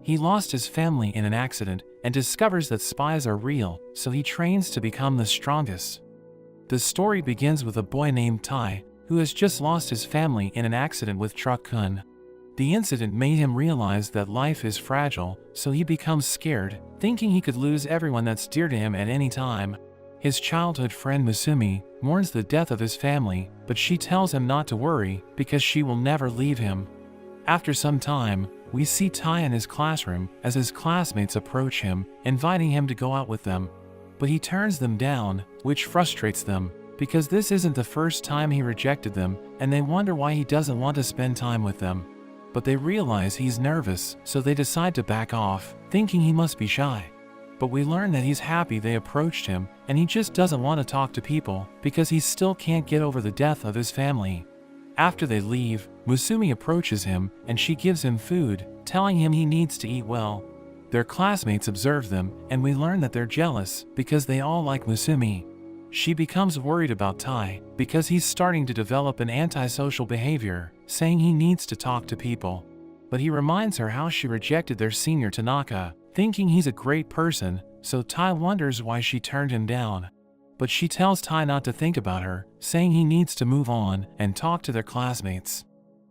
He lost his family in an accident and discovers that spies are real, so he trains to become the strongest. The story begins with a boy named Tai, who has just lost his family in an accident with Truck Kun. The incident made him realize that life is fragile, so he becomes scared, thinking he could lose everyone that's dear to him at any time. His childhood friend Musumi mourns the death of his family, but she tells him not to worry because she will never leave him. After some time, we see Tai in his classroom as his classmates approach him, inviting him to go out with them. But he turns them down, which frustrates them, because this isn't the first time he rejected them, and they wonder why he doesn't want to spend time with them. But they realize he's nervous, so they decide to back off, thinking he must be shy. But we learn that he's happy they approached him, and he just doesn't want to talk to people because he still can't get over the death of his family. After they leave, Musumi approaches him and she gives him food, telling him he needs to eat well. Their classmates observe them, and we learn that they're jealous because they all like Musumi. She becomes worried about Tai because he's starting to develop an antisocial behavior, saying he needs to talk to people. But he reminds her how she rejected their senior Tanaka, thinking he's a great person, so Tai wonders why she turned him down. But she tells Tai not to think about her, saying he needs to move on and talk to their classmates.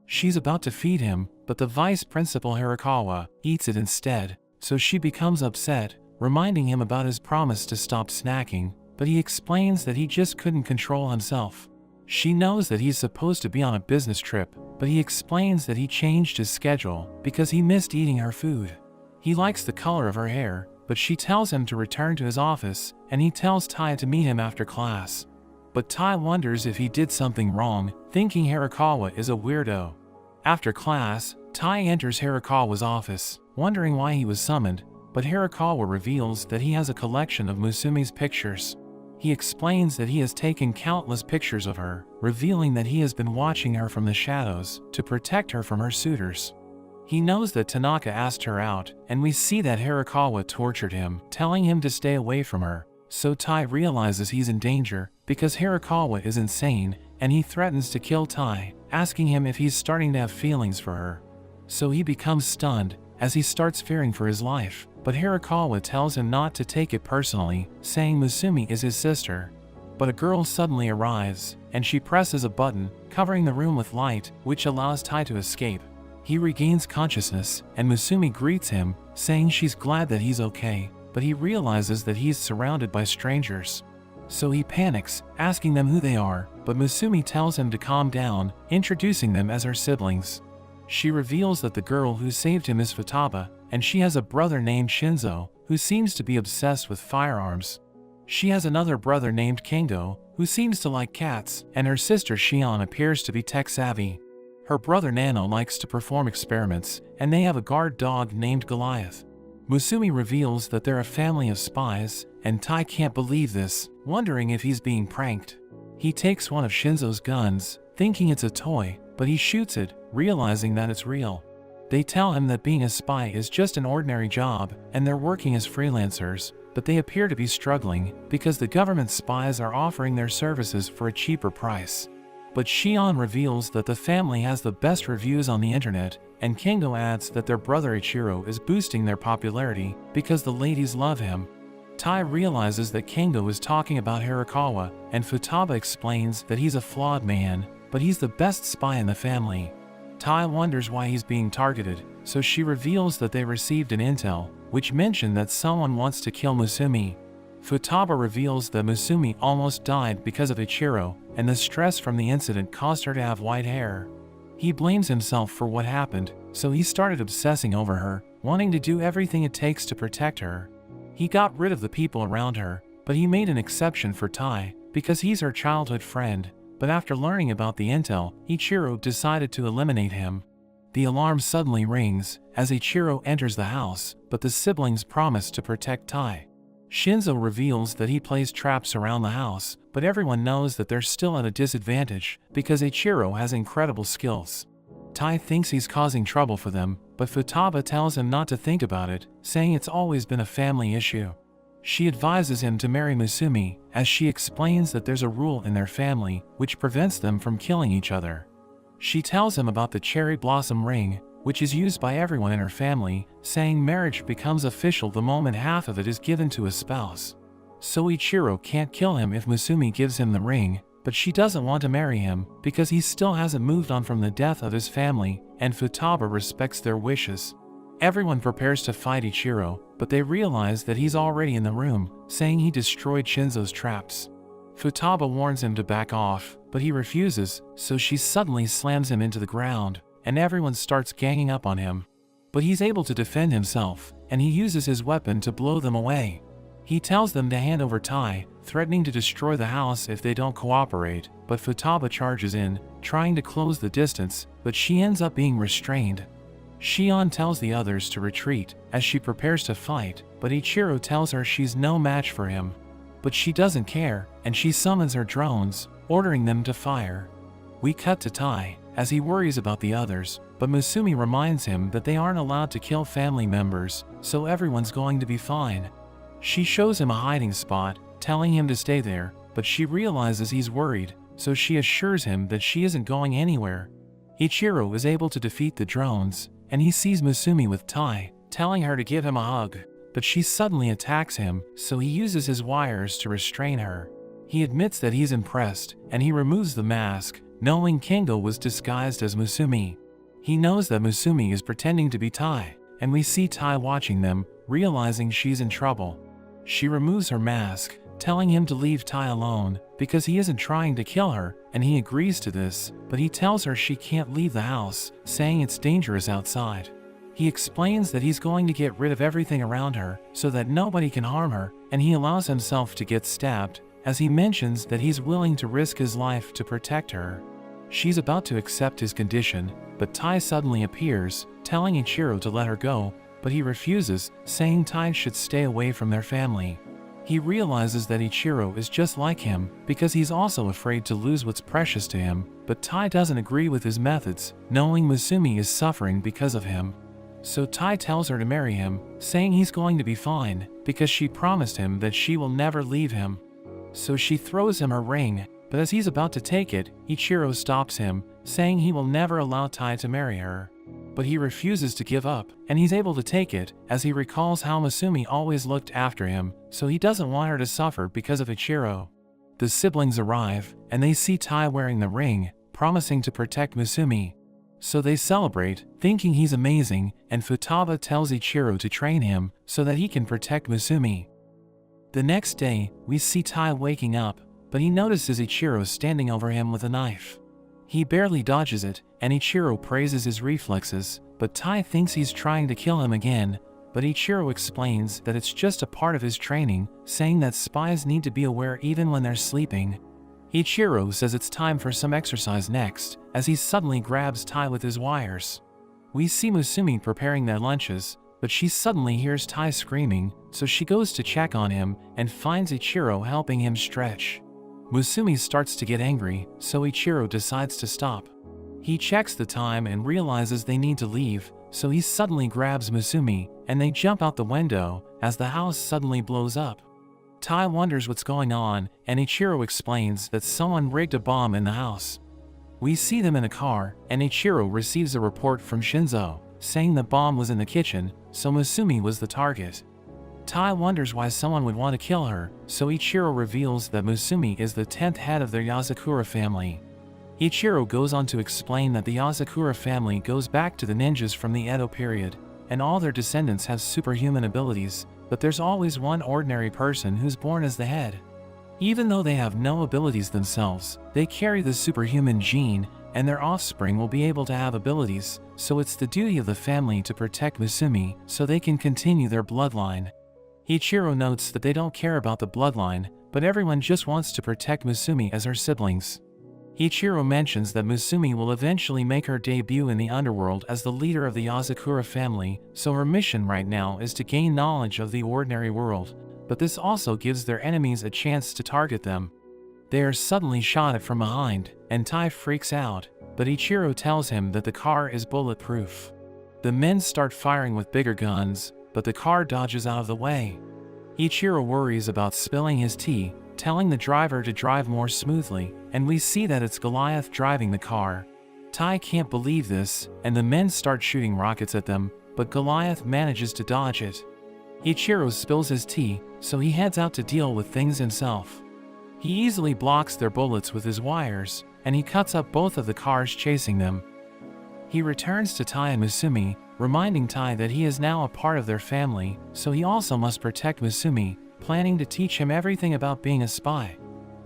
She's about to feed him, but the vice principal Hirakawa eats it instead, so she becomes upset, reminding him about his promise to stop snacking, but he explains that he just couldn't control himself. She knows that he's supposed to be on a business trip, but he explains that he changed his schedule because he missed eating her food. He likes the color of her hair, but she tells him to return to his office, and he tells Tai to meet him after class. But Tai wonders if he did something wrong, thinking Hirakawa is a weirdo. After class, Tai enters Hirakawa's office, wondering why he was summoned, but Hirakawa reveals that he has a collection of Musumi's pictures. He explains that he has taken countless pictures of her, revealing that he has been watching her from the shadows to protect her from her suitors. He knows that Tanaka asked her out, and we see that Hirakawa tortured him, telling him to stay away from her. So Tai realizes he's in danger because Hirakawa is insane, and he threatens to kill Tai, asking him if he's starting to have feelings for her. So he becomes stunned as he starts fearing for his life, but Hirakawa tells him not to take it personally, saying Musumi is his sister. But a girl suddenly arrives, and she presses a button, covering the room with light, which allows Tai to escape. He regains consciousness, and Musumi greets him, saying she's glad that he's okay, but he realizes that he's surrounded by strangers. So he panics, asking them who they are, but Musumi tells him to calm down, introducing them as her siblings. She reveals that the girl who saved him is Futaba, and she has a brother named Shinzo, who seems to be obsessed with firearms. She has another brother named Kendo, who seems to like cats, and her sister Shion appears to be tech-savvy. Her brother Nano likes to perform experiments, and they have a guard dog named Goliath. Musumi reveals that they're a family of spies, and Tai can't believe this, wondering if he's being pranked. He takes one of Shinzo's guns, thinking it's a toy, but he shoots it, realizing that it's real. They tell him that being a spy is just an ordinary job, and they're working as freelancers, but they appear to be struggling because the government spies are offering their services for a cheaper price. But Shion reveals that the family has the best reviews on the internet, and Kendo adds that their brother Ichiro is boosting their popularity because the ladies love him. Tai realizes that Kendo is talking about Hirakawa, and Futaba explains that he's a flawed man, but he's the best spy in the family. Tai wonders why he's being targeted, so she reveals that they received an intel, which mentioned that someone wants to kill Musumi. Futaba reveals that Musumi almost died because of Ichiro, and the stress from the incident caused her to have white hair. He blames himself for what happened, so he started obsessing over her, wanting to do everything it takes to protect her. He got rid of the people around her, but he made an exception for Tai, because he's her childhood friend. But after learning about the intel, Ichiro decided to eliminate him. The alarm suddenly rings as Ichiro enters the house, but the siblings promise to protect Tai. Shinzo reveals that he plays traps around the house, but everyone knows that they're still at a disadvantage because Ichiro has incredible skills. Tai thinks he's causing trouble for them, but Futaba tells him not to think about it, saying it's always been a family issue. She advises him to marry Musumi, as she explains that there's a rule in their family which prevents them from killing each other. She tells him about the cherry blossom ring, which is used by everyone in her family, saying marriage becomes official the moment half of it is given to a spouse. So Ichiro can't kill him if Musumi gives him the ring, but she doesn't want to marry him because he still hasn't moved on from the death of his family, and Futaba respects their wishes. Everyone prepares to fight Ichiro, but they realize that he's already in the room, saying he destroyed Shinzo's traps. Futaba warns him to back off, but he refuses, so she suddenly slams him into the ground, and everyone starts ganging up on him. But he's able to defend himself, and he uses his weapon to blow them away. He tells them to hand over Tai, threatening to destroy the house if they don't cooperate, but Futaba charges in, trying to close the distance, but she ends up being restrained. Shion tells the others to retreat as she prepares to fight, but Ichiro tells her she's no match for him. But she doesn't care, and she summons her drones, ordering them to fire. We cut to Tai, as he worries about the others, but Musumi reminds him that they aren't allowed to kill family members, so everyone's going to be fine. She shows him a hiding spot, telling him to stay there, but she realizes he's worried, so she assures him that she isn't going anywhere. Ichiro is able to defeat the drones, and he sees Musumi with Tai, telling her to give him a hug, but she suddenly attacks him, so he uses his wires to restrain her. He admits that he's impressed, and he removes the mask, knowing Kingo was disguised as Musumi. He knows that Musumi is pretending to be Tai, and we see Tai watching them, realizing she's in trouble. She removes her mask, telling him to leave Tai alone, because he isn't trying to kill her, and he agrees to this, but he tells her she can't leave the house, saying it's dangerous outside. He explains that he's going to get rid of everything around her, so that nobody can harm her, and he allows himself to get stabbed, as he mentions that he's willing to risk his life to protect her. She's about to accept his condition, but Tai suddenly appears, telling Ichiro to let her go, but he refuses, saying Tai should stay away from their family. He realizes that Ichiro is just like him, because he's also afraid to lose what's precious to him, but Tai doesn't agree with his methods, knowing Musumi is suffering because of him. So Tai tells her to marry him, saying he's going to be fine, because she promised him that she will never leave him. So she throws him her ring, but as he's about to take it, Ichiro stops him, saying he will never allow Tai to marry her. But he refuses to give up, and he's able to take it, as he recalls how Musumi always looked after him, so he doesn't want her to suffer because of Ichiro. The siblings arrive, and they see Tai wearing the ring, promising to protect Musumi. So they celebrate, thinking he's amazing, and Futaba tells Ichiro to train him, so that he can protect Musumi. The next day, we see Tai waking up, but he notices Ichiro standing over him with a knife. He barely dodges it, and Ichiro praises his reflexes, but Tai thinks he's trying to kill him again, but Ichiro explains that it's just a part of his training, saying that spies need to be aware even when they're sleeping. Ichiro says it's time for some exercise next, as he suddenly grabs Tai with his wires. We see Musumi preparing their lunches, but she suddenly hears Tai screaming, so she goes to check on him and finds Ichiro helping him stretch. Musumi starts to get angry, so Ichiro decides to stop. He checks the time and realizes they need to leave, so he suddenly grabs Musumi, and they jump out the window, as the house suddenly blows up. Tai wonders what's going on, and Ichiro explains that someone rigged a bomb in the house. We see them in a car, and Ichiro receives a report from Shinzo, saying the bomb was in the kitchen, so Musumi was the target. Tai wonders why someone would want to kill her, so Ichiro reveals that Musumi is the 10th head of their Yasakura family. Ichiro goes on to explain that the Yasakura family goes back to the ninjas from the Edo period, and all their descendants have superhuman abilities, but there's always one ordinary person who's born as the head. Even though they have no abilities themselves, they carry the superhuman gene, and their offspring will be able to have abilities, so it's the duty of the family to protect Musumi so they can continue their bloodline. Ichiro notes that they don't care about the bloodline, but everyone just wants to protect Musumi as her siblings. Ichiro mentions that Musumi will eventually make her debut in the underworld as the leader of the Yasakura family, so her mission right now is to gain knowledge of the ordinary world, but this also gives their enemies a chance to target them. They are suddenly shot at from behind, and Tai freaks out, but Ichiro tells him that the car is bulletproof. The men start firing with bigger guns, but the car dodges out of the way. Ichiro worries about spilling his tea, telling the driver to drive more smoothly, and we see that it's Goliath driving the car. Tai can't believe this, and the men start shooting rockets at them, but Goliath manages to dodge it. Ichiro spills his tea, so he heads out to deal with things himself. He easily blocks their bullets with his wires, and he cuts up both of the cars chasing them. He returns to Tai and Musumi, reminding Tai that he is now a part of their family, so he also must protect Musumi, planning to teach him everything about being a spy.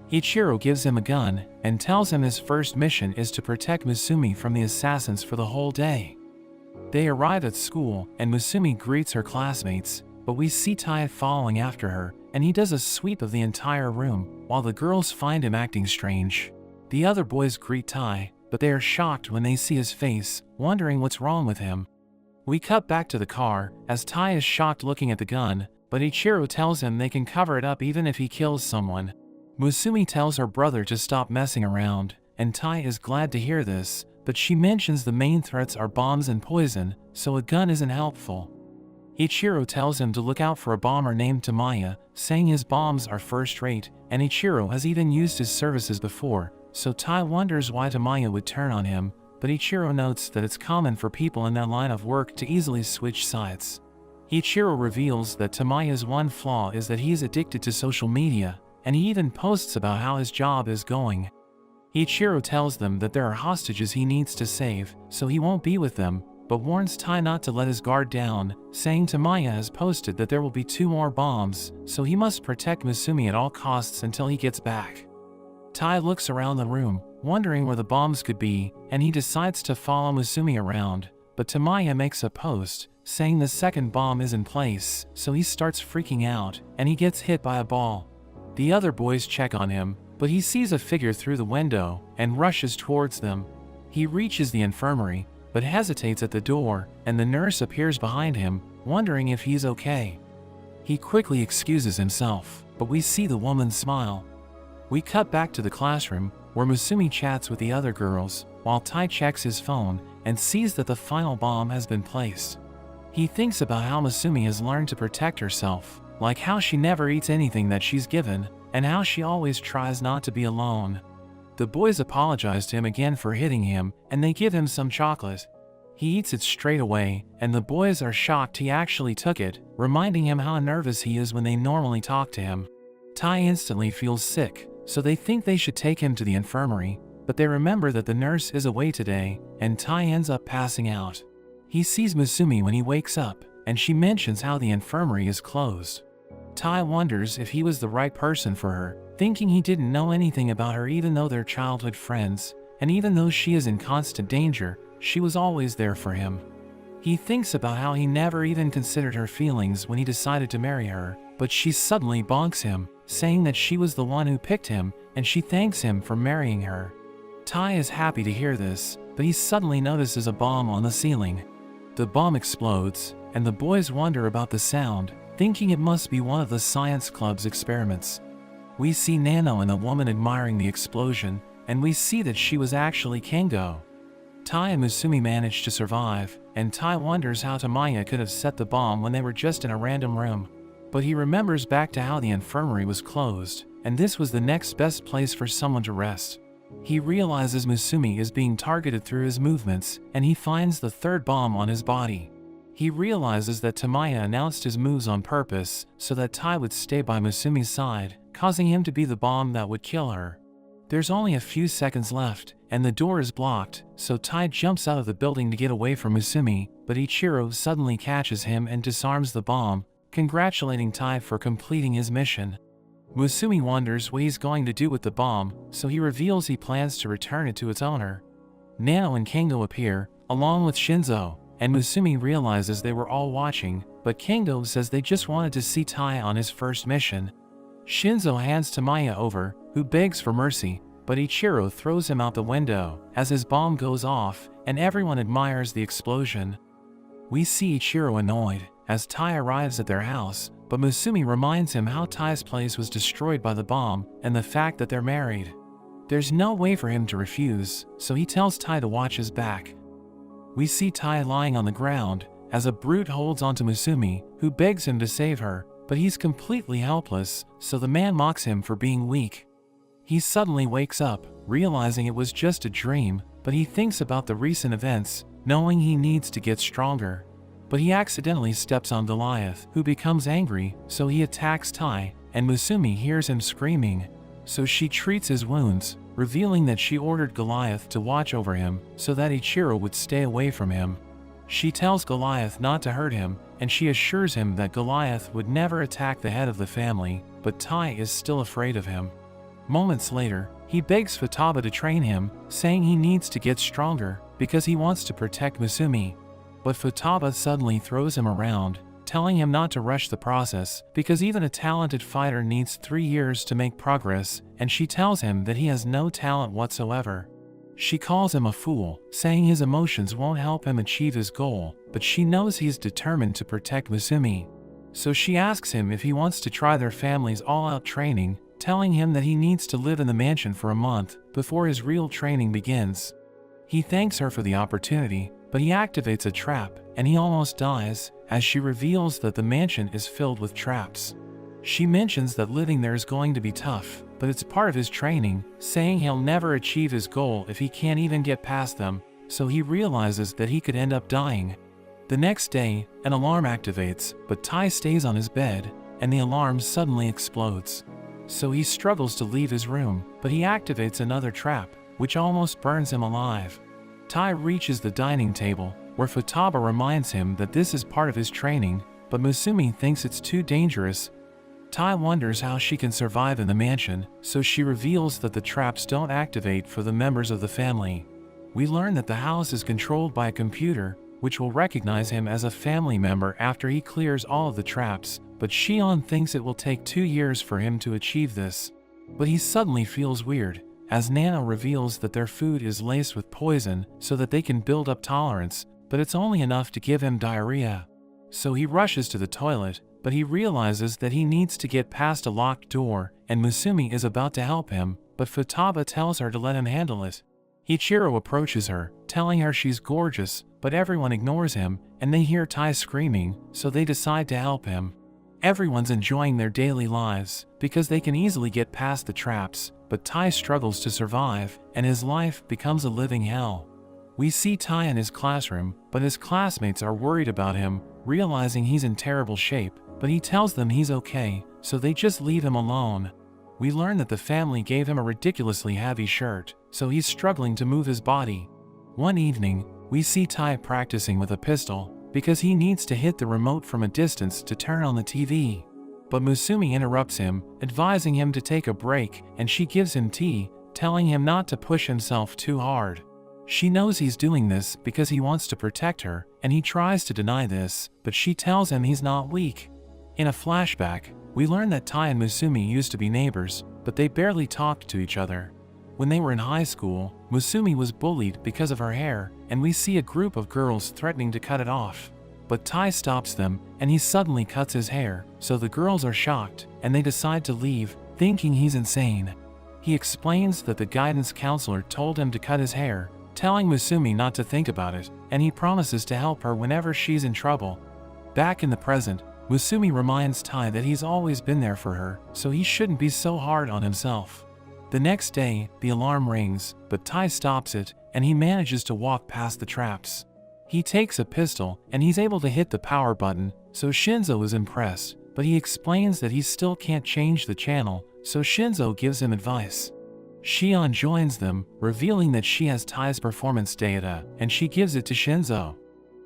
Ichiro gives him a gun, and tells him his first mission is to protect Musumi from the assassins for the whole day. They arrive at school, and Musumi greets her classmates, but we see Tai following after her, and he does a sweep of the entire room, while the girls find him acting strange. The other boys greet Tai, but they are shocked when they see his face, wondering what's wrong with him. We cut back to the car, as Tai is shocked looking at the gun, but Ichiro tells him they can cover it up even if he kills someone. Musumi tells her brother to stop messing around, and Tai is glad to hear this, but she mentions the main threats are bombs and poison, so a gun isn't helpful. Ichiro tells him to look out for a bomber named Tamaya, saying his bombs are first-rate, and Ichiro has even used his services before, so Tai wonders why Tamaya would turn on him, but Ichiro notes that it's common for people in that line of work to easily switch sides. Ichiro reveals that Tamaya's one flaw is that he is addicted to social media, and he even posts about how his job is going. Ichiro tells them that there are hostages he needs to save, so he won't be with them, but warns Tai not to let his guard down, saying Tamaya has posted that there will be 2 more bombs, so he must protect Musumi at all costs until he gets back. Tai looks around the room, wondering where the bombs could be, and he decides to follow Musumi around, but Tamaya makes a post, saying the second bomb is in place, so he starts freaking out, and he gets hit by a ball. The other boys check on him, but he sees a figure through the window, and rushes towards them. He reaches the infirmary, but hesitates at the door, and the nurse appears behind him, wondering if he's okay. He quickly excuses himself, but we see the woman smile. We cut back to the classroom, where Musumi chats with the other girls, while Tai checks his phone, and sees that the final bomb has been placed. He thinks about how Musumi has learned to protect herself, like how she never eats anything that she's given, and how she always tries not to be alone. The boys apologize to him again for hitting him, and they give him some chocolate. He eats it straight away, and the boys are shocked he actually took it, reminding him how nervous he is when they normally talk to him. Tai instantly feels sick, so they think they should take him to the infirmary, but they remember that the nurse is away today, and Tai ends up passing out. He sees Musumi when he wakes up, and she mentions how the infirmary is closed. Tai wonders if he was the right person for her, thinking he didn't know anything about her even though they're childhood friends, and even though she is in constant danger, she was always there for him. He thinks about how he never even considered her feelings when he decided to marry her, but she suddenly bonks him, saying that she was the one who picked him, and she thanks him for marrying her. Tai is happy to hear this, but he suddenly notices a bomb on the ceiling. The bomb explodes, and the boys wonder about the sound, thinking it must be one of the science club's experiments. We see Nano and the woman admiring the explosion, and we see that she was actually Kengo. Tai and Musumi manage to survive, and Tai wonders how Tamaya could have set the bomb when they were just in a random room. But he remembers back to how the infirmary was closed, and this was the next best place for someone to rest. He realizes Musumi is being targeted through his movements, and he finds the third bomb on his body. He realizes that Tamaya announced his moves on purpose so that Tai would stay by Musumi's side, causing him to be the bomb that would kill her. There's only a few seconds left, and the door is blocked, so Tai jumps out of the building to get away from Musumi, but Ichiro suddenly catches him and disarms the bomb, congratulating Tai for completing his mission. Musumi wonders what he's going to do with the bomb, so he reveals he plans to return it to its owner. Nano and Kengo appear, along with Shinzo, and Musumi realizes they were all watching, but Kengo says they just wanted to see Tai on his first mission. Shinzo hands Tamaya over, who begs for mercy, but Ichiro throws him out the window as his bomb goes off, and everyone admires the explosion. We see Ichiro annoyed as Tai arrives at their house, but Musumi reminds him how Tai's place was destroyed by the bomb and the fact that they're married. There's no way for him to refuse, so he tells Tai to watch his back. We see Tai lying on the ground as a brute holds onto Musumi, who begs him to save her, but he's completely helpless, so the man mocks him for being weak. He suddenly wakes up, realizing it was just a dream, but he thinks about the recent events, knowing he needs to get stronger. But he accidentally steps on Goliath, who becomes angry, so he attacks Tai, and Musumi hears him screaming. So she treats his wounds, revealing that she ordered Goliath to watch over him so that Ichiro would stay away from him. She tells Goliath not to hurt him, and she assures him that Goliath would never attack the head of the family, but Tai is still afraid of him. Moments later, he begs Futaba to train him, saying he needs to get stronger because he wants to protect Musumi. But Futaba suddenly throws him around, telling him not to rush the process because even a talented fighter needs 3 years to make progress, and she tells him that he has no talent whatsoever. She calls him a fool, saying his emotions won't help him achieve his goal, but she knows he's determined to protect Musumi. So she asks him if he wants to try their family's all-out training, telling him that he needs to live in the mansion for a month before his real training begins. He thanks her for the opportunity, but he activates a trap, and he almost dies, as she reveals that the mansion is filled with traps. She mentions that living there is going to be tough, but it's part of his training, saying he'll never achieve his goal if he can't even get past them, so he realizes that he could end up dying. The next day, an alarm activates, but Tai stays on his bed, and the alarm suddenly explodes. So he struggles to leave his room, but he activates another trap, which almost burns him alive. Tai reaches the dining table, where Futaba reminds him that this is part of his training, but Musumi thinks it's too dangerous. Tai wonders how she can survive in the mansion, so she reveals that the traps don't activate for the members of the family. We learn that the house is controlled by a computer, which will recognize him as a family member after he clears all of the traps, but Shion thinks it will take 2 years for him to achieve this. But he suddenly feels weird, as Nano reveals that their food is laced with poison so that they can build up tolerance, but it's only enough to give him diarrhea. So he rushes to the toilet, but he realizes that he needs to get past a locked door, and Musumi is about to help him, but Futaba tells her to let him handle it. Ichiro approaches her, telling her she's gorgeous, but everyone ignores him, and they hear Tai screaming, so they decide to help him. Everyone's enjoying their daily lives, because they can easily get past the traps, but Tai struggles to survive, and his life becomes a living hell. We see Tai in his classroom, but his classmates are worried about him, realizing he's in terrible shape, but he tells them he's okay, so they just leave him alone. We learn that the family gave him a ridiculously heavy shirt, so he's struggling to move his body. One evening, we see Tai practicing with a pistol, because he needs to hit the remote from a distance to turn on the TV. But Musumi interrupts him, advising him to take a break, and she gives him tea, telling him not to push himself too hard. She knows he's doing this because he wants to protect her, and he tries to deny this, but she tells him he's not weak. In a flashback, we learn that Tai and Musumi used to be neighbors, but they barely talked to each other. When they were in high school, Musumi was bullied because of her hair, and we see a group of girls threatening to cut it off. But Tai stops them, and he suddenly cuts his hair, so the girls are shocked, and they decide to leave, thinking he's insane. He explains that the guidance counselor told him to cut his hair, telling Musumi not to think about it, and he promises to help her whenever she's in trouble. Back in the present, Musumi reminds Tai that he's always been there for her, so he shouldn't be so hard on himself. The next day, the alarm rings, but Tai stops it, and he manages to walk past the traps. He takes a pistol, and he's able to hit the power button, so Shinzo is impressed, but he explains that he still can't change the channel, so Shinzo gives him advice. Shion joins them, revealing that she has Tai's performance data, and she gives it to Shinzo.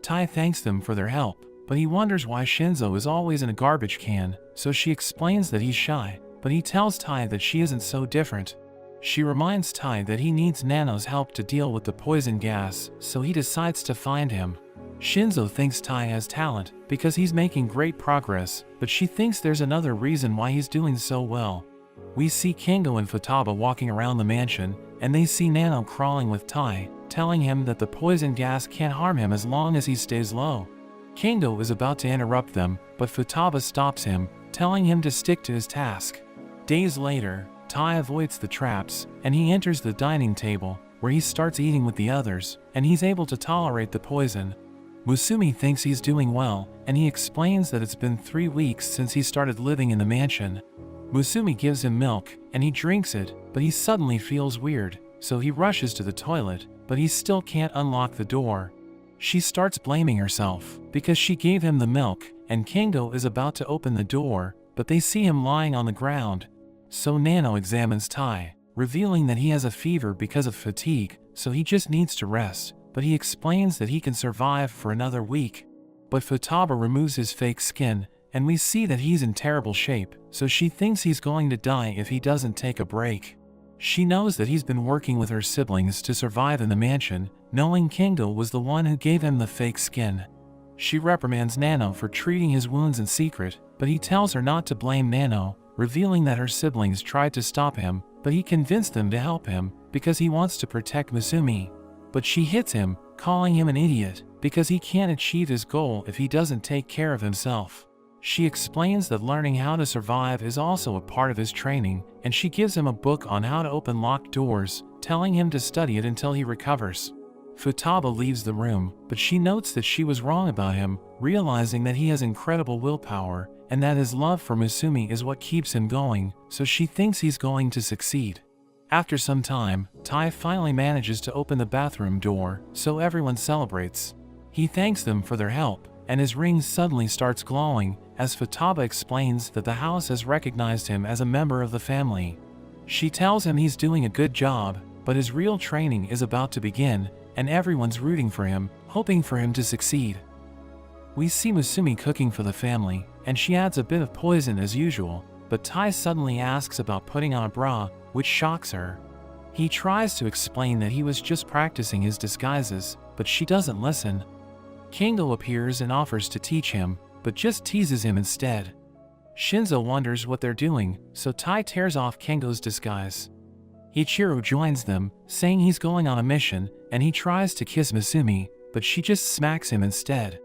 Tai thanks them for their help, but he wonders why Shinzo is always in a garbage can, so she explains that he's shy, but he tells Tai that she isn't so different. She reminds Tai that he needs Nano's help to deal with the poison gas, so he decides to find him. Shinzo thinks Tai has talent, because he's making great progress, but she thinks there's another reason why he's doing so well. We see Kengo and Futaba walking around the mansion, and they see Nano crawling with Tai, telling him that the poison gas can't harm him as long as he stays low. Kengo is about to interrupt them, but Futaba stops him, telling him to stick to his task. Days later, Tai avoids the traps, and he enters the dining table, where he starts eating with the others, and he's able to tolerate the poison. Musumi thinks he's doing well, and he explains that it's been 3 weeks since he started living in the mansion. Musumi gives him milk, and he drinks it, but he suddenly feels weird, so he rushes to the toilet, but he still can't unlock the door. She starts blaming herself, because she gave him the milk, and Kingo is about to open the door, but they see him lying on the ground. So Nano examines Tai, revealing that he has a fever because of fatigue, so he just needs to rest, but he explains that he can survive for another week. But Futaba removes his fake skin, and we see that he's in terrible shape, so she thinks he's going to die if he doesn't take a break. She knows that he's been working with her siblings to survive in the mansion, knowing Kingo was the one who gave him the fake skin. She reprimands Nano for treating his wounds in secret, but he tells her not to blame Nano, revealing that her siblings tried to stop him, but he convinced them to help him because he wants to protect Musumi. But she hits him, calling him an idiot, because he can't achieve his goal if he doesn't take care of himself. She explains that learning how to survive is also a part of his training, and she gives him a book on how to open locked doors, telling him to study it until he recovers. Futaba leaves the room, but she notes that she was wrong about him, realizing that he has incredible willpower, and that his love for Musumi is what keeps him going, so she thinks he's going to succeed. After some time, Tai finally manages to open the bathroom door, so everyone celebrates. He thanks them for their help, and his ring suddenly starts glowing, as Futaba explains that the house has recognized him as a member of the family. She tells him he's doing a good job, but his real training is about to begin, and everyone's rooting for him, hoping for him to succeed. We see Musumi cooking for the family, and she adds a bit of poison as usual, but Tai suddenly asks about putting on a bra, which shocks her. He tries to explain that he was just practicing his disguises, but she doesn't listen. Kingo appears and offers to teach him, but just teases him instead. Shinzo wonders what they're doing, so Tai tears off Kingo's disguise. Ichiro joins them, saying he's going on a mission, and he tries to kiss Musumi, but she just smacks him instead.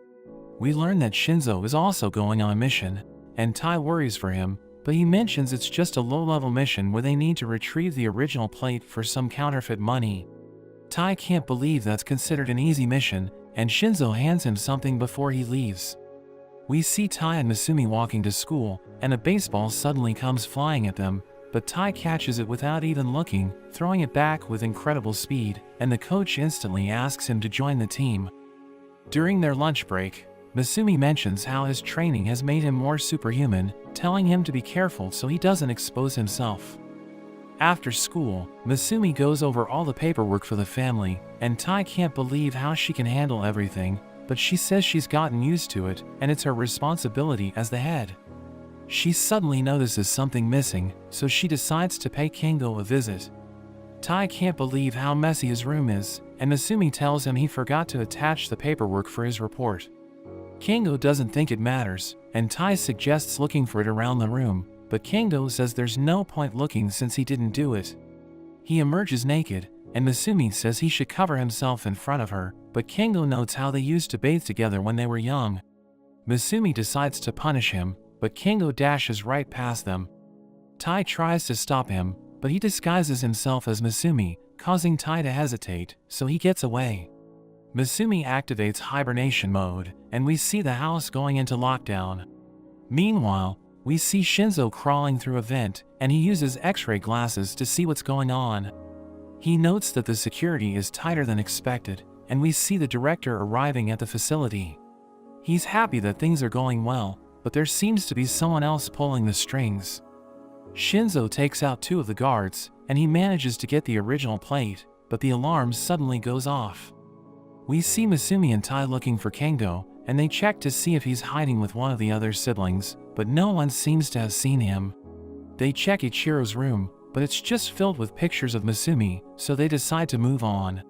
We learn that Shinzo is also going on a mission, and Tai worries for him, but he mentions it's just a low-level mission where they need to retrieve the original plate for some counterfeit money. Tai can't believe that's considered an easy mission, and Shinzo hands him something before he leaves. We see Tai and Musumi walking to school, and a baseball suddenly comes flying at them, but Tai catches it without even looking, throwing it back with incredible speed, and the coach instantly asks him to join the team. During their lunch break, Musumi mentions how his training has made him more superhuman, telling him to be careful so he doesn't expose himself. After school, Musumi goes over all the paperwork for the family, and Tai can't believe how she can handle everything, but she says she's gotten used to it, and it's her responsibility as the head. She suddenly notices something missing, so she decides to pay Kingo a visit. Tai can't believe how messy his room is, and Musumi tells him he forgot to attach the paperwork for his report. Kingo doesn't think it matters, and Tai suggests looking for it around the room, but Kingo says there's no point looking since he didn't do it. He emerges naked, and Musumi says he should cover himself in front of her, but Kingo notes how they used to bathe together when they were young. Musumi decides to punish him, but Kingo dashes right past them. Tai tries to stop him, but he disguises himself as Musumi, causing Tai to hesitate, so he gets away. Musumi activates hibernation mode, and we see the house going into lockdown. Meanwhile, we see Shinzo crawling through a vent, and he uses X-ray glasses to see what's going on. He notes that the security is tighter than expected, and we see the director arriving at the facility. He's happy that things are going well, but there seems to be someone else pulling the strings. Shinzo takes out two of the guards, and he manages to get the original plate, but the alarm suddenly goes off. We see Musumi and Tai looking for Kingo, and they check to see if he's hiding with one of the other siblings, but no one seems to have seen him. They check Ichiro's room, but it's just filled with pictures of Musumi, so they decide to move on.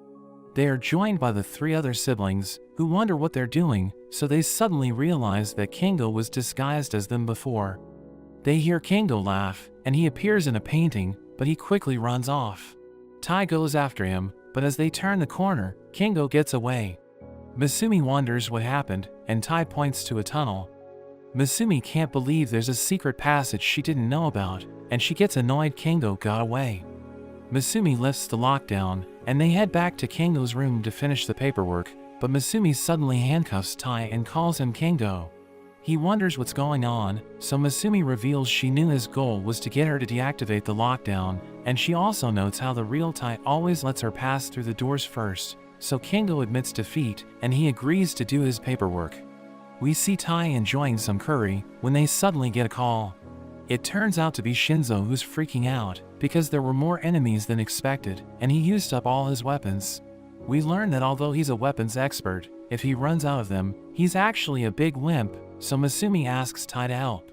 They are joined by the three other siblings, who wonder what they're doing, so they suddenly realize that Kingo was disguised as them before. They hear Kingo laugh, and he appears in a painting, but he quickly runs off. Tai goes after him, but as they turn the corner, Kingo gets away. Musumi wonders what happened, and Tai points to a tunnel. Musumi can't believe there's a secret passage she didn't know about, and she gets annoyed Kingo got away. Musumi lifts the lockdown, and they head back to Kingo's room to finish the paperwork, but Musumi suddenly handcuffs Tai and calls him Kingo. He wonders what's going on, so Masumi reveals she knew his goal was to get her to deactivate the lockdown, and she also notes how the real Tai always lets her pass through the doors first, so Kingo admits defeat and he agrees to do his paperwork. We see Tai enjoying some curry when they suddenly get a call. It turns out to be Shinzo, who's freaking out because there were more enemies than expected and he used up all his weapons. We learn that although he's a weapons expert, if he runs out of them, he's actually a big wimp, so Masumi asks Tai to help.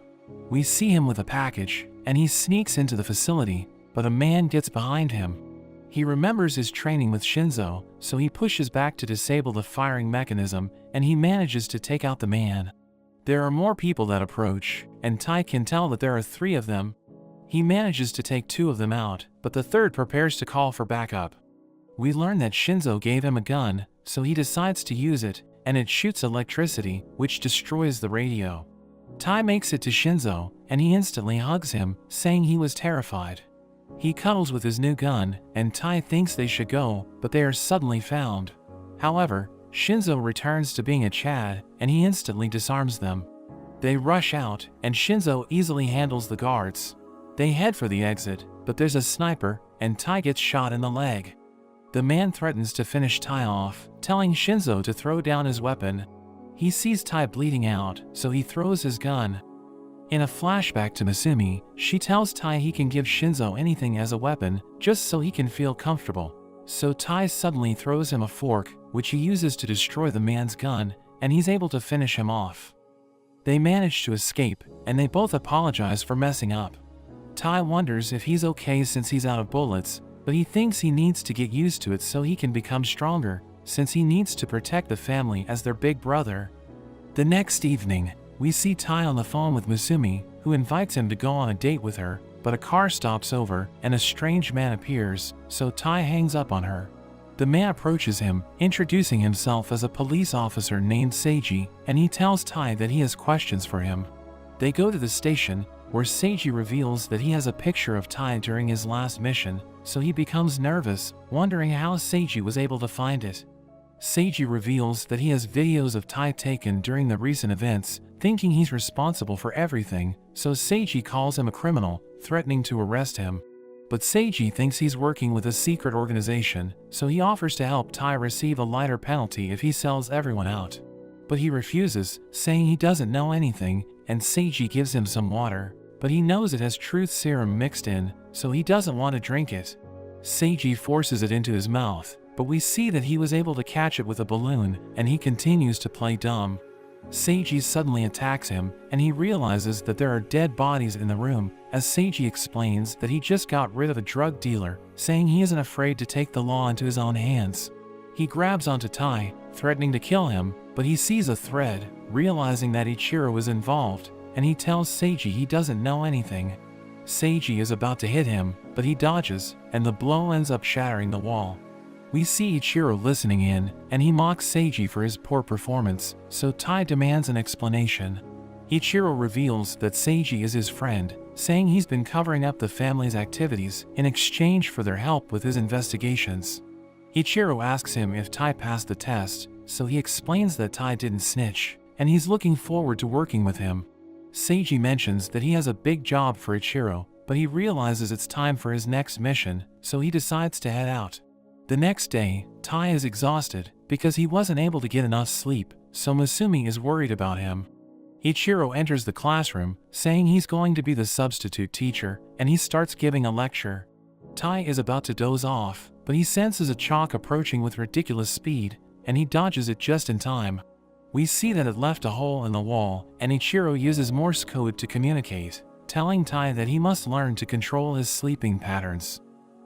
We see him with a package, and he sneaks into the facility, but a man gets behind him. He remembers his training with Shinzo, so he pushes back to disable the firing mechanism, and he manages to take out the man. There are more people that approach, and Tai can tell that there are 3 of them. He manages to take 2 of them out, but the third prepares to call for backup. We learn that Shinzo gave him a gun, so he decides to use it, and it shoots electricity, which destroys the radio. Tai makes it to Shinzo, and he instantly hugs him, saying he was terrified. He cuddles with his new gun, and Tai thinks they should go, but they are suddenly found. However, Shinzo returns to being a Chad, and he instantly disarms them. They rush out, and Shinzo easily handles the guards. They head for the exit, but there's a sniper, and Tai gets shot in the leg. The man threatens to finish Tai off, telling Shinzo to throw down his weapon. He sees Tai bleeding out, so he throws his gun. In a flashback to Masumi, she tells Tai he can give Shinzo anything as a weapon, just so he can feel comfortable. So Tai suddenly throws him a fork, which he uses to destroy the man's gun, and he's able to finish him off. They manage to escape, and they both apologize for messing up. Tai wonders if he's okay since he's out of bullets, but he thinks he needs to get used to it so he can become stronger, since he needs to protect the family as their big brother. The next evening, we see Tai on the phone with Masumi, who invites him to go on a date with her, but a car stops over and a strange man appears, so Tai hangs up on her. The man approaches him, introducing himself as a police officer named Seiji, and he tells Tai that he has questions for him. They go to the station, where Seiji reveals that he has a picture of Tai during his last mission, so he becomes nervous, wondering how Seiji was able to find it. Seiji reveals that he has videos of Tai taken during the recent events, thinking he's responsible for everything, so Seiji calls him a criminal, threatening to arrest him. But Seiji thinks he's working with a secret organization, so he offers to help Tai receive a lighter penalty if he sells everyone out. But he refuses, saying he doesn't know anything, and Seiji gives him some water, but he knows it has truth serum mixed in, so he doesn't want to drink it. Seiji forces it into his mouth, but we see that he was able to catch it with a balloon, and he continues to play dumb. Seiji suddenly attacks him, and he realizes that there are dead bodies in the room, as Seiji explains that he just got rid of a drug dealer, saying he isn't afraid to take the law into his own hands. He grabs onto Tai, threatening to kill him, but he sees a thread, realizing that Ichiro is involved, and he tells Seiji he doesn't know anything. Seiji is about to hit him, but he dodges, and the blow ends up shattering the wall. We see Ichiro listening in, and he mocks Seiji for his poor performance, so Tai demands an explanation. Ichiro reveals that Seiji is his friend, saying he's been covering up the family's activities in exchange for their help with his investigations. Ichiro asks him if Tai passed the test, so he explains that Tai didn't snitch, and he's looking forward to working with him. Seiji mentions that he has a big job for Ichiro, but he realizes it's time for his next mission, so he decides to head out. The next day, Tai is exhausted because he wasn't able to get enough sleep, so Masumi is worried about him. Ichiro enters the classroom, saying he's going to be the substitute teacher, and he starts giving a lecture. Tai is about to doze off, but he senses a chalk approaching with ridiculous speed, and he dodges it just in time. We see that it left a hole in the wall, and Ichiro uses Morse code to communicate, telling Tai that he must learn to control his sleeping patterns.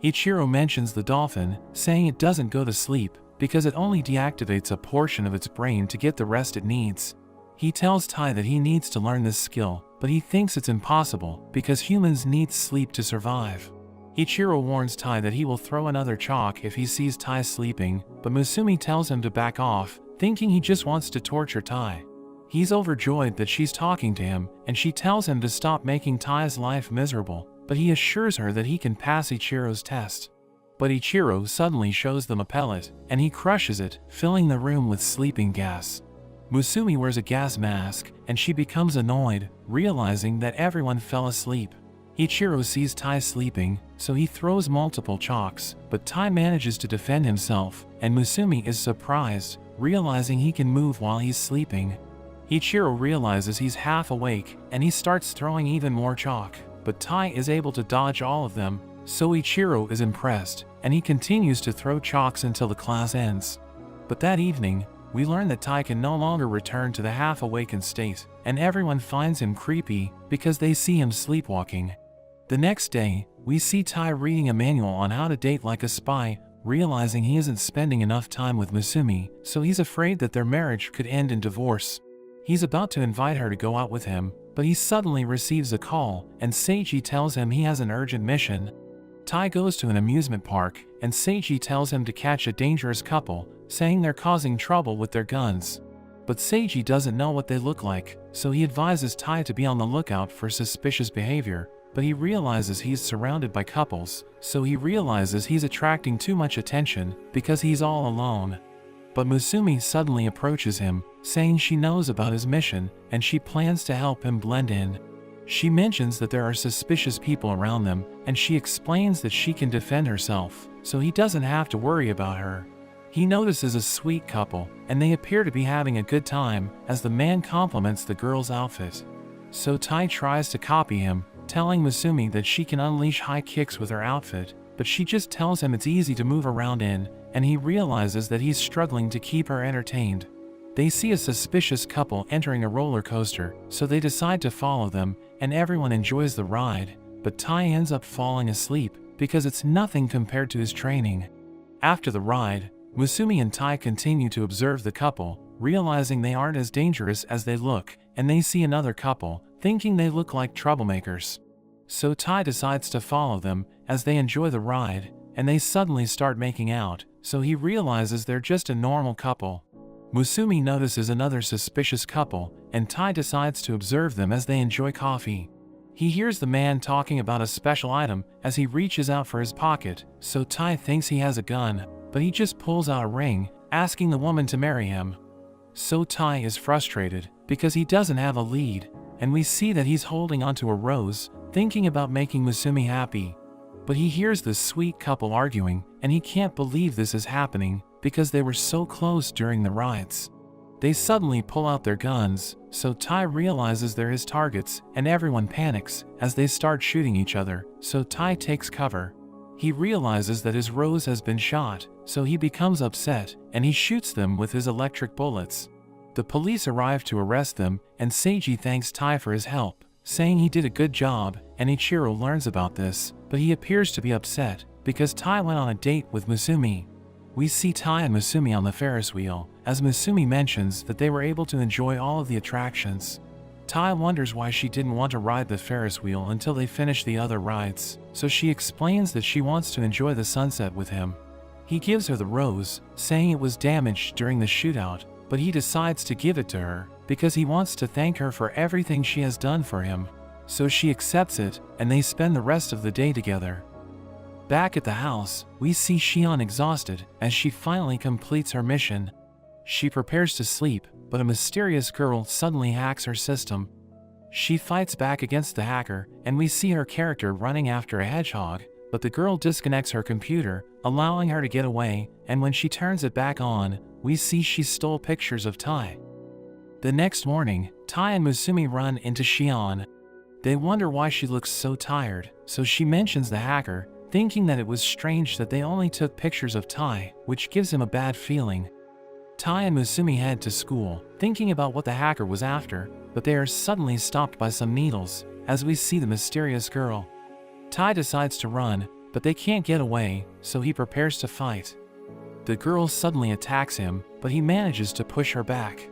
Ichiro mentions the dolphin, saying it doesn't go to sleep because it only deactivates a portion of its brain to get the rest it needs. He tells Tai that he needs to learn this skill, but he thinks it's impossible because humans need sleep to survive. Ichiro warns Tai that he will throw another chalk if he sees Tai sleeping, but Masumi tells him to back off, thinking he just wants to torture Tai. He's overjoyed that she's talking to him, and she tells him to stop making Tai's life miserable, but he assures her that he can pass Ichiro's test. But Ichiro suddenly shows them a pellet, and he crushes it, filling the room with sleeping gas. Musumi wears a gas mask, and she becomes annoyed, realizing that everyone fell asleep. Ichiro sees Tai sleeping, so he throws multiple chalks, but Tai manages to defend himself, and Musumi is surprised, realizing he can move while he's sleeping. Ichiro realizes he's half awake, and he starts throwing even more chalk, but Tai is able to dodge all of them, so Ichiro is impressed, and he continues to throw chalks until the class ends. But that evening, we learn that Tai can no longer return to the half-awakened state, and everyone finds him creepy because they see him sleepwalking. The next day, we see Tai reading a manual on how to date like a spy, realizing he isn't spending enough time with Musumi, so he's afraid that their marriage could end in divorce. He's about to invite her to go out with him, but he suddenly receives a call, and Seiji tells him he has an urgent mission. Tai goes to an amusement park, and Seiji tells him to catch a dangerous couple, saying they're causing trouble with their guns. But Seiji doesn't know what they look like, so he advises Tai to be on the lookout for suspicious behavior, but he realizes he's surrounded by couples, so he realizes he's attracting too much attention because he's all alone. But Musumi suddenly approaches him, saying she knows about his mission, and she plans to help him blend in. She mentions that there are suspicious people around them, and she explains that she can defend herself, so he doesn't have to worry about her. He notices a sweet couple, and they appear to be having a good time, as the man compliments the girl's outfit. So Tai tries to copy him, telling Musumi that she can unleash high kicks with her outfit, but she just tells him it's easy to move around in, and he realizes that he's struggling to keep her entertained. They see a suspicious couple entering a roller coaster, so they decide to follow them, and everyone enjoys the ride, but Tai ends up falling asleep because it's nothing compared to his training. After the ride, Musumi and Tai continue to observe the couple, realizing they aren't as dangerous as they look, and they see another couple, thinking they look like troublemakers. So Tai decides to follow them as they enjoy the ride, and they suddenly start making out, so he realizes they're just a normal couple. Musumi notices another suspicious couple, and Tai decides to observe them as they enjoy coffee. He hears the man talking about a special item as he reaches out for his pocket, so Tai thinks he has a gun, but he just pulls out a ring, asking the woman to marry him. So Tai is frustrated because he doesn't have a lead, and we see that he's holding onto a rose, thinking about making Musumi happy. But he hears this sweet couple arguing, and he can't believe this is happening because they were so close during the rides. They suddenly pull out their guns, so Tai realizes they're his targets, and everyone panics as they start shooting each other, so Tai takes cover. He realizes that his rose has been shot, so he becomes upset, and he shoots them with his electric bullets. The police arrive to arrest them, and Seiji thanks Tai for his help, saying he did a good job, and Ichiro learns about this, but he appears to be upset because Tai went on a date with Musumi. We see Tai and Musumi on the Ferris wheel, as Musumi mentions that they were able to enjoy all of the attractions. Tai wonders why she didn't want to ride the Ferris wheel until they finished the other rides, so she explains that she wants to enjoy the sunset with him. He gives her the rose, saying it was damaged during the shootout, but he decides to give it to her because he wants to thank her for everything she has done for him. So she accepts it, and they spend the rest of the day together. Back at the house, we see Shion exhausted as she finally completes her mission. She prepares to sleep, but a mysterious girl suddenly hacks her system. She fights back against the hacker, and we see her character running after a hedgehog, but the girl disconnects her computer, allowing her to get away, and when she turns it back on, we see she stole pictures of Tai. The next morning, Tai and Musumi run into Shion. They wonder why she looks so tired, so she mentions the hacker, thinking that it was strange that they only took pictures of Tai, which gives him a bad feeling. Tai and Musumi head to school, thinking about what the hacker was after, but they are suddenly stopped by some needles, as we see the mysterious girl. Tai decides to run, but they can't get away, so he prepares to fight. The girl suddenly attacks him, but he manages to push her back.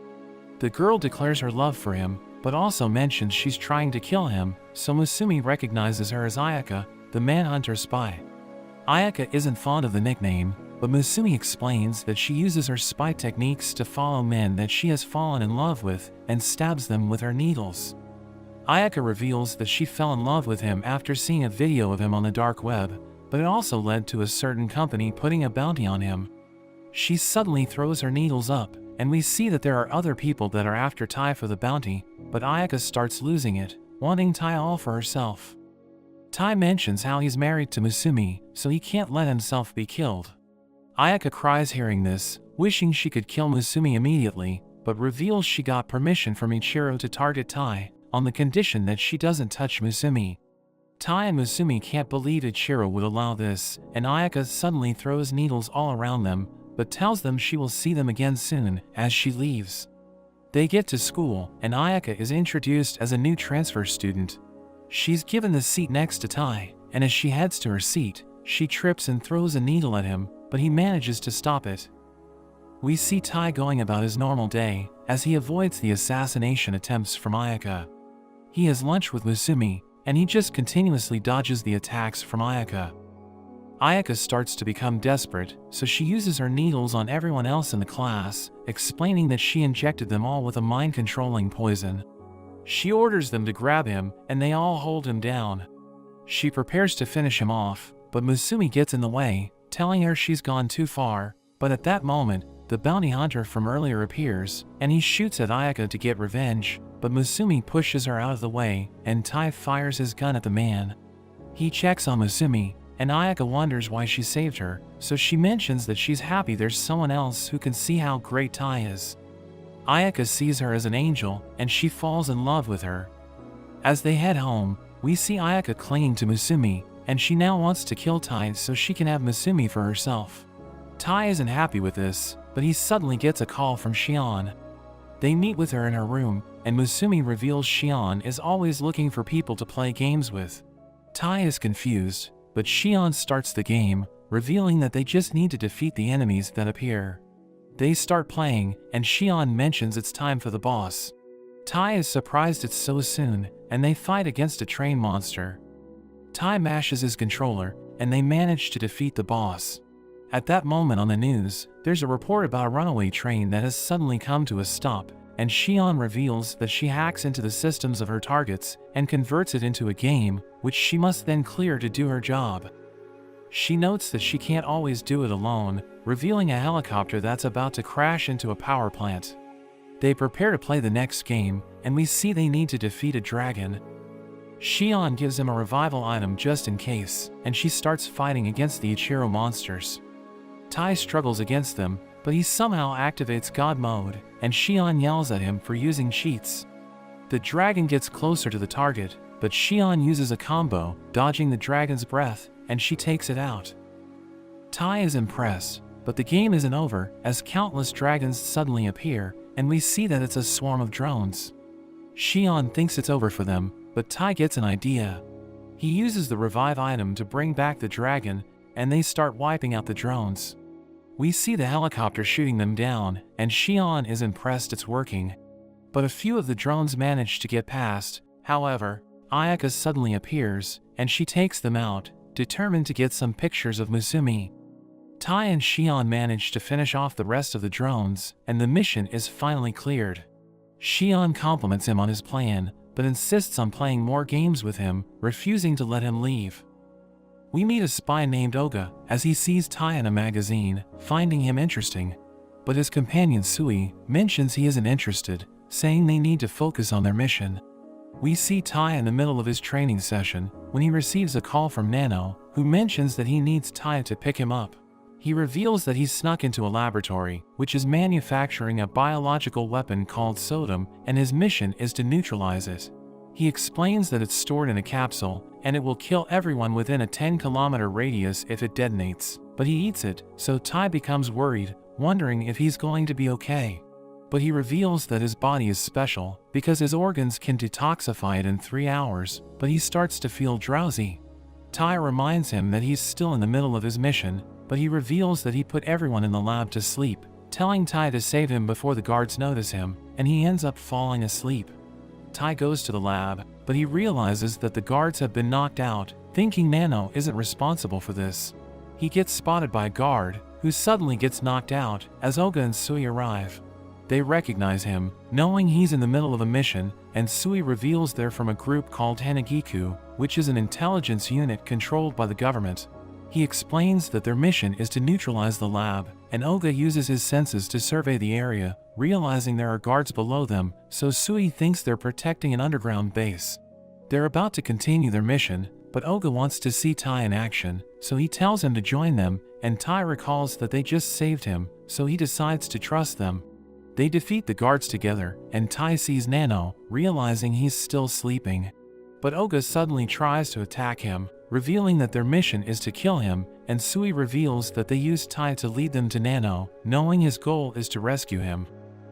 The girl declares her love for him, but also mentions she's trying to kill him, so Musumi recognizes her as Ayaka, the manhunter spy. Ayaka isn't fond of the nickname, but Musumi explains that she uses her spy techniques to follow men that she has fallen in love with and stabs them with her needles. Ayaka reveals that she fell in love with him after seeing a video of him on the dark web, but it also led to a certain company putting a bounty on him. She suddenly throws her needles up, and we see that there are other people that are after Tai for the bounty, but Ayaka starts losing it, wanting Tai all for herself. Tai mentions how he's married to Musumi, so he can't let himself be killed. Ayaka cries hearing this, wishing she could kill Musumi immediately, but reveals she got permission from Ichiro to target Tai, on the condition that she doesn't touch Musumi. Tai and Musumi can't believe Ichiro would allow this, and Ayaka suddenly throws needles all around them, but tells them she will see them again soon, as she leaves. They get to school, and Ayaka is introduced as a new transfer student. She's given the seat next to Tai, and as she heads to her seat, she trips and throws a needle at him, but he manages to stop it. We see Tai going about his normal day, as he avoids the assassination attempts from Ayaka. He has lunch with Musumi, and he just continuously dodges the attacks from Ayaka. Ayaka starts to become desperate, so she uses her needles on everyone else in the class, explaining that she injected them all with a mind-controlling poison. She orders them to grab him, and they all hold him down. She prepares to finish him off, but Musumi gets in the way, telling her she's gone too far, but at that moment, the bounty hunter from earlier appears, and he shoots at Ayaka to get revenge, but Musumi pushes her out of the way, and Tai fires his gun at the man. He checks on Musumi, and Ayaka wonders why she saved her, so she mentions that she's happy there's someone else who can see how great Tai is. Ayaka sees her as an angel, and she falls in love with her. As they head home, we see Ayaka clinging to Musumi, and she now wants to kill Tai so she can have Musumi for herself. Tai isn't happy with this, but he suddenly gets a call from Shion. They meet with her in her room, and Musumi reveals Shion is always looking for people to play games with. Tai is confused, but Shion starts the game, revealing that they just need to defeat the enemies that appear. They start playing, and Shion mentions it's time for the boss. Tai is surprised it's so soon, and they fight against a train monster. Tai mashes his controller, and they manage to defeat the boss. At that moment on the news, there's a report about a runaway train that has suddenly come to a stop, and Shion reveals that she hacks into the systems of her targets and converts it into a game, which she must then clear to do her job. She notes that she can't always do it alone, revealing a helicopter that's about to crash into a power plant. They prepare to play the next game, and we see they need to defeat a dragon. Shion gives him a revival item just in case, and she starts fighting against the Ichiro monsters. Tai struggles against them, but he somehow activates God mode, and Shion yells at him for using cheats. The dragon gets closer to the target, but Shion uses a combo, dodging the dragon's breath, and she takes it out. Tai is impressed, but the game isn't over, as countless dragons suddenly appear, and we see that it's a swarm of drones. Shion thinks it's over for them, but Tai gets an idea. He uses the revive item to bring back the dragon, and they start wiping out the drones. We see the helicopter shooting them down, and Shion is impressed it's working. But a few of the drones manage to get past. However, Ayaka suddenly appears, and she takes them out, determined to get some pictures of Musumi. Tai and Shion manage to finish off the rest of the drones, and the mission is finally cleared. Shion compliments him on his plan, but insists on playing more games with him, refusing to let him leave. We meet a spy named Oga, as he sees Tai in a magazine, finding him interesting. But his companion Sui mentions he isn't interested, saying they need to focus on their mission. We see Tai in the middle of his training session, when he receives a call from Nano, who mentions that he needs Tai to pick him up. He reveals that he's snuck into a laboratory, which is manufacturing a biological weapon called Sodom, and his mission is to neutralize it. He explains that it's stored in a capsule, and it will kill everyone within a 10-kilometer radius if it detonates, but he eats it, so Tai becomes worried, wondering if he's going to be okay. But he reveals that his body is special, because his organs can detoxify it in 3 hours, but he starts to feel drowsy. Tai reminds him that he's still in the middle of his mission, but he reveals that he put everyone in the lab to sleep, telling Tai to save him before the guards notice him, and he ends up falling asleep. Tai goes to the lab, but he realizes that the guards have been knocked out, thinking Nano isn't responsible for this. He gets spotted by a guard, who suddenly gets knocked out as Oga and Sui arrive. They recognize him, knowing he's in the middle of a mission, and Sui reveals they're from a group called Hanagiku, which is an intelligence unit controlled by the government. He explains that their mission is to neutralize the lab, and Oga uses his senses to survey the area, realizing there are guards below them, so Sui thinks they're protecting an underground base. They're about to continue their mission, but Oga wants to see Tai in action, so he tells him to join them, and Tai recalls that they just saved him, so he decides to trust them. They defeat the guards together, and Tai sees Nano, realizing he's still sleeping. But Oga suddenly tries to attack him, revealing that their mission is to kill him, and Sui reveals that they used Tai to lead them to Nano, knowing his goal is to rescue him.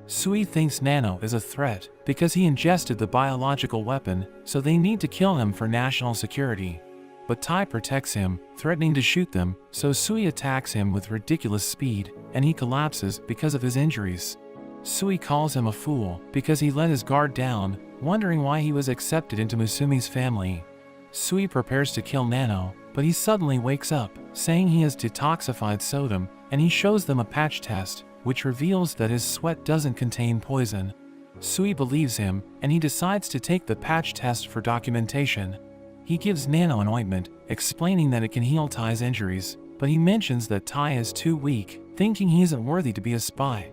Sui thinks Nano is a threat because he ingested the biological weapon, so they need to kill him for national security. But Tai protects him, threatening to shoot them, so Sui attacks him with ridiculous speed, and he collapses because of his injuries. Sui calls him a fool because he let his guard down, wondering why he was accepted into Musumi's family. Sui prepares to kill Nano, but he suddenly wakes up, saying he has detoxified sodium, and he shows them a patch test, which reveals that his sweat doesn't contain poison. Sui believes him, and he decides to take the patch test for documentation. He gives Nano an ointment, explaining that it can heal Tai's injuries, but he mentions that Tai is too weak, thinking he isn't worthy to be a spy.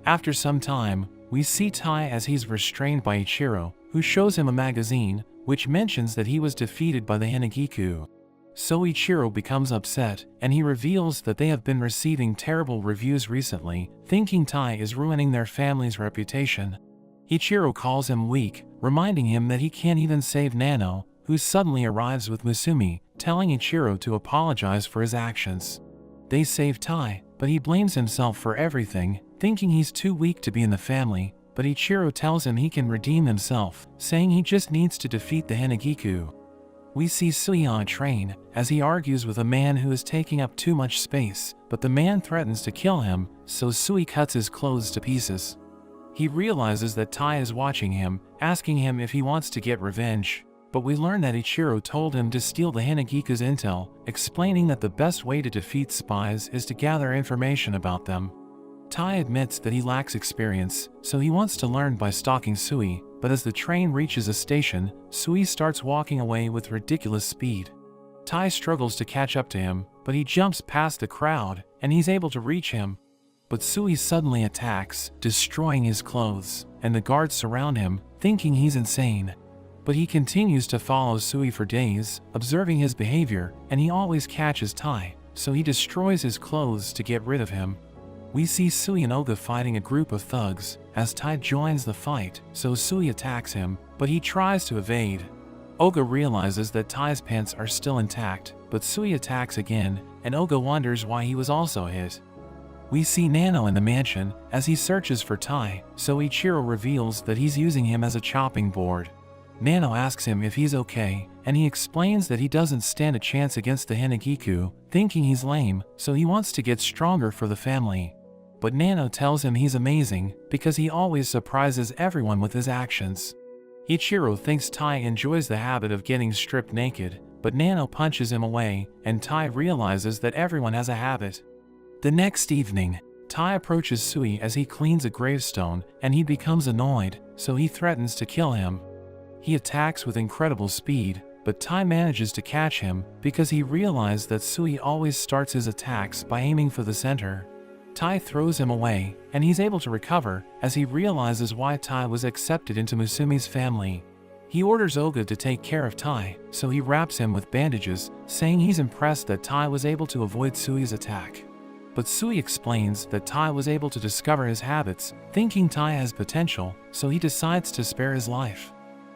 After some time, we see Tai as he's restrained by Ichiro, who shows him a magazine, which mentions that he was defeated by the Hanagiku. So Ichiro becomes upset, and he reveals that they have been receiving terrible reviews recently, thinking Tai is ruining their family's reputation. Ichiro calls him weak, reminding him that he can't even save Nano, who suddenly arrives with Musumi, telling Ichiro to apologize for his actions. They save Tai, but he blames himself for everything, thinking he's too weak to be in the family, but Ichiro tells him he can redeem himself, saying he just needs to defeat the Hanagiku. We see Sui on a train, as he argues with a man who is taking up too much space, but the man threatens to kill him, so Sui cuts his clothes to pieces. He realizes that Tai is watching him, asking him if he wants to get revenge, but we learn that Ichiro told him to steal the Hanagiku's intel, explaining that the best way to defeat spies is to gather information about them. Tai admits that he lacks experience, so he wants to learn by stalking Sui, but as the train reaches a station, Sui starts walking away with ridiculous speed. Tai struggles to catch up to him, but he jumps past the crowd, and he's able to reach him. But Sui suddenly attacks, destroying his clothes, and the guards surround him, thinking he's insane. But he continues to follow Sui for days, observing his behavior, and he always catches Tai, so he destroys his clothes to get rid of him. We see Sui and Oga fighting a group of thugs, as Tai joins the fight, so Sui attacks him, but he tries to evade. Oga realizes that Tai's pants are still intact, but Sui attacks again, and Oga wonders why he was also hit. We see Nano in the mansion, as he searches for Tai, so Ichiro reveals that he's using him as a chopping board. Nano asks him if he's okay, and he explains that he doesn't stand a chance against the Hanagiku, thinking he's lame, so he wants to get stronger for the family. But Nano tells him he's amazing, because he always surprises everyone with his actions. Ichiro thinks Tai enjoys the habit of getting stripped naked, but Nano punches him away, and Tai realizes that everyone has a habit. The next evening, Tai approaches Sui as he cleans a gravestone, and he becomes annoyed, so he threatens to kill him. He attacks with incredible speed, but Tai manages to catch him because he realized that Sui always starts his attacks by aiming for the center. Tai throws him away, and he's able to recover as he realizes why Tai was accepted into Musumi's family. He orders Oga to take care of Tai, so he wraps him with bandages, saying he's impressed that Tai was able to avoid Sui's attack. But Sui explains that Tai was able to discover his habits, thinking Tai has potential, so he decides to spare his life.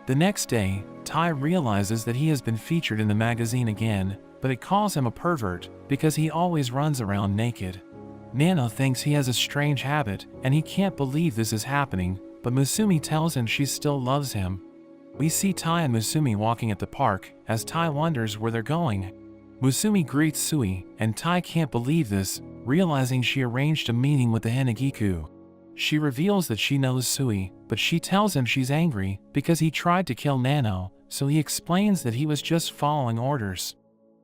The next day, Tai realizes that he has been featured in the magazine again, but it calls him a pervert because he always runs around naked. Nano thinks he has a strange habit, and he can't believe this is happening, but Musumi tells him she still loves him. We see Tai and Musumi walking at the park, as Tai wonders where they're going. Musumi greets Sui, and Tai can't believe this, realizing she arranged a meeting with the Hanagiku. She reveals that she knows Sui, but she tells him she's angry because he tried to kill Nano, so he explains that he was just following orders.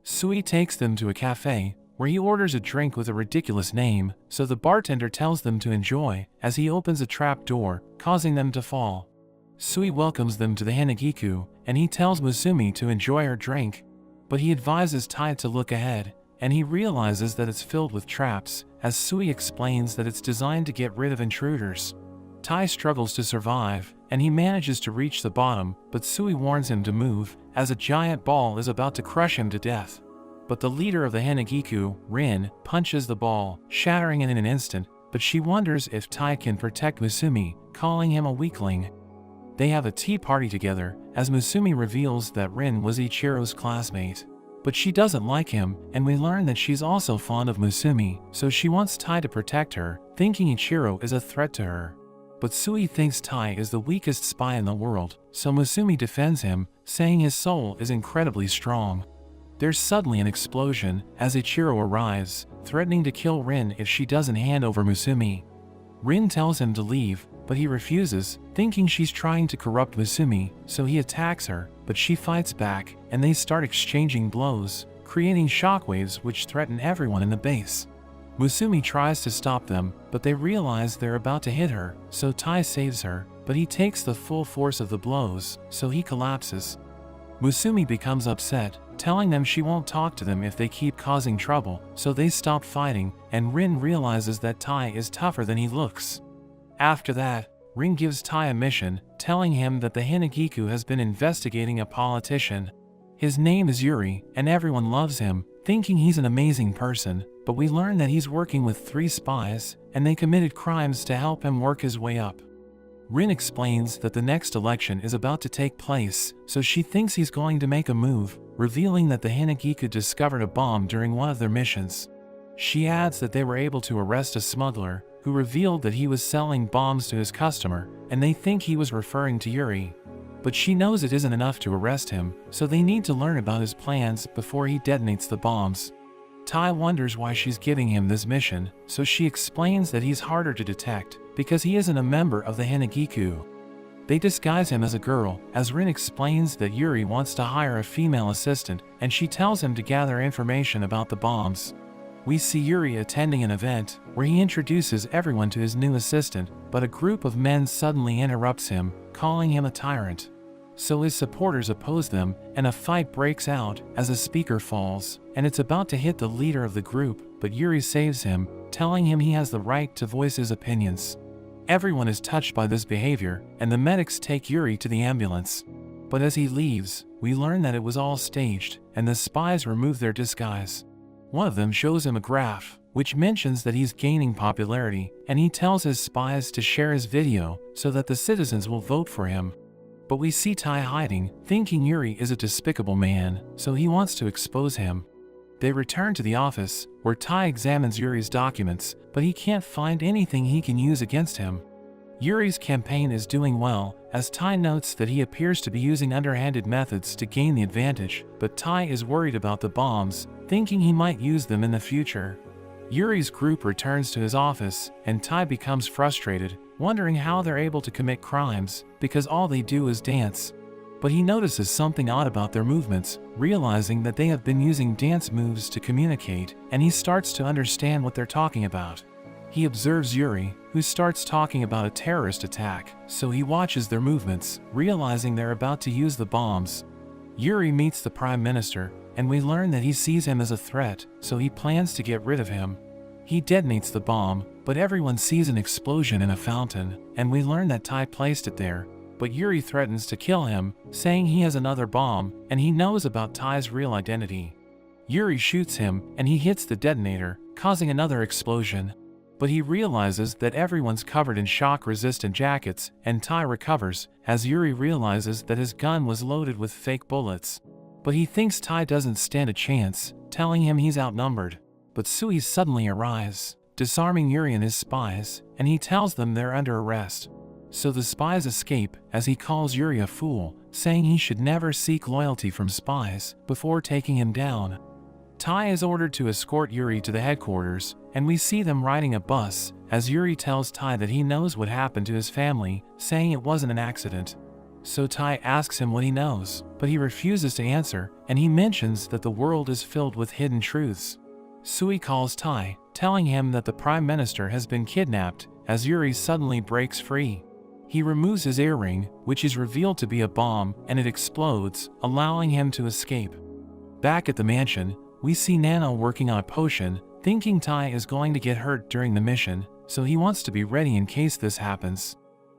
Sui takes them to a cafe, where he orders a drink with a ridiculous name, so the bartender tells them to enjoy, as he opens a trap door, causing them to fall. Sui welcomes them to the Hanagiku, and he tells Musumi to enjoy her drink, but he advises Tai to look ahead, and he realizes that it's filled with traps, as Sui explains that it's designed to get rid of intruders. Tai struggles to survive, and he manages to reach the bottom, but Sui warns him to move, as a giant ball is about to crush him to death. But the leader of the Hanagiku, Rin, punches the ball, shattering it in an instant, but she wonders if Tai can protect Musumi, calling him a weakling. They have a tea party together, as Musumi reveals that Rin was Ichiro's classmate. But she doesn't like him, and we learn that she's also fond of Musumi, so she wants Tai to protect her, thinking Ichiro is a threat to her. But Sui thinks Tai is the weakest spy in the world, so Musumi defends him, saying his soul is incredibly strong. There's suddenly an explosion, as Ichiro arrives, threatening to kill Rin if she doesn't hand over Musumi. Rin tells him to leave, but he refuses, thinking she's trying to corrupt Musumi, so he attacks her, but she fights back, and they start exchanging blows, creating shockwaves which threaten everyone in the base. Musumi tries to stop them, but they realize they're about to hit her, so Tai saves her, but he takes the full force of the blows, so he collapses. Musumi becomes upset, telling them she won't talk to them if they keep causing trouble, so they stop fighting, and Rin realizes that Tai is tougher than he looks. After that, Rin gives Tai a mission, telling him that the Hanagiku has been investigating a politician. His name is Yuri, and everyone loves him, thinking he's an amazing person, but we learn that he's working with 3 spies, and they committed crimes to help him work his way up. Rin explains that the next election is about to take place, so she thinks he's going to make a move, revealing that the Hanagiku discovered a bomb during one of their missions. She adds that they were able to arrest a smuggler, who revealed that he was selling bombs to his customer, and they think he was referring to Yuri. But she knows it isn't enough to arrest him, so they need to learn about his plans before he detonates the bombs. Tai wonders why she's giving him this mission, so she explains that he's harder to detect, because he isn't a member of the Hanagiku. They disguise him as a girl, as Rin explains that Yuri wants to hire a female assistant, and she tells him to gather information about the bombs. We see Yuri attending an event, where he introduces everyone to his new assistant, but a group of men suddenly interrupts him, calling him a tyrant. So his supporters oppose them, and a fight breaks out as a speaker falls, and it's about to hit the leader of the group, but Yuri saves him, telling him he has the right to voice his opinions. Everyone is touched by this behavior, and the medics take Yuri to the ambulance. But as he leaves, we learn that it was all staged, and the spies remove their disguise. One of them shows him a graph, which mentions that he's gaining popularity, and he tells his spies to share his video so that the citizens will vote for him. But we see Tai hiding, thinking Yuri is a despicable man, so he wants to expose him. They return to the office, where Tai examines Yuri's documents, but he can't find anything he can use against him. Yuri's campaign is doing well, as Tai notes that he appears to be using underhanded methods to gain the advantage, but Tai is worried about the bombs, thinking he might use them in the future. Yuri's group returns to his office, and Tai becomes frustrated, wondering how they're able to commit crimes, because all they do is dance. But he notices something odd about their movements, realizing that they have been using dance moves to communicate, and he starts to understand what they're talking about. He observes Yuri, who starts talking about a terrorist attack, so he watches their movements, realizing they're about to use the bombs. Yuri meets the Prime Minister, and we learn that he sees him as a threat, so he plans to get rid of him. He detonates the bomb, but everyone sees an explosion in a fountain, and we learn that Tai placed it there. But Yuri threatens to kill him, saying he has another bomb, and he knows about Tai's real identity. Yuri shoots him, and he hits the detonator, causing another explosion. But he realizes that everyone's covered in shock-resistant jackets, and Tai recovers, as Yuri realizes that his gun was loaded with fake bullets. But he thinks Tai doesn't stand a chance, telling him he's outnumbered. But Sui suddenly arrives, disarming Yuri and his spies, and he tells them they're under arrest. So the spies escape, as he calls Yuri a fool, saying he should never seek loyalty from spies, before taking him down. Tai is ordered to escort Yuri to the headquarters, and we see them riding a bus, as Yuri tells Tai that he knows what happened to his family, saying it wasn't an accident. So Tai asks him what he knows, but he refuses to answer, and he mentions that the world is filled with hidden truths. Sui calls Tai, telling him that the Prime Minister has been kidnapped, as Yuri suddenly breaks free. He removes his earring, which is revealed to be a bomb, and it explodes, allowing him to escape. Back at the mansion, we see Nano working on a potion, thinking Tai is going to get hurt during the mission, so he wants to be ready in case this happens.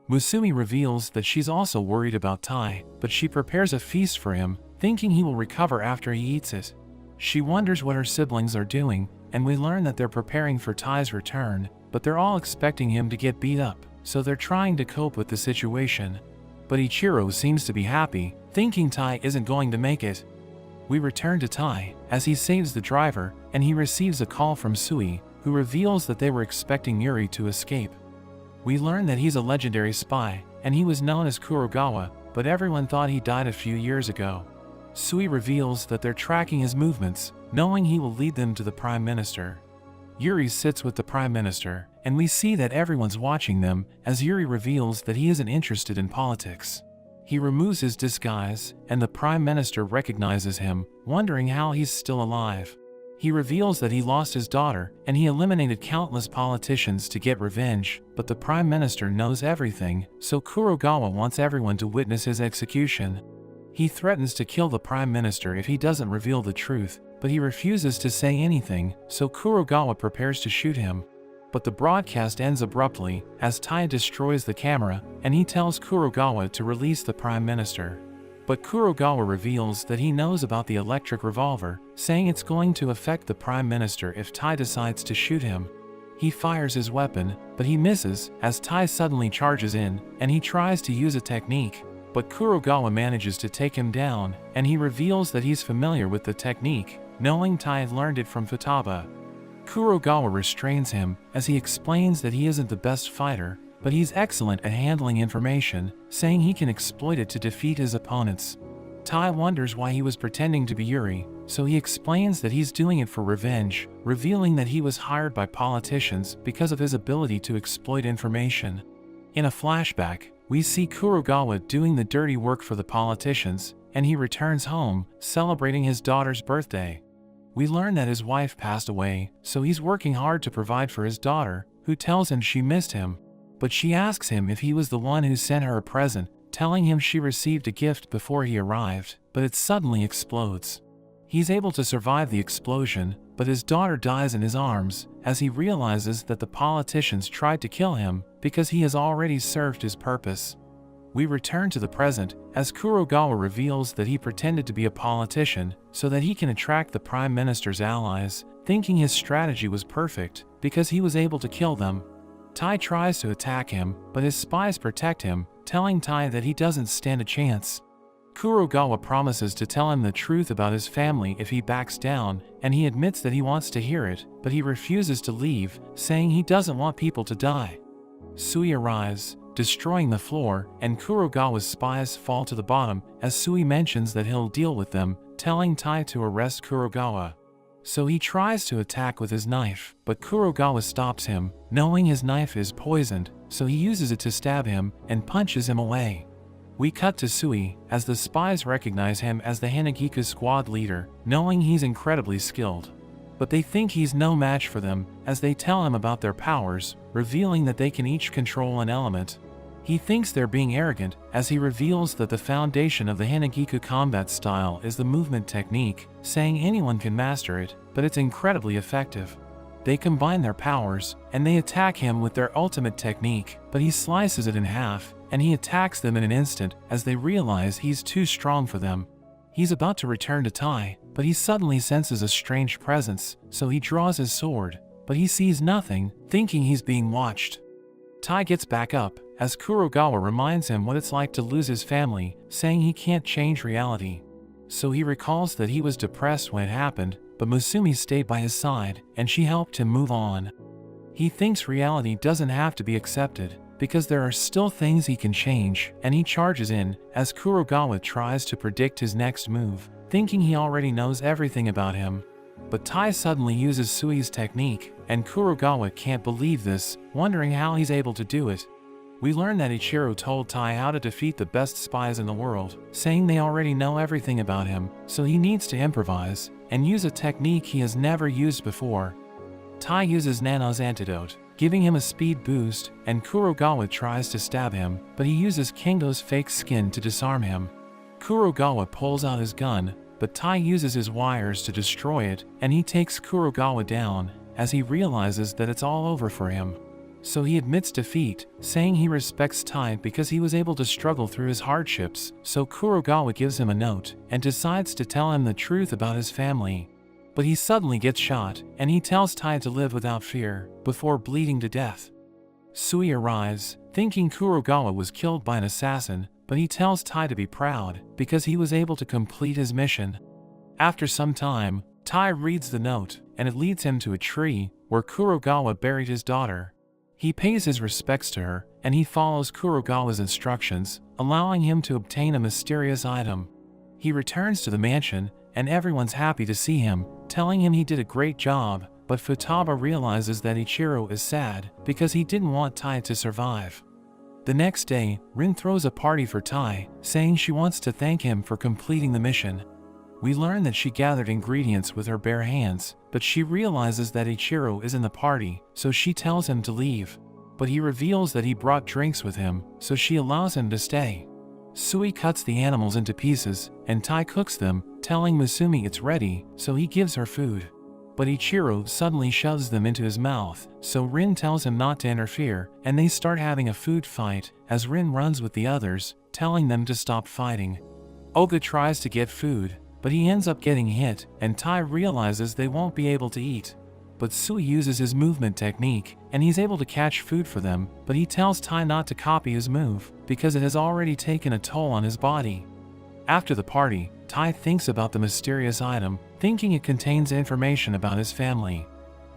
Musumi reveals that she's also worried about Tai, but she prepares a feast for him, thinking he will recover after he eats it. She wonders what her siblings are doing, and we learn that they're preparing for Tai's return, but they're all expecting him to get beat up, so they're trying to cope with the situation. But Ichiro seems to be happy, thinking Tai isn't going to make it. We return to Tai, as he saves the driver, and he receives a call from Sui, who reveals that they were expecting Yuri to escape. We learn that he's a legendary spy, and he was known as Kurogawa, but everyone thought he died a few years ago. Sui reveals that they're tracking his movements, knowing he will lead them to the Prime Minister. Yuri sits with the Prime Minister, and we see that everyone's watching them, as Yuri reveals that he isn't interested in politics. He removes his disguise, and the Prime Minister recognizes him, wondering how he's still alive. He reveals that he lost his daughter, and he eliminated countless politicians to get revenge, but the Prime Minister knows everything, so Kurogawa wants everyone to witness his execution. He threatens to kill the Prime Minister if he doesn't reveal the truth, but he refuses to say anything, so Kurogawa prepares to shoot him. But the broadcast ends abruptly, as Tai destroys the camera, and he tells Kurogawa to release the Prime Minister. But Kurogawa reveals that he knows about the electric revolver, saying it's going to affect the Prime Minister if Tai decides to shoot him. He fires his weapon, but he misses, as Tai suddenly charges in, and he tries to use a technique. But Kurogawa manages to take him down, and he reveals that he's familiar with the technique, knowing Tai had learned it from Futaba. Kurogawa restrains him, as he explains that he isn't the best fighter, but he's excellent at handling information, saying he can exploit it to defeat his opponents. Tai wonders why he was pretending to be Yuri, so he explains that he's doing it for revenge, revealing that he was hired by politicians because of his ability to exploit information. In a flashback, we see Kurogawa doing the dirty work for the politicians, and he returns home, celebrating his daughter's birthday. We learn that his wife passed away, so he's working hard to provide for his daughter, who tells him she missed him. But she asks him if he was the one who sent her a present, telling him she received a gift before he arrived, but it suddenly explodes. He's able to survive the explosion, but his daughter dies in his arms, as he realizes that the politicians tried to kill him because he has already served his purpose. We return to the present, as Kurogawa reveals that he pretended to be a politician so that he can attract the Prime Minister's allies, thinking his strategy was perfect because he was able to kill them. Tai tries to attack him, but his spies protect him, telling Tai that he doesn't stand a chance. Kurogawa promises to tell him the truth about his family if he backs down, and he admits that he wants to hear it, but he refuses to leave, saying he doesn't want people to die. Sui arrives, destroying the floor, and Kurogawa's spies fall to the bottom, as Sui mentions that he'll deal with them, telling Tai to arrest Kurogawa. So he tries to attack with his knife, but Kurogawa stops him, knowing his knife is poisoned, so he uses it to stab him and punches him away. We cut to Sui, as the spies recognize him as the Hanagiku squad leader, knowing he's incredibly skilled. But they think he's no match for them, as they tell him about their powers, revealing that they can each control an element. He thinks they're being arrogant, as he reveals that the foundation of the Hanagiku combat style is the movement technique, saying anyone can master it, but it's incredibly effective. They combine their powers, and they attack him with their ultimate technique, but he slices it in half, and he attacks them in an instant, as they realize he's too strong for them. He's about to return to Tai, but he suddenly senses a strange presence, so he draws his sword, but he sees nothing, thinking he's being watched. Tai gets back up, as Kurogawa reminds him what it's like to lose his family, saying he can't change reality. So he recalls that he was depressed when it happened, but Musumi stayed by his side, and she helped him move on. He thinks reality doesn't have to be accepted, because there are still things he can change, and he charges in, as Kurogawa tries to predict his next move, thinking he already knows everything about him. But Tai suddenly uses Sui's technique, and Kurogawa can't believe this, wondering how he's able to do it. We learn that Ichiro told Tai how to defeat the best spies in the world, saying they already know everything about him, so he needs to improvise, and use a technique he has never used before. Tai uses Nano's antidote, giving him a speed boost, and Kurogawa tries to stab him, but he uses Kengo's fake skin to disarm him. Kurogawa pulls out his gun, but Tai uses his wires to destroy it, and he takes Kurogawa down, as he realizes that it's all over for him. So he admits defeat, saying he respects Tai because he was able to struggle through his hardships, so Kurogawa gives him a note, and decides to tell him the truth about his family. But he suddenly gets shot, and he tells Tai to live without fear, before bleeding to death. Sui arrives, thinking Kurogawa was killed by an assassin, but he tells Tai to be proud, because he was able to complete his mission. After some time, Tai reads the note, and it leads him to a tree, where Kurogawa buried his daughter. He pays his respects to her, and he follows Kurogawa's instructions, allowing him to obtain a mysterious item. He returns to the mansion, and everyone's happy to see him, telling him he did a great job, but Futaba realizes that Ichiro is sad, because he didn't want Tai to survive. The next day, Rin throws a party for Tai, saying she wants to thank him for completing the mission. We learn that she gathered ingredients with her bare hands, but she realizes that Ichiro is in the party, so she tells him to leave. But he reveals that he brought drinks with him, so she allows him to stay. Sui cuts the animals into pieces, and Tai cooks them, telling Musumi it's ready, so he gives her food. But Ichiro suddenly shoves them into his mouth, so Rin tells him not to interfere, and they start having a food fight, as Rin runs with the others, telling them to stop fighting. Oga tries to get food, but he ends up getting hit, and Tai realizes they won't be able to eat. But Sui uses his movement technique, and he's able to catch food for them, but he tells Tai not to copy his move, because it has already taken a toll on his body. After the party, Tai thinks about the mysterious item, thinking it contains information about his family.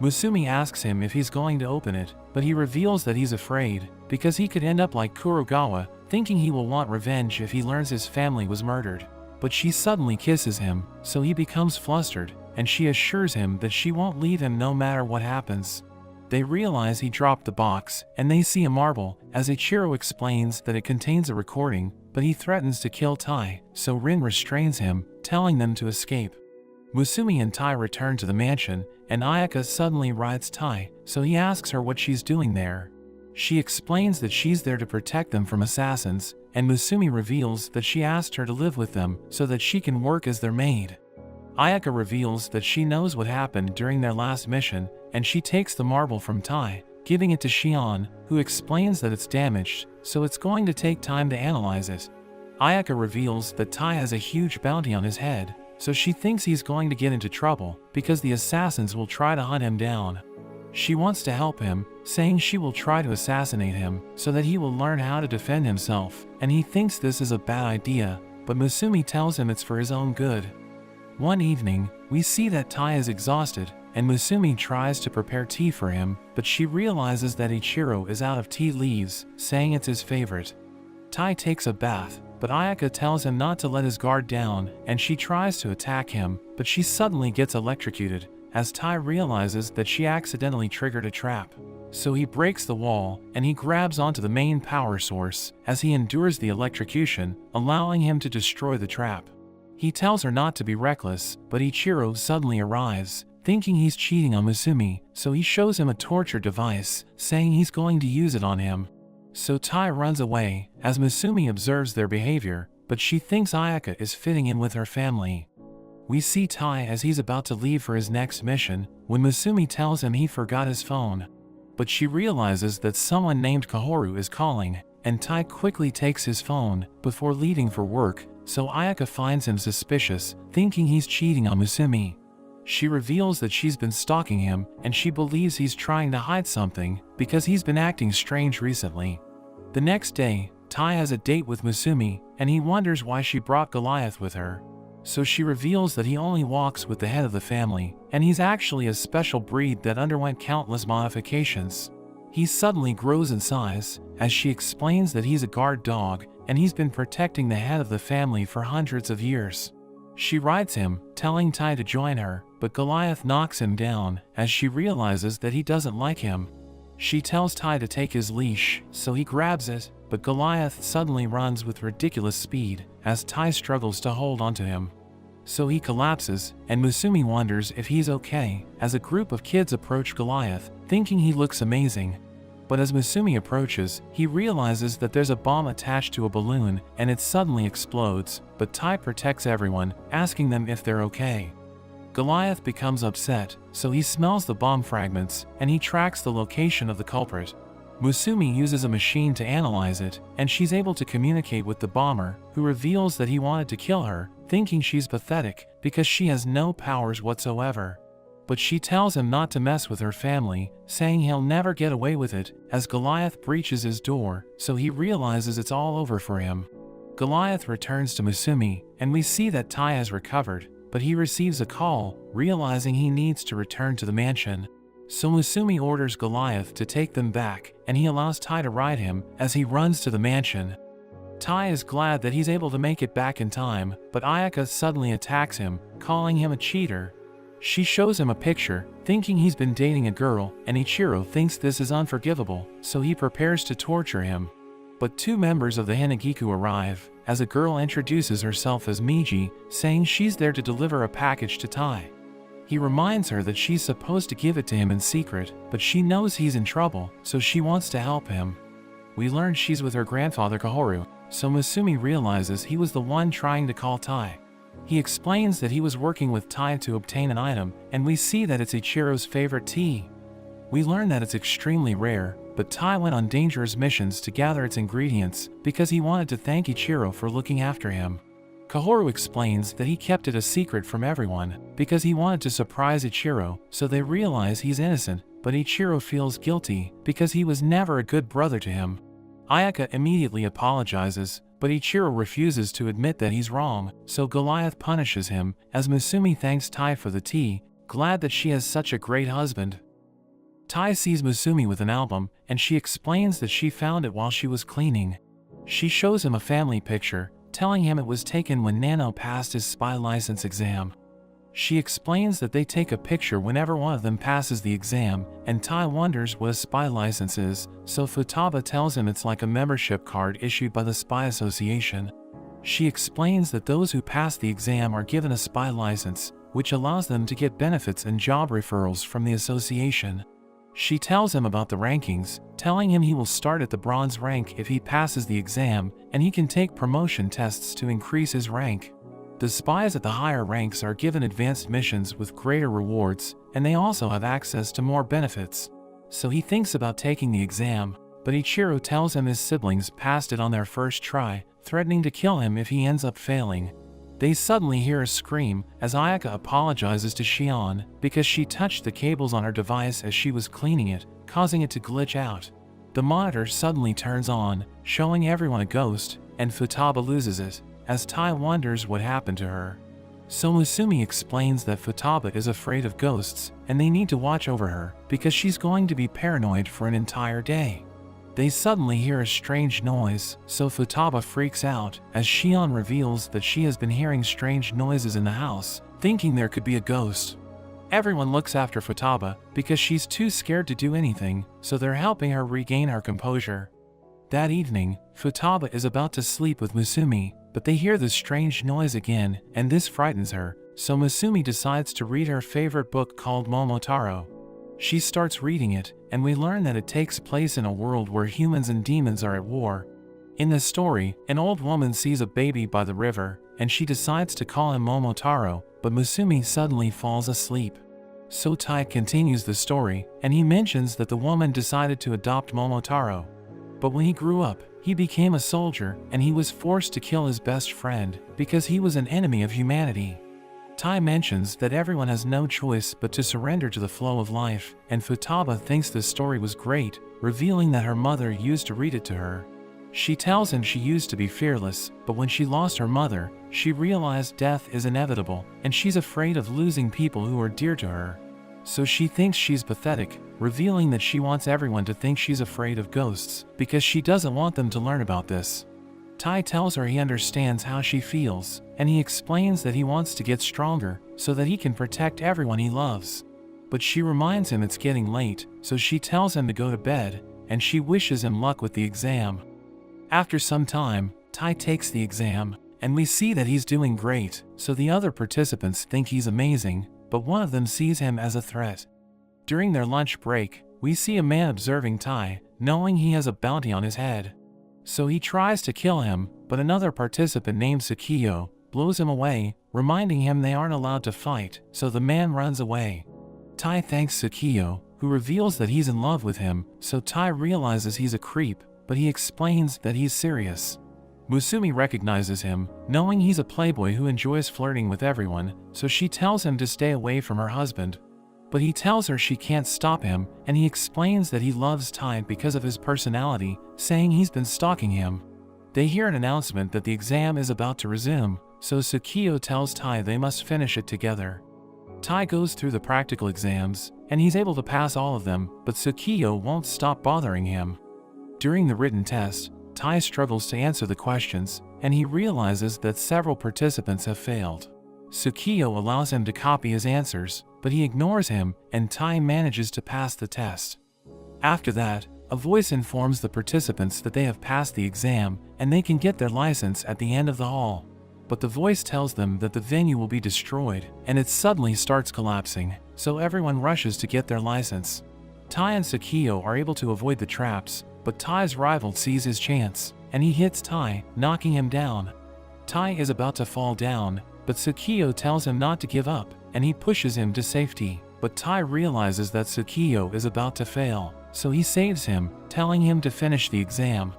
Musumi asks him if he's going to open it, but he reveals that he's afraid, because he could end up like Kurogawa, thinking he will want revenge if he learns his family was murdered. But she suddenly kisses him, so he becomes flustered, and she assures him that she won't leave him no matter what happens. They realize he dropped the box, and they see a marble, as Ichiro explains that it contains a recording, but he threatens to kill Tai, so Rin restrains him, telling them to escape. Musumi and Tai return to the mansion, and Ayaka suddenly rides Tai, so he asks her what she's doing there. She explains that she's there to protect them from assassins, and Musumi reveals that she asked her to live with them so that she can work as their maid. Ayaka reveals that she knows what happened during their last mission, and she takes the marble from Tai, giving it to Shion, who explains that it's damaged, so it's going to take time to analyze it. Ayaka reveals that Tai has a huge bounty on his head, so she thinks he's going to get into trouble because the assassins will try to hunt him down. She wants to help him, saying she will try to assassinate him so that he will learn how to defend himself, and he thinks this is a bad idea, but Musumi tells him it's for his own good. One evening, we see that Tai is exhausted, and Musumi tries to prepare tea for him, but she realizes that Ichiro is out of tea leaves, saying it's his favorite. Tai takes a bath, but Ayaka tells him not to let his guard down, and she tries to attack him, but she suddenly gets electrocuted, as Tai realizes that she accidentally triggered a trap. So he breaks the wall, and he grabs onto the main power source, as he endures the electrocution, allowing him to destroy the trap. He tells her not to be reckless, but Ichiro suddenly arrives, thinking he's cheating on Musumi, so he shows him a torture device, saying he's going to use it on him. So Tai runs away, as Musumi observes their behavior, but she thinks Ayaka is fitting in with her family. We see Tai as he's about to leave for his next mission, when Musumi tells him he forgot his phone. But she realizes that someone named Kahoru is calling, and Tai quickly takes his phone, before leaving for work, so Ayaka finds him suspicious, thinking he's cheating on Musumi. She reveals that she's been stalking him, and she believes he's trying to hide something, because he's been acting strange recently. The next day, Tai has a date with Musumi, and he wonders why she brought Goliath with her. So she reveals that he only walks with the head of the family, and he's actually a special breed that underwent countless modifications. He suddenly grows in size, as she explains that he's a guard dog, and he's been protecting the head of the family for hundreds of years. She rides him, telling Tai to join her, but Goliath knocks him down, as she realizes that he doesn't like him. She tells Tai to take his leash, so he grabs it, but Goliath suddenly runs with ridiculous speed, as Tai struggles to hold onto him. So he collapses, and Musumi wonders if he's okay, as a group of kids approach Goliath, thinking he looks amazing. But as Musumi approaches, he realizes that there's a bomb attached to a balloon and it suddenly explodes, but Tai protects everyone, asking them if they're okay. Goliath becomes upset, so he smells the bomb fragments and he tracks the location of the culprit. Musumi uses a machine to analyze it, and she's able to communicate with the bomber, who reveals that he wanted to kill her, thinking she's pathetic because she has no powers whatsoever. But she tells him not to mess with her family, saying he'll never get away with it, as Goliath breaches his door, so he realizes it's all over for him. Goliath returns to Musumi, and we see that Tai has recovered, but he receives a call, realizing he needs to return to the mansion. So Musumi orders Goliath to take them back, and he allows Tai to ride him as he runs to the mansion. Tai is glad that he's able to make it back in time, but Ayaka suddenly attacks him, calling him a cheater. She shows him a picture, thinking he's been dating a girl, and Ichiro thinks this is unforgivable, so he prepares to torture him. But two members of the Hanagiku arrive, as a girl introduces herself as Miji, saying she's there to deliver a package to Tai. He reminds her that she's supposed to give it to him in secret, but she knows he's in trouble, so she wants to help him. We learn she's with her grandfather Kahoru, so Musumi realizes he was the one trying to call Tai. He explains that he was working with Tai to obtain an item, and we see that it's Ichiro's favorite tea. We learn that it's extremely rare, but Tai went on dangerous missions to gather its ingredients because he wanted to thank Ichiro for looking after him. Kahoru explains that he kept it a secret from everyone because he wanted to surprise Ichiro, so they realize he's innocent, but Ichiro feels guilty because he was never a good brother to him. Ayaka immediately apologizes, but Ichiro refuses to admit that he's wrong, so Goliath punishes him, as Musumi thanks Tai for the tea, glad that she has such a great husband. Tai sees Musumi with an album, and she explains that she found it while she was cleaning. She shows him a family picture, telling him it was taken when Nano passed his spy license exam. She explains that they take a picture whenever one of them passes the exam, and Tai wonders what a spy license is, so Futaba tells him it's like a membership card issued by the Spy Association. She explains that those who pass the exam are given a spy license, which allows them to get benefits and job referrals from the association. She tells him about the rankings, telling him he will start at the bronze rank if he passes the exam, and he can take promotion tests to increase his rank. The spies at the higher ranks are given advanced missions with greater rewards, and they also have access to more benefits. So he thinks about taking the exam, but Ichiro tells him his siblings passed it on their first try, threatening to kill him if he ends up failing. They suddenly hear a scream as Ayaka apologizes to Shion because she touched the cables on her device as she was cleaning it, causing it to glitch out. The monitor suddenly turns on, showing everyone a ghost, and Futaba loses it, as Tai wonders what happened to her. So Musumi explains that Futaba is afraid of ghosts, and they need to watch over her because she's going to be paranoid for an entire day. They suddenly hear a strange noise, so Futaba freaks out as Shion reveals that she has been hearing strange noises in the house, thinking there could be a ghost. Everyone looks after Futaba because she's too scared to do anything, so they're helping her regain her composure. That evening, Futaba is about to sleep with Musumi, but they hear the strange noise again, and this frightens her, so Musumi decides to read her favorite book called Momotaro. She starts reading it, and we learn that it takes place in a world where humans and demons are at war. In the story, an old woman sees a baby by the river, and she decides to call him Momotaro, but Musumi suddenly falls asleep. So Tai continues the story, and he mentions that the woman decided to adopt Momotaro. But when he grew up, he became a soldier, and he was forced to kill his best friend because he was an enemy of humanity. Tai mentions that everyone has no choice but to surrender to the flow of life, and Futaba thinks this story was great, revealing that her mother used to read it to her. She tells him she used to be fearless, but when she lost her mother, she realized death is inevitable, and she's afraid of losing people who are dear to her. So she thinks she's pathetic, revealing that she wants everyone to think she's afraid of ghosts, because she doesn't want them to learn about this. Tai tells her he understands how she feels, and he explains that he wants to get stronger, so that he can protect everyone he loves. But she reminds him it's getting late, so she tells him to go to bed, and she wishes him luck with the exam. After some time, Tai takes the exam, and we see that he's doing great, so the other participants think he's amazing, but one of them sees him as a threat. During their lunch break, we see a man observing Tai, knowing he has a bounty on his head. So he tries to kill him, but another participant named Tsukiyo blows him away, reminding him they aren't allowed to fight, so the man runs away. Tai thanks Tsukiyo, who reveals that he's in love with him, so Tai realizes he's a creep, but he explains that he's serious. Musumi recognizes him, knowing he's a playboy who enjoys flirting with everyone, so she tells him to stay away from her husband. But he tells her she can't stop him, and he explains that he loves Tai because of his personality, saying he's been stalking him. They hear an announcement that the exam is about to resume, so Tsukiyo tells Tai they must finish it together. Tai goes through the practical exams, and he's able to pass all of them, but Tsukiyo won't stop bothering him. During the written test, Tai struggles to answer the questions, and he realizes that several participants have failed. Tsukiyo allows him to copy his answers, but he ignores him, and Tai manages to pass the test. After that, a voice informs the participants that they have passed the exam, and they can get their license at the end of the hall. But the voice tells them that the venue will be destroyed, and it suddenly starts collapsing, so everyone rushes to get their license. Tai and Tsukiyo are able to avoid the traps, but Tai's rival sees his chance, and he hits Tai, knocking him down. Tai is about to fall down, but Tsukiyo tells him not to give up, and he pushes him to safety. But Tai realizes that Tsukiyo is about to fail, so he saves him, telling him to finish the exam.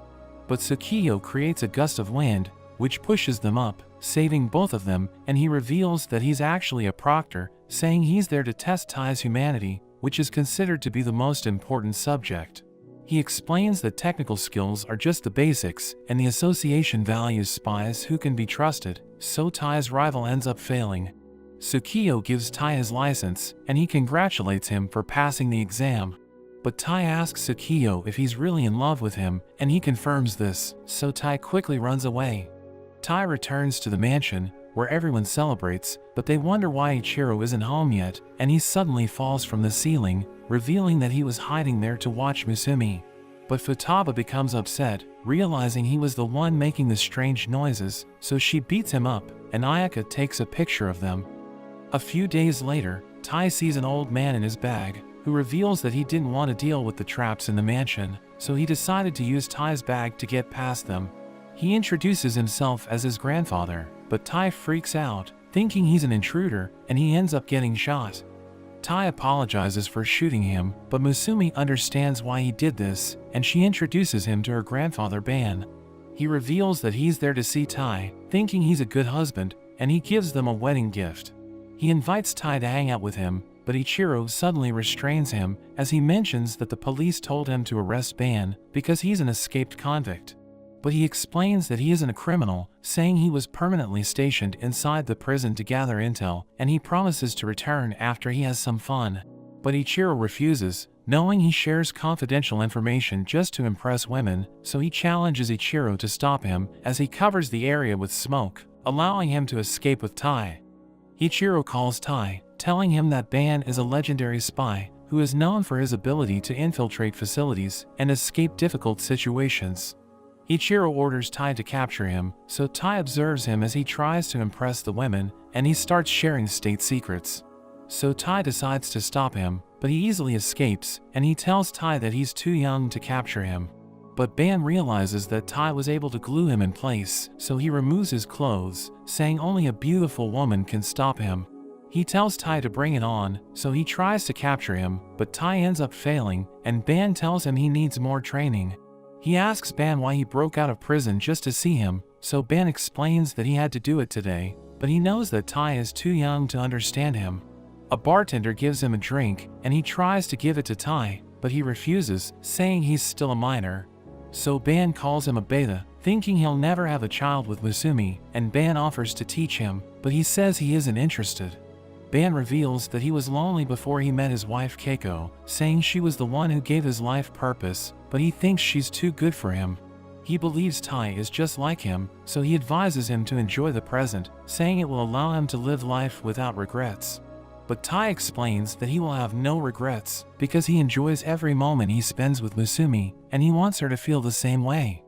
But Tsukiyo creates a gust of wind, which pushes them up, saving both of them, and he reveals that he's actually a proctor, saying he's there to test Tai's humanity, which is considered to be the most important subject. He explains that technical skills are just the basics, and the association values spies who can be trusted, so Tai's rival ends up failing. Tsukiyo gives Tai his license, and he congratulates him for passing the exam. But Tai asks Tsukiyo if he's really in love with him, and he confirms this, so Tai quickly runs away. Tai returns to the mansion, where everyone celebrates, but they wonder why Ichiro isn't home yet, and he suddenly falls from the ceiling, revealing that he was hiding there to watch Musumi. But Futaba becomes upset, realizing he was the one making the strange noises, so she beats him up, and Ayaka takes a picture of them. A few days later, Tai sees an old man in his bag, who reveals that he didn't want to deal with the traps in the mansion, so he decided to use Tai's bag to get past them. He introduces himself as his grandfather, but Tai freaks out, thinking he's an intruder, and he ends up getting shot. Tai apologizes for shooting him, but Musumi understands why he did this, and she introduces him to her grandfather Ban. He reveals that he's there to see Tai, thinking he's a good husband, and he gives them a wedding gift. He invites Tai to hang out with him, but Ichiro suddenly restrains him, as he mentions that the police told him to arrest Ban because he's an escaped convict. But he explains that he isn't a criminal, saying he was permanently stationed inside the prison to gather intel, and he promises to return after he has some fun. But Ichiro refuses, knowing he shares confidential information just to impress women, so he challenges Ichiro to stop him as he covers the area with smoke, allowing him to escape with Tai. Ichiro calls Tai, telling him that Ban is a legendary spy who is known for his ability to infiltrate facilities and escape difficult situations. Ichiro orders Tai to capture him, so Tai observes him as he tries to impress the women, and he starts sharing state secrets. So Tai decides to stop him, but he easily escapes, and he tells Tai that he's too young to capture him. But Ban realizes that Tai was able to glue him in place, so he removes his clothes, saying only a beautiful woman can stop him. He tells Tai to bring it on, so he tries to capture him, but Tai ends up failing, and Ban tells him he needs more training. He asks Ban why he broke out of prison just to see him, so Ban explains that he had to do it today, but he knows that Tai is too young to understand him. A bartender gives him a drink, and he tries to give it to Tai, but he refuses, saying he's still a minor. So Ban calls him a beta, thinking he'll never have a child with Musumi, and Ban offers to teach him, but he says he isn't interested. Ban reveals that he was lonely before he met his wife Keiko, saying she was the one who gave his life purpose, but he thinks she's too good for him. He believes Tai is just like him, so he advises him to enjoy the present, saying it will allow him to live life without regrets. But Tai explains that he will have no regrets, because he enjoys every moment he spends with Musumi, and he wants her to feel the same way.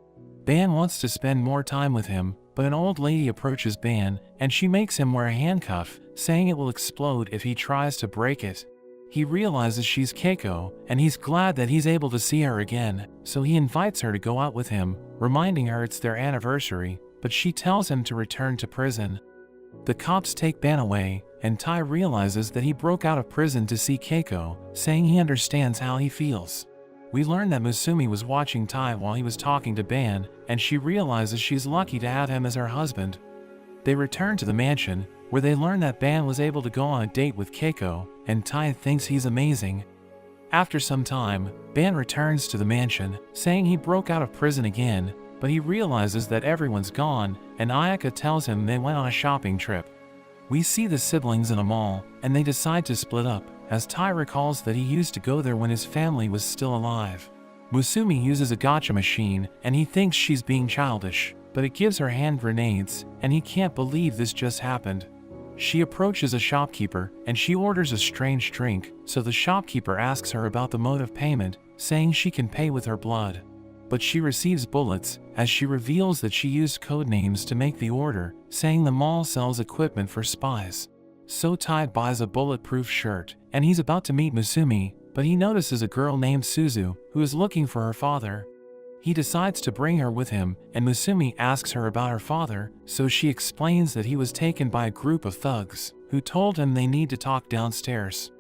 Ban wants to spend more time with him, but an old lady approaches Ban, and she makes him wear a handcuff, saying it will explode if he tries to break it. He realizes she's Keiko, and he's glad that he's able to see her again, so he invites her to go out with him, reminding her it's their anniversary, but she tells him to return to prison. The cops take Ben away, and Tai realizes that he broke out of prison to see Keiko, saying he understands how he feels. We learn that Musumi was watching Tai while he was talking to Ban, and she realizes she's lucky to have him as her husband. They return to the mansion, where they learn that Ban was able to go on a date with Keiko, and Tai thinks he's amazing. After some time, Ban returns to the mansion, saying he broke out of prison again, but he realizes that everyone's gone, and Ayaka tells him they went on a shopping trip. We see the siblings in a mall, and they decide to split up, as Tai recalls that he used to go there when his family was still alive. Musumi uses a gacha machine, and he thinks she's being childish, but it gives her hand grenades, and he can't believe this just happened. She approaches a shopkeeper, and she orders a strange drink, so the shopkeeper asks her about the mode of payment, saying she can pay with her blood. But she receives bullets, as she reveals that she used code names to make the order, saying the mall sells equipment for spies. So Tai buys a bulletproof shirt, and he's about to meet Musumi, but he notices a girl named Suzu, who is looking for her father. He decides to bring her with him, and Musumi asks her about her father, so she explains that he was taken by a group of thugs, who told him they need to talk downstairs.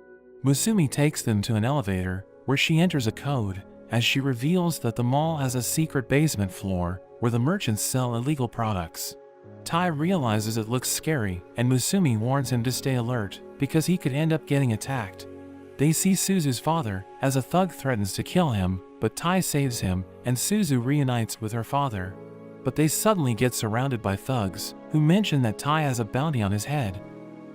Musumi takes them to an elevator, where she enters a code, as she reveals that the mall has a secret basement floor, where the merchants sell illegal products. Tai realizes it looks scary, and Musumi warns him to stay alert, because he could end up getting attacked. They see Suzu's father, as a thug threatens to kill him, but Tai saves him, and Suzu reunites with her father. But they suddenly get surrounded by thugs, who mention that Tai has a bounty on his head.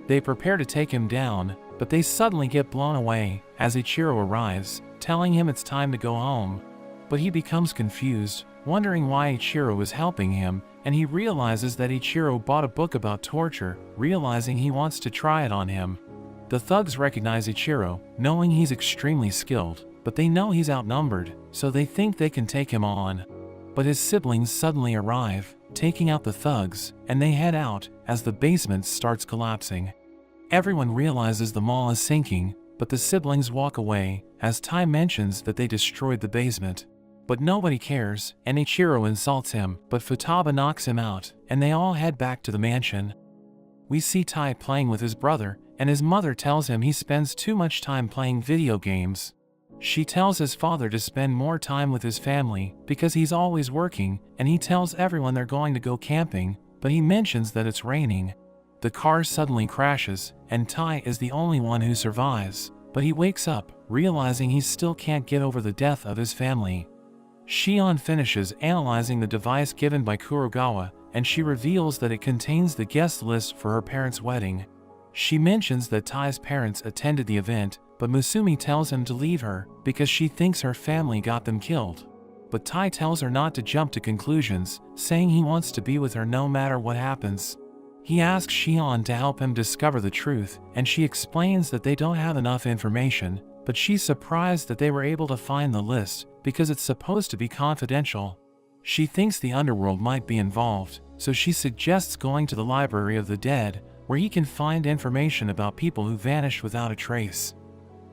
They prepare to take him down, but they suddenly get blown away, as Ichiro arrives, telling him it's time to go home. But he becomes confused, wondering why Ichiro is helping him, and he realizes that Ichiro bought a book about torture, realizing he wants to try it on him. The thugs recognize Ichiro, knowing he's extremely skilled, but they know he's outnumbered, so they think they can take him on. But his siblings suddenly arrive, taking out the thugs, and they head out, as the basement starts collapsing. Everyone realizes the mall is sinking, but the siblings walk away, as Tai mentions that they destroyed the basement. But nobody cares, and Ichiro insults him, but Futaba knocks him out, and they all head back to the mansion. We see Tai playing with his brother, and his mother tells him he spends too much time playing video games. She tells his father to spend more time with his family, because he's always working, and he tells everyone they're going to go camping, but he mentions that it's raining. The car suddenly crashes, and Tai is the only one who survives, but he wakes up, realizing he still can't get over the death of his family. Shion finishes analyzing the device given by Kurogawa, and she reveals that it contains the guest list for her parents' wedding. She mentions that Tai's parents attended the event, but Musumi tells him to leave her, because she thinks her family got them killed. But Tai tells her not to jump to conclusions, saying he wants to be with her no matter what happens. He asks Shion to help him discover the truth, and she explains that they don't have enough information, but she's surprised that they were able to find the list, because it's supposed to be confidential. She thinks the underworld might be involved, so she suggests going to the Library of the Dead, where he can find information about people who vanished without a trace.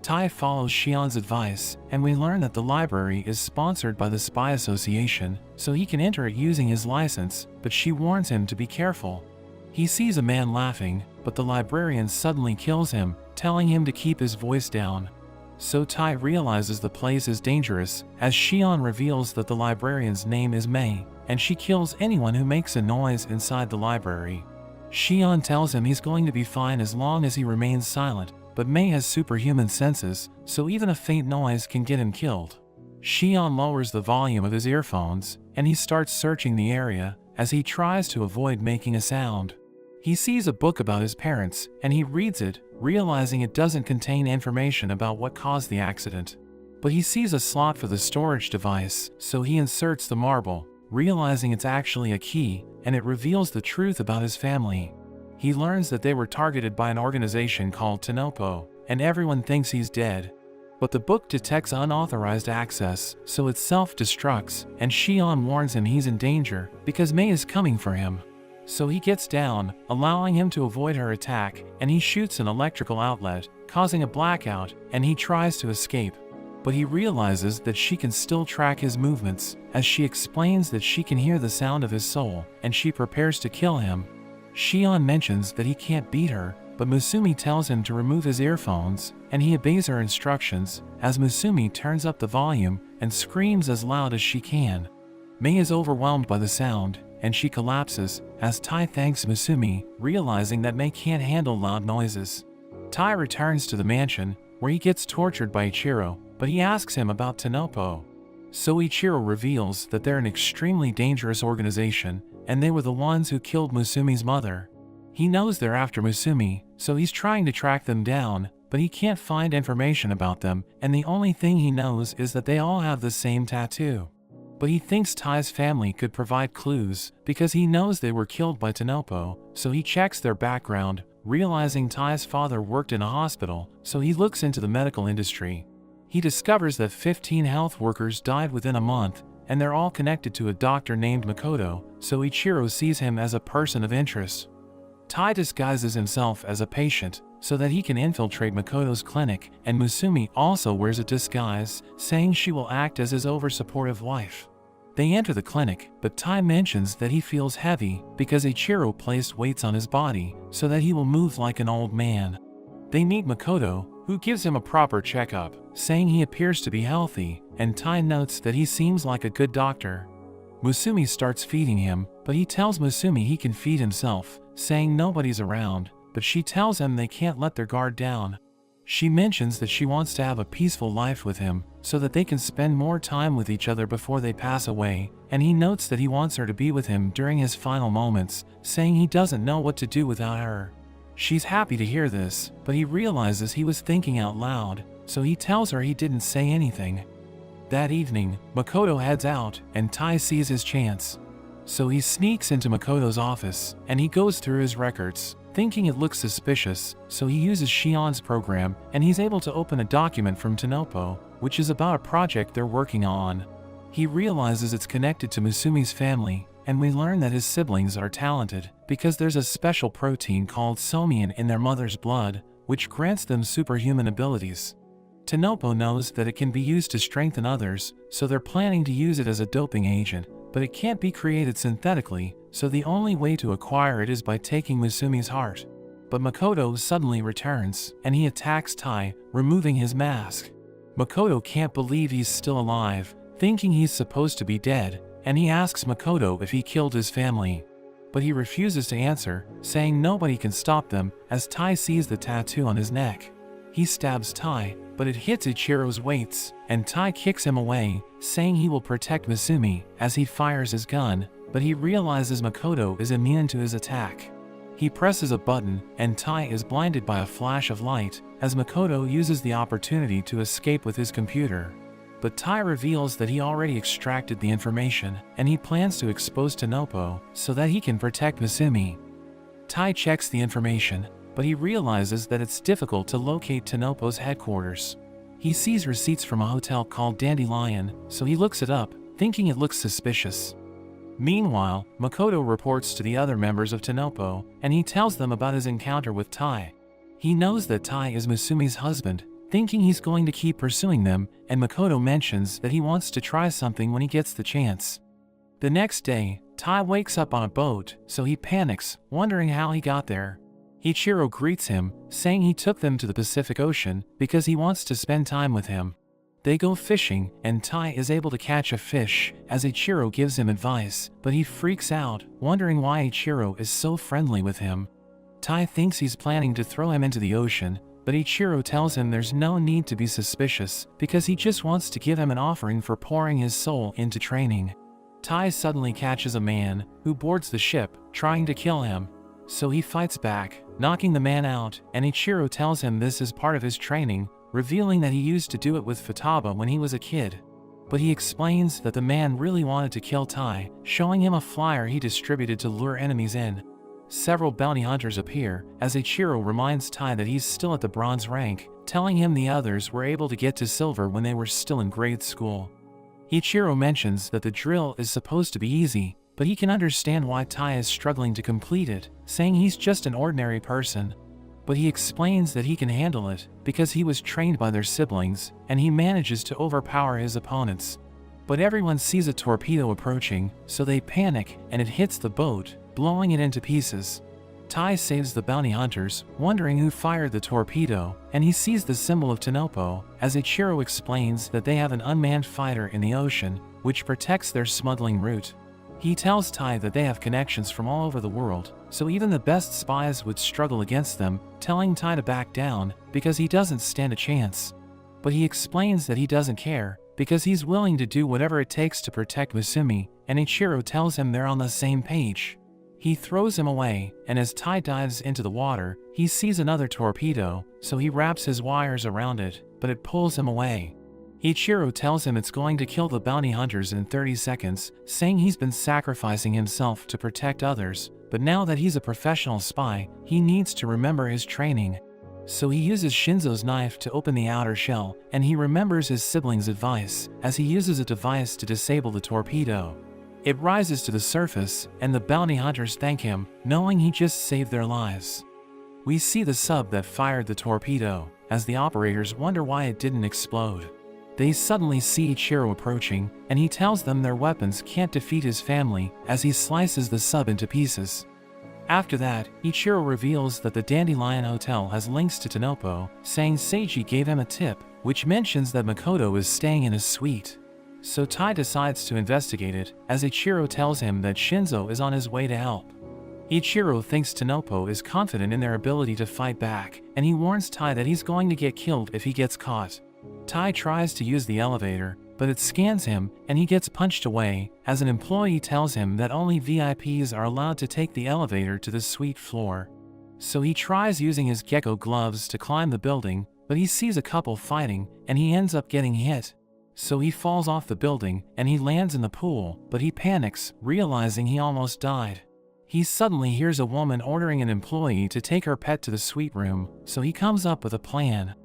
Tai follows Shion's advice, and we learn that the library is sponsored by the Spy Association, so he can enter it using his license, but she warns him to be careful. He sees a man laughing, but the librarian suddenly kills him, telling him to keep his voice down. So Tai realizes the place is dangerous, as Shion reveals that the librarian's name is Mei, and she kills anyone who makes a noise inside the library. Shion tells him he's going to be fine as long as he remains silent, but Mei has superhuman senses, so even a faint noise can get him killed. Shion lowers the volume of his earphones, and he starts searching the area, as he tries to avoid making a sound. He sees a book about his parents, and he reads it, realizing it doesn't contain information about what caused the accident. But he sees a slot for the storage device, so he inserts the marble, realizing it's actually a key, and it reveals the truth about his family. He learns that they were targeted by an organization called Tenopo, and everyone thinks he's dead. But the book detects unauthorized access, so it self-destructs, and Shion warns him he's in danger, because Mei is coming for him. So he gets down, allowing him to avoid her attack, and he shoots an electrical outlet, causing a blackout, and he tries to escape. But he realizes that she can still track his movements, as she explains that she can hear the sound of his soul, and she prepares to kill him. Shion mentions that he can't beat her, but Musumi tells him to remove his earphones, and he obeys her instructions, as Musumi turns up the volume and screams as loud as she can. Mei is overwhelmed by the sound, and she collapses, as Tai thanks Musumi, realizing that Mei can't handle loud noises. Tai returns to the mansion, where he gets tortured by Ichiro, but he asks him about Tanopo. So Ichiro reveals that they're an extremely dangerous organization, and they were the ones who killed Musumi's mother. He knows they're after Musumi, so he's trying to track them down, but he can't find information about them, and the only thing he knows is that they all have the same tattoo. But he thinks Tai's family could provide clues, because he knows they were killed by Tanopo, so he checks their background, realizing Tai's father worked in a hospital, so he looks into the medical industry. He discovers that 15 health workers died within a month, and they're all connected to a doctor named Makoto, so Ichiro sees him as a person of interest. Tai disguises himself as a patient, so that he can infiltrate Makoto's clinic, and Musumi also wears a disguise, saying she will act as his over-supportive wife. They enter the clinic, but Tai mentions that he feels heavy because Ichiro placed weights on his body, so that he will move like an old man. They meet Makoto, who gives him a proper checkup, saying he appears to be healthy, and Tai notes that he seems like a good doctor. Musumi starts feeding him, but he tells Musumi he can feed himself, saying nobody's around, but she tells him they can't let their guard down. She mentions that she wants to have a peaceful life with him, so that they can spend more time with each other before they pass away, and he notes that he wants her to be with him during his final moments, saying he doesn't know what to do without her. She's happy to hear this, but he realizes he was thinking out loud, so he tells her he didn't say anything. That evening, Makoto heads out, and Tai sees his chance. So he sneaks into Makoto's office, and he goes through his records, thinking it looks suspicious, so he uses Shion's program, and he's able to open a document from Tanopo, which is about a project they're working on. He realizes it's connected to Musumi's family, and we learn that his siblings are talented, because there's a special protein called somian in their mother's blood, which grants them superhuman abilities. Tanopo knows that it can be used to strengthen others, so they're planning to use it as a doping agent, but it can't be created synthetically, so the only way to acquire it is by taking Musumi's heart. But Makoto suddenly returns, and he attacks Tai, removing his mask. Makoto can't believe he's still alive, thinking he's supposed to be dead, and he asks Makoto if he killed his family. But he refuses to answer, saying nobody can stop them, as Tai sees the tattoo on his neck. He stabs Tai, but it hits Ichiro's weights, and Tai kicks him away, saying he will protect Musumi as he fires his gun, but he realizes Makoto is immune to his attack. He presses a button, and Tai is blinded by a flash of light, as Makoto uses the opportunity to escape with his computer. But Tai reveals that he already extracted the information, and he plans to expose Tanopo so that he can protect Musumi. Tai checks the information, but he realizes that it's difficult to locate Tanopo's headquarters. He sees receipts from a hotel called Dandelion, so he looks it up, thinking it looks suspicious. Meanwhile, Makoto reports to the other members of Tanopo, and he tells them about his encounter with Tai. He knows that Tai is Musumi's husband, thinking he's going to keep pursuing them, and Makoto mentions that he wants to try something when he gets the chance. The next day, Tai wakes up on a boat, so he panics, wondering how he got there. Ichiro greets him, saying he took them to the Pacific Ocean because he wants to spend time with him. They go fishing, and Tai is able to catch a fish, as Ichiro gives him advice, but he freaks out, wondering why Ichiro is so friendly with him. Tai thinks he's planning to throw him into the ocean, but Ichiro tells him there's no need to be suspicious, because he just wants to give him an offering for pouring his soul into training. Tai suddenly catches a man, who boards the ship, trying to kill him. So he fights back, knocking the man out, and Ichiro tells him this is part of his training, revealing that he used to do it with Futaba when he was a kid. But he explains that the man really wanted to kill Tai, showing him a flyer he distributed to lure enemies in. Several bounty hunters appear, as Ichiro reminds Tai that he's still at the bronze rank, telling him the others were able to get to silver when they were still in grade school. Ichiro mentions that the drill is supposed to be easy, but he can understand why Tai is struggling to complete it, saying he's just an ordinary person. But he explains that he can handle it because he was trained by their siblings, and he manages to overpower his opponents. But everyone sees a torpedo approaching, so they panic and it hits the boat, blowing it into pieces. Tai saves the bounty hunters, wondering who fired the torpedo, and he sees the symbol of Tanopo, as Ichiro explains that they have an unmanned fighter in the ocean, which protects their smuggling route. He tells Tai that they have connections from all over the world, so even the best spies would struggle against them, telling Tai to back down because he doesn't stand a chance. But he explains that he doesn't care, because he's willing to do whatever it takes to protect Musumi, and Ichiro tells him they're on the same page. He throws him away, and as Tai dives into the water, he sees another torpedo, so he wraps his wires around it, but it pulls him away. Ichiro tells him it's going to kill the bounty hunters in 30 seconds, saying he's been sacrificing himself to protect others, but now that he's a professional spy, he needs to remember his training. So he uses Shinzo's knife to open the outer shell, and he remembers his siblings' advice, as he uses a device to disable the torpedo. It rises to the surface, and the bounty hunters thank him, knowing he just saved their lives. We see the sub that fired the torpedo, as the operators wonder why it didn't explode. They suddenly see Ichiro approaching, and he tells them their weapons can't defeat his family, as he slices the sub into pieces. After that, Ichiro reveals that the Dandelion Hotel has links to Tanopo, saying Seiji gave him a tip, which mentions that Makoto is staying in his suite. So Tai decides to investigate it, as Ichiro tells him that Shinzo is on his way to help. Ichiro thinks Tanopo is confident in their ability to fight back, and he warns Tai that he's going to get killed if he gets caught. Tai tries to use the elevator, but it scans him, and he gets punched away, as an employee tells him that only VIPs are allowed to take the elevator to the suite floor. So he tries using his gecko gloves to climb the building, but he sees a couple fighting, and he ends up getting hit. So he falls off the building, and he lands in the pool, but he panics, realizing he almost died. He suddenly hears a woman ordering an employee to take her pet to the suite room, so he comes up with a plan.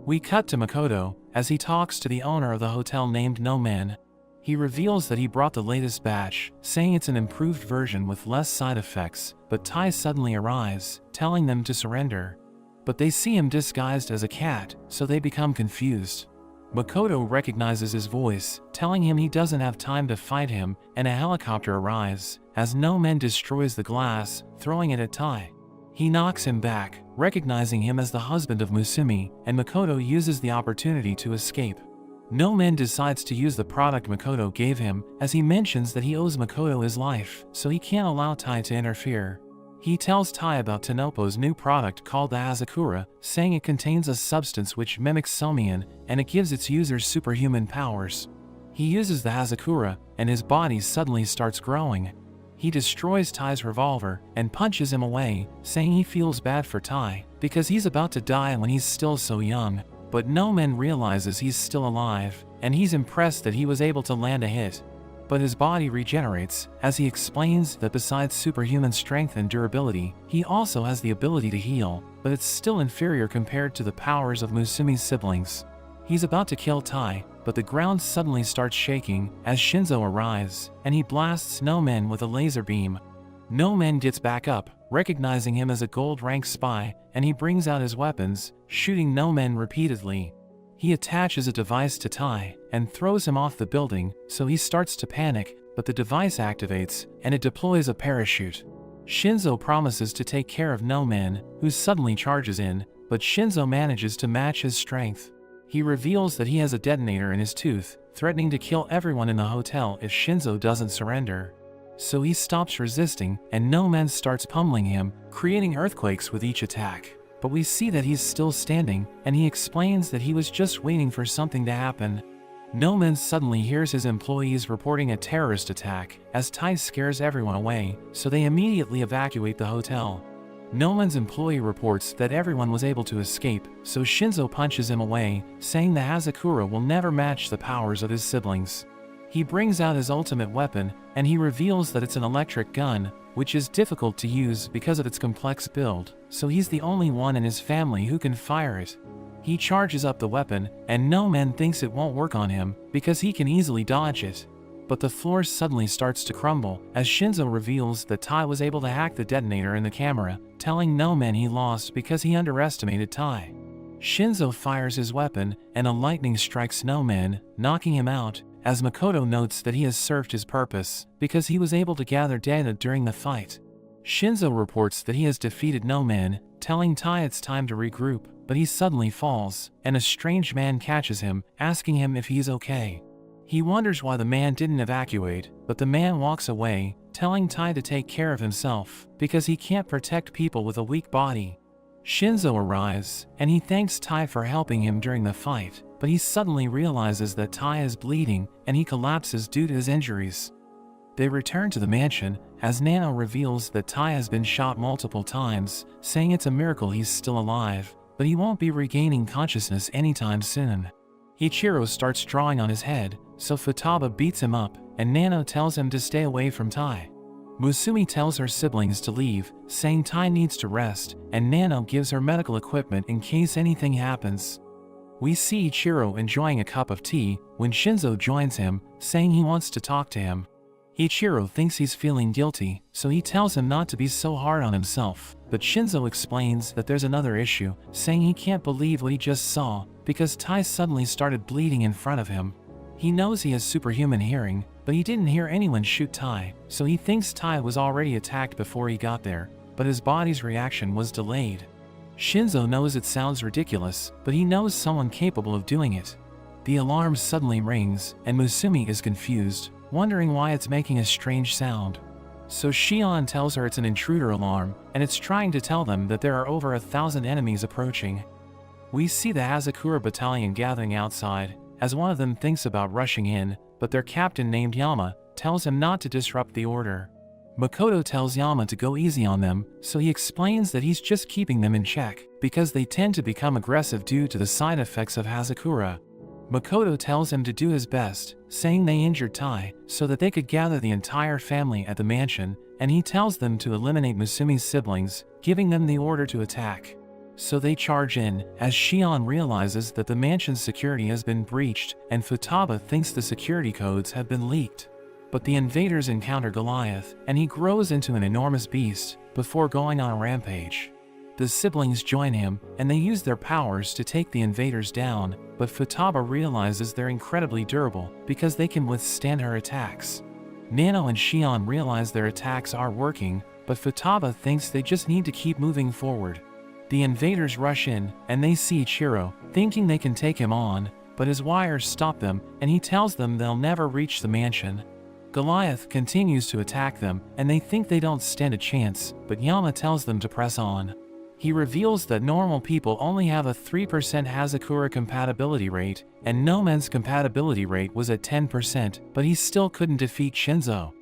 We cut to Makoto, as he talks to the owner of the hotel named No Man. He reveals that he brought the latest batch, saying it's an improved version with less side effects, but Tai suddenly arrives, telling them to surrender. But they see him disguised as a cat, so they become confused. Makoto recognizes his voice, telling him he doesn't have time to fight him, and a helicopter arrives, as No Man destroys the glass, throwing it at Tai. He knocks him back, recognizing him as the husband of Musumi, and Makoto uses the opportunity to escape. No Man decides to use the product Makoto gave him, as he mentions that he owes Makoto his life, so he can't allow Tai to interfere. He tells Tai about Tanopo's new product called the Hazakura, saying it contains a substance which mimics Somian, and it gives its users superhuman powers. He uses the Hazakura, and his body suddenly starts growing. He destroys Tai's revolver, and punches him away, saying he feels bad for Tai, because he's about to die when he's still so young. But No Man realizes he's still alive, and he's impressed that he was able to land a hit. But his body regenerates, as he explains that besides superhuman strength and durability, he also has the ability to heal, but it's still inferior compared to the powers of Musumi's siblings. He's about to kill Tai, but the ground suddenly starts shaking as Shinzo arrives, and he blasts No Man with a laser beam. No Man gets back up, recognizing him as a gold-rank spy, and he brings out his weapons, shooting No Man repeatedly. He attaches a device to Tai, and throws him off the building, so he starts to panic, but the device activates, and it deploys a parachute. Shinzo promises to take care of No Man, who suddenly charges in, but Shinzo manages to match his strength. He reveals that he has a detonator in his tooth, threatening to kill everyone in the hotel if Shinzo doesn't surrender. So he stops resisting, and No Man starts pummeling him, creating earthquakes with each attack. But we see that he's still standing, and he explains that he was just waiting for something to happen. No Man suddenly hears his employees reporting a terrorist attack, as Tai scares everyone away, so they immediately evacuate the hotel. No Man's employee reports that everyone was able to escape, so Shinzo punches him away, saying the Hazakura will never match the powers of his siblings. He brings out his ultimate weapon, and he reveals that it's an electric gun, which is difficult to use because of its complex build, so he's the only one in his family who can fire it. He charges up the weapon, and No Man thinks it won't work on him, because he can easily dodge it. but the floor suddenly starts to crumble as Shinzo reveals that Tai was able to hack the detonator in the camera, telling Nomen he lost because he underestimated Tai. Shinzo fires his weapon, and a lightning strikes Nomen, knocking him out, as Makoto notes that he has served his purpose, because he was able to gather data during the fight. Shinzo reports that he has defeated Nomen, telling Tai it's time to regroup, but he suddenly falls, and a strange man catches him, asking him if he's okay. He wonders why the man didn't evacuate, but the man walks away, telling Tai to take care of himself, because he can't protect people with a weak body. Shinzo arrives, and he thanks Tai for helping him during the fight, but he suddenly realizes that Tai is bleeding, and he collapses due to his injuries. They return to the mansion, as Nano reveals that Tai has been shot multiple times, saying it's a miracle he's still alive, but he won't be regaining consciousness anytime soon. Ichiro starts drawing on his head, so Futaba beats him up, and Nano tells him to stay away from Tai. Musumi tells her siblings to leave, saying Tai needs to rest, and Nano gives her medical equipment in case anything happens. We see Ichiro enjoying a cup of tea when Shinzo joins him, saying he wants to talk to him. Ichiro thinks he's feeling guilty, so he tells him not to be so hard on himself, but Shinzo explains that there's another issue, saying he can't believe what he just saw, because Tai suddenly started bleeding in front of him. He knows he has superhuman hearing, but he didn't hear anyone shoot Tai, so he thinks Tai was already attacked before he got there, but his body's reaction was delayed. Shinzo knows it sounds ridiculous, but he knows someone capable of doing it. The alarm suddenly rings, and Musumi is confused, wondering why it's making a strange sound. So Shion tells her it's an intruder alarm, and it's trying to tell them that there are over 1,000 enemies approaching. We see the Hazakura battalion gathering outside, as one of them thinks about rushing in, but their captain named Yama tells him not to disrupt the order. Makoto tells Yama to go easy on them, so he explains that he's just keeping them in check, because they tend to become aggressive due to the side effects of Hazakura. Makoto tells him to do his best, saying they injured Tai, so that they could gather the entire family at the mansion, and he tells them to eliminate Musumi's siblings, giving them the order to attack. So they charge in, as Shion realizes that the mansion's security has been breached, and Futaba thinks the security codes have been leaked. But the invaders encounter Goliath, and he grows into an enormous beast, before going on a rampage. The siblings join him, and they use their powers to take the invaders down, but Futaba realizes they're incredibly durable, because they can withstand her attacks. Nano and Shion realize their attacks are working, but Futaba thinks they just need to keep moving forward. The invaders rush in, and they see Ichiro, thinking they can take him on, but his wires stop them, and he tells them they'll never reach the mansion. Goliath continues to attack them, and they think they don't stand a chance, but Yama tells them to press on. He reveals that normal people only have a 3% Hazakura compatibility rate, and Nomen's compatibility rate was at 10%, but he still couldn't defeat Shinzo.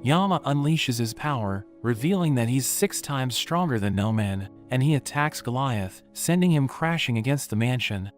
Yama unleashes his power, revealing that he's 6 times stronger than Nomen, and he attacks Goliath, sending him crashing against the mansion.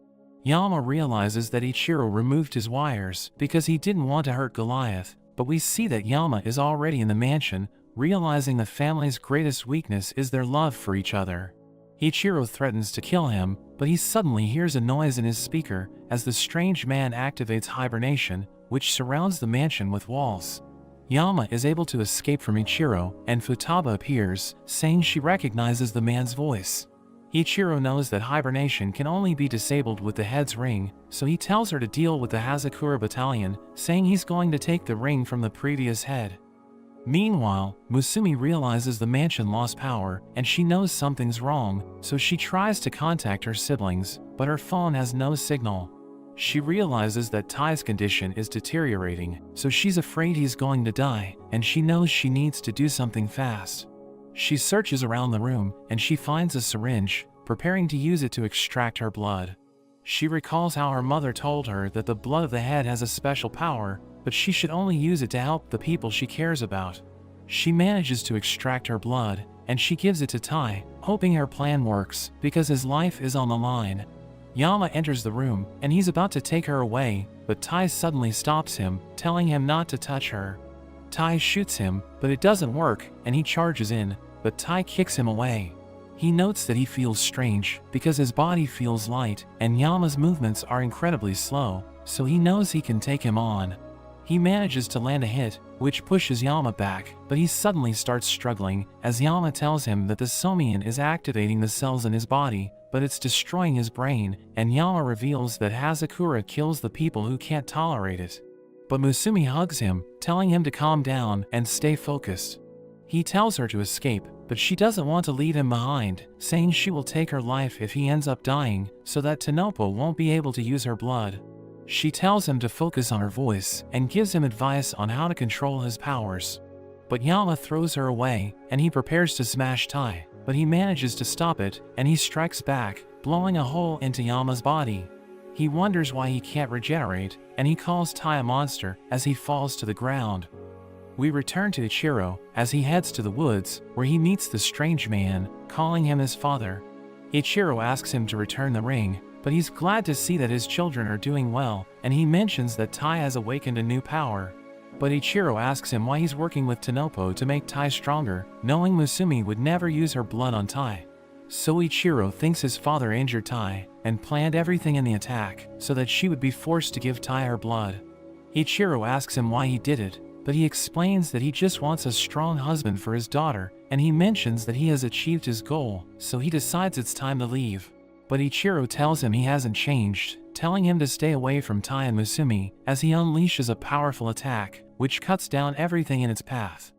Yama realizes that Ichiro removed his wires because he didn't want to hurt Goliath, but we see that Yama is already in the mansion, realizing the family's greatest weakness is their love for each other. Ichiro threatens to kill him, but he suddenly hears a noise in his speaker as the strange man activates hibernation, which surrounds the mansion with walls. Yama is able to escape from Ichiro, and Futaba appears, saying she recognizes the man's voice. Ichiro knows that hibernation can only be disabled with the head's ring, so he tells her to deal with the Hazakura battalion, saying he's going to take the ring from the previous head. Meanwhile, Musumi realizes the mansion lost power, and she knows something's wrong, so she tries to contact her siblings, but her phone has no signal. She realizes that Tai's condition is deteriorating, so she's afraid he's going to die, and she knows she needs to do something fast. She searches around the room, and she finds a syringe, preparing to use it to extract her blood. She recalls how her mother told her that the blood of the head has a special power, but she should only use it to help the people she cares about. She manages to extract her blood, and she gives it to Tai, hoping her plan works, because his life is on the line. Yama enters the room, and he's about to take her away, but Tai suddenly stops him, telling him not to touch her. Tai shoots him, but it doesn't work, and he charges in, but Tai kicks him away. He notes that he feels strange, because his body feels light, and Yama's movements are incredibly slow, so he knows he can take him on. He manages to land a hit, which pushes Yama back, but he suddenly starts struggling, as Yama tells him that the Somian is activating the cells in his body, but it's destroying his brain, and Yama reveals that Hazakura kills the people who can't tolerate it. But Musumi hugs him, telling him to calm down and stay focused. He tells her to escape, but she doesn't want to leave him behind, saying she will take her life if he ends up dying, so that Tanopo won't be able to use her blood. She tells him to focus on her voice, and gives him advice on how to control his powers. But Yama throws her away, and he prepares to smash Tai, but he manages to stop it, and he strikes back, blowing a hole into Yama's body. He wonders why he can't regenerate, and he calls Tai a monster as he falls to the ground. We return to Ichiro as he heads to the woods, where he meets the strange man, calling him his father. Ichiro asks him to return the ring, but he's glad to see that his children are doing well, and he mentions that Tai has awakened a new power. But Ichiro asks him why he's working with Tanopo to make Tai stronger, knowing Musumi would never use her blood on Tai. So Ichiro thinks his father injured Tai, and planned everything in the attack, so that she would be forced to give Tai her blood. Ichiro asks him why he did it, but he explains that he just wants a strong husband for his daughter, and he mentions that he has achieved his goal, so he decides it's time to leave. But Ichiro tells him he hasn't changed, telling him to stay away from Tai and Musumi, as he unleashes a powerful attack, which cuts down everything in its path.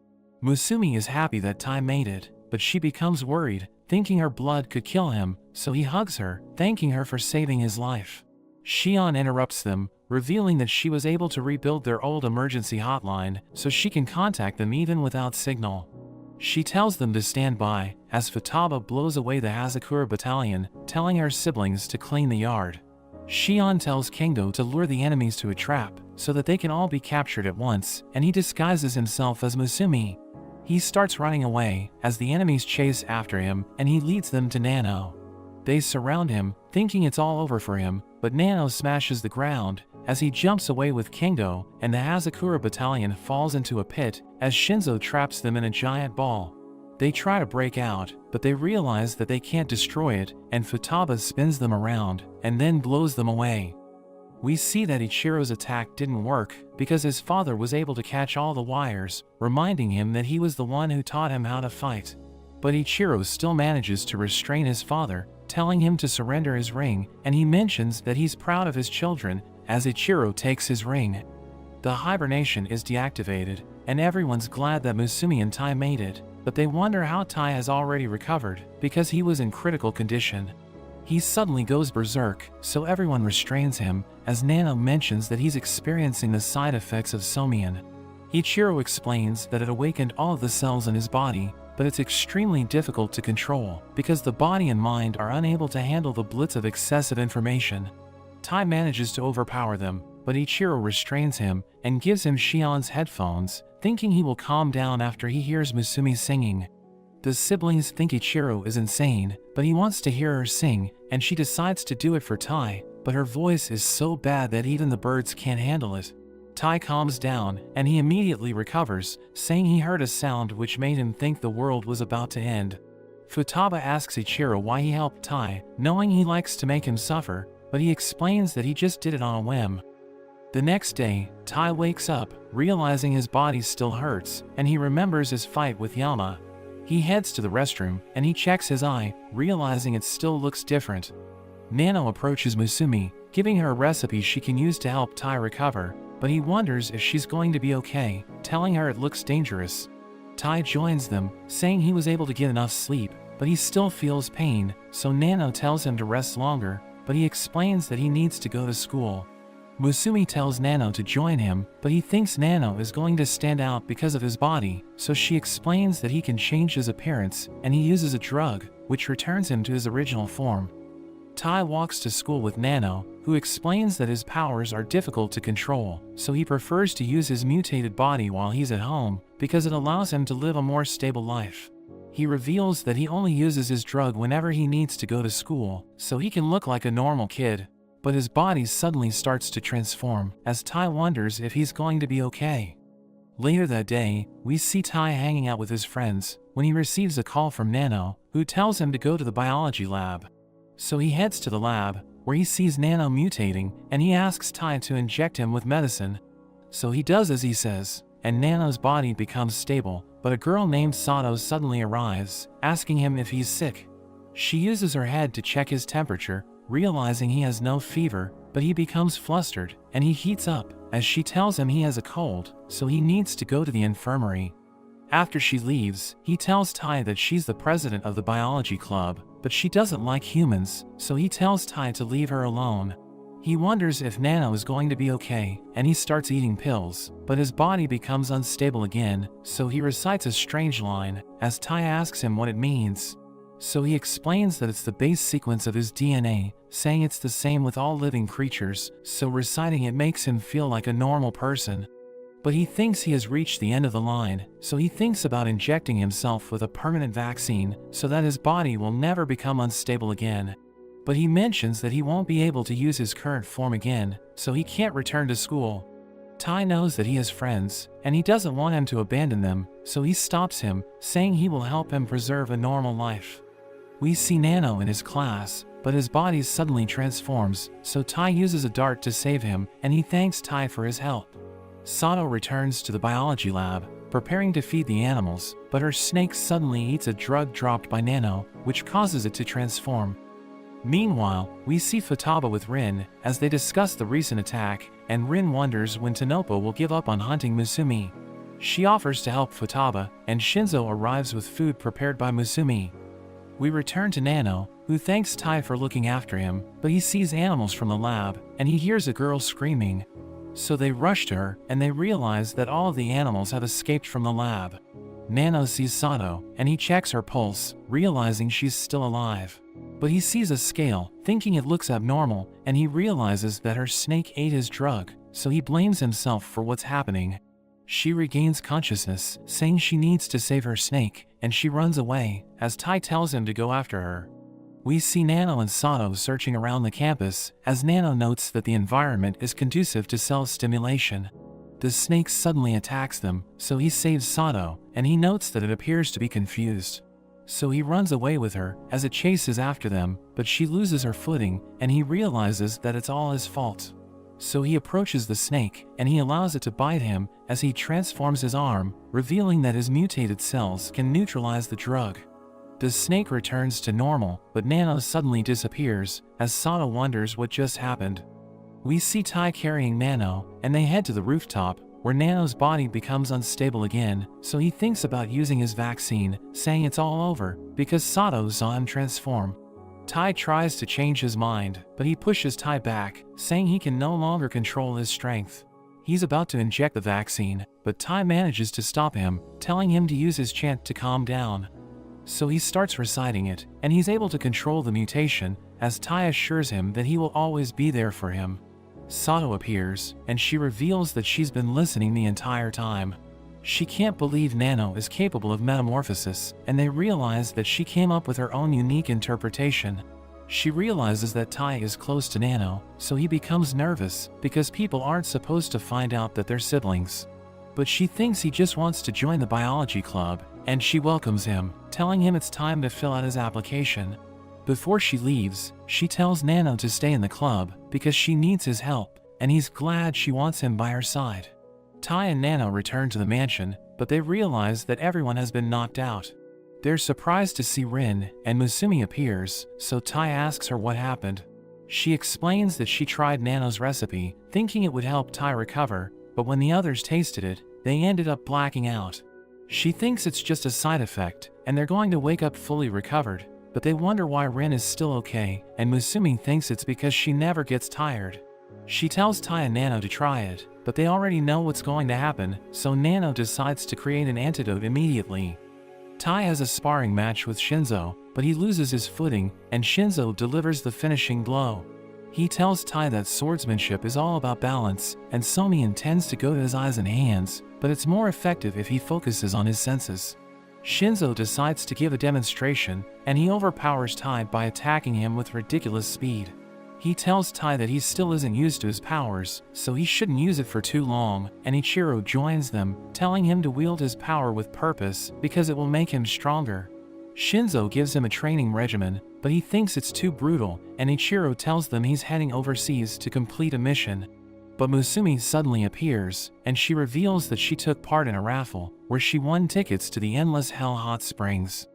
Musumi is happy that Tai made it, but she becomes worried, thinking her blood could kill him, so he hugs her, thanking her for saving his life. Shion interrupts them, revealing that she was able to rebuild their old emergency hotline, so she can contact them even without signal. She tells them to stand by, as Futaba blows away the Hazakura battalion, telling her siblings to clean the yard. Shion tells Kendo to lure the enemies to a trap, so that they can all be captured at once, and he disguises himself as Musumi. He starts running away, as the enemies chase after him, and he leads them to Nano. They surround him, thinking it's all over for him, but Nano smashes the ground, as he jumps away with Kendo, and the Hazakura battalion falls into a pit, as Shinzo traps them in a giant ball. They try to break out, but they realize that they can't destroy it, and Futaba spins them around, and then blows them away. We see that Ichiro's attack didn't work, because his father was able to catch all the wires, reminding him that he was the one who taught him how to fight. But Ichiro still manages to restrain his father, telling him to surrender his ring, and he mentions that he's proud of his children, as Ichiro takes his ring. The hibernation is deactivated, and everyone's glad that Musumi and Tai made it, but they wonder how Tai has already recovered, because he was in critical condition. He suddenly goes berserk, so everyone restrains him, as Nano mentions that he's experiencing the side effects of Somian. Ichiro explains that it awakened all of the cells in his body, but it's extremely difficult to control, because the body and mind are unable to handle the blitz of excessive information. Tai manages to overpower them, but Ichiro restrains him, and gives him Shion's headphones, thinking he will calm down after he hears Musumi singing. The siblings think Ichiro is insane, but he wants to hear her sing, and she decides to do it for Tai, but her voice is so bad that even the birds can't handle it. Tai calms down, and he immediately recovers, saying he heard a sound which made him think the world was about to end. Futaba asks Ichiro why he helped Tai, knowing he likes to make him suffer, but he explains that he just did it on a whim. The next day, Tai wakes up, realizing his body still hurts, and he remembers his fight with Yama. He heads to the restroom, and he checks his eye, realizing it still looks different. Nano approaches Musumi, giving her a recipe she can use to help Tai recover, but he wonders if she's going to be okay, telling her it looks dangerous. Tai joins them, saying he was able to get enough sleep, but he still feels pain, so Nano tells him to rest longer, but he explains that he needs to go to school. Musumi tells Nano to join him, but he thinks Nano is going to stand out because of his body, so she explains that he can change his appearance, and he uses a drug, which returns him to his original form. Tai walks to school with Nano, who explains that his powers are difficult to control, so he prefers to use his mutated body while he's at home, because it allows him to live a more stable life. He reveals that he only uses his drug whenever he needs to go to school, so he can look like a normal kid. But his body suddenly starts to transform, as Tai wonders if he's going to be okay. Later that day, we see Tai hanging out with his friends, when he receives a call from Nano, who tells him to go to the biology lab. So he heads to the lab, where he sees Nano mutating, and he asks Tai to inject him with medicine. so he does as he says, and Nano's body becomes stable, but a girl named Sato suddenly arrives, asking him if he's sick. She uses her head to check his temperature, realizing he has no fever, but he becomes flustered, and he heats up, as she tells him he has a cold, so he needs to go to the infirmary. After she leaves, he tells Tai that she's the president of the biology club, but she doesn't like humans, so he tells Tai to leave her alone. He wonders if Nano is going to be okay, and he starts eating pills, but his body becomes unstable again, so he recites a strange line, as Tai asks him what it means. So he explains that it's the base sequence of his DNA, saying it's the same with all living creatures, so reciting it makes him feel like a normal person. But he thinks he has reached the end of the line, so he thinks about injecting himself with a permanent vaccine so that his body will never become unstable again. But he mentions that he won't be able to use his current form again, so he can't return to school. Tai knows that he has friends, and he doesn't want him to abandon them, so he stops him, saying he will help him preserve a normal life. We see Nano in his class, but his body suddenly transforms, so Tai uses a dart to save him, and he thanks Tai for his help. Sato returns to the biology lab, preparing to feed the animals, but her snake suddenly eats a drug dropped by Nano, which causes it to transform. Meanwhile, we see Futaba with Rin, as they discuss the recent attack, and Rin wonders when Tanopo will give up on hunting Musumi. She offers to help Futaba, and Shinzo arrives with food prepared by Musumi. We return to Nano, who thanks Tai for looking after him, but he sees animals from the lab, and he hears a girl screaming. So they rush to her, and they realize that all of the animals have escaped from the lab. Nano sees Sato, and he checks her pulse, realizing she's still alive. But he sees a scale, thinking it looks abnormal, and he realizes that her snake ate his drug, so he blames himself for what's happening. She regains consciousness, saying she needs to save her snake, and she runs away, as Tai tells him to go after her. We see Nano and Sato searching around the campus, as Nano notes that the environment is conducive to cell stimulation. The snake suddenly attacks them, so he saves Sato, and he notes that it appears to be confused. So he runs away with her, as it chases after them, but she loses her footing, and he realizes that it's all his fault. So he approaches the snake, and he allows it to bite him, as he transforms his arm, revealing that his mutated cells can neutralize the drug. The snake returns to normal, but Nano suddenly disappears, as Sato wonders what just happened. We see Tai carrying Nano, and they head to the rooftop, where Nano's body becomes unstable again, so he thinks about using his vaccine, saying it's all over, because Sato saw him transform. Tai tries to change his mind, but he pushes Tai back, saying he can no longer control his strength. He's about to inject the vaccine, but Tai manages to stop him, telling him to use his chant to calm down. So he starts reciting it, and he's able to control the mutation, as Tai assures him that he will always be there for him. Sato appears, and she reveals that she's been listening the entire time. She can't believe Nano is capable of metamorphosis, and they realize that she came up with her own unique interpretation. She realizes that Tai is close to Nano, so he becomes nervous, because people aren't supposed to find out that they're siblings. But she thinks he just wants to join the biology club, and she welcomes him, telling him it's time to fill out his application. Before she leaves, she tells Nano to stay in the club, because she needs his help, and he's glad she wants him by her side. Tai and Nano return to the mansion, but they realize that everyone has been knocked out. They're surprised to see Rin, and Musumi appears, so Tai asks her what happened. She explains that she tried Nano's recipe, thinking it would help Tai recover, but when the others tasted it, they ended up blacking out. She thinks it's just a side effect, and they're going to wake up fully recovered, but they wonder why Rin is still okay, and Musumi thinks it's because she never gets tired. She tells Tai and Nano to try it, but they already know what's going to happen, so Nano decides to create an antidote immediately. Tai has a sparring match with Shinzo, but he loses his footing, and Shinzo delivers the finishing blow. He tells Tai that swordsmanship is all about balance, and Somi intends to go to his eyes and hands, but it's more effective if he focuses on his senses. Shinzo decides to give a demonstration, and he overpowers Tai by attacking him with ridiculous speed. He tells Tai that he still isn't used to his powers, so he shouldn't use it for too long, and Ichiro joins them, telling him to wield his power with purpose because it will make him stronger. Shinzo gives him a training regimen, but he thinks it's too brutal, and Ichiro tells them he's heading overseas to complete a mission. But Musumi suddenly appears, and she reveals that she took part in a raffle, where she won tickets to the Endless Hell Hot Springs.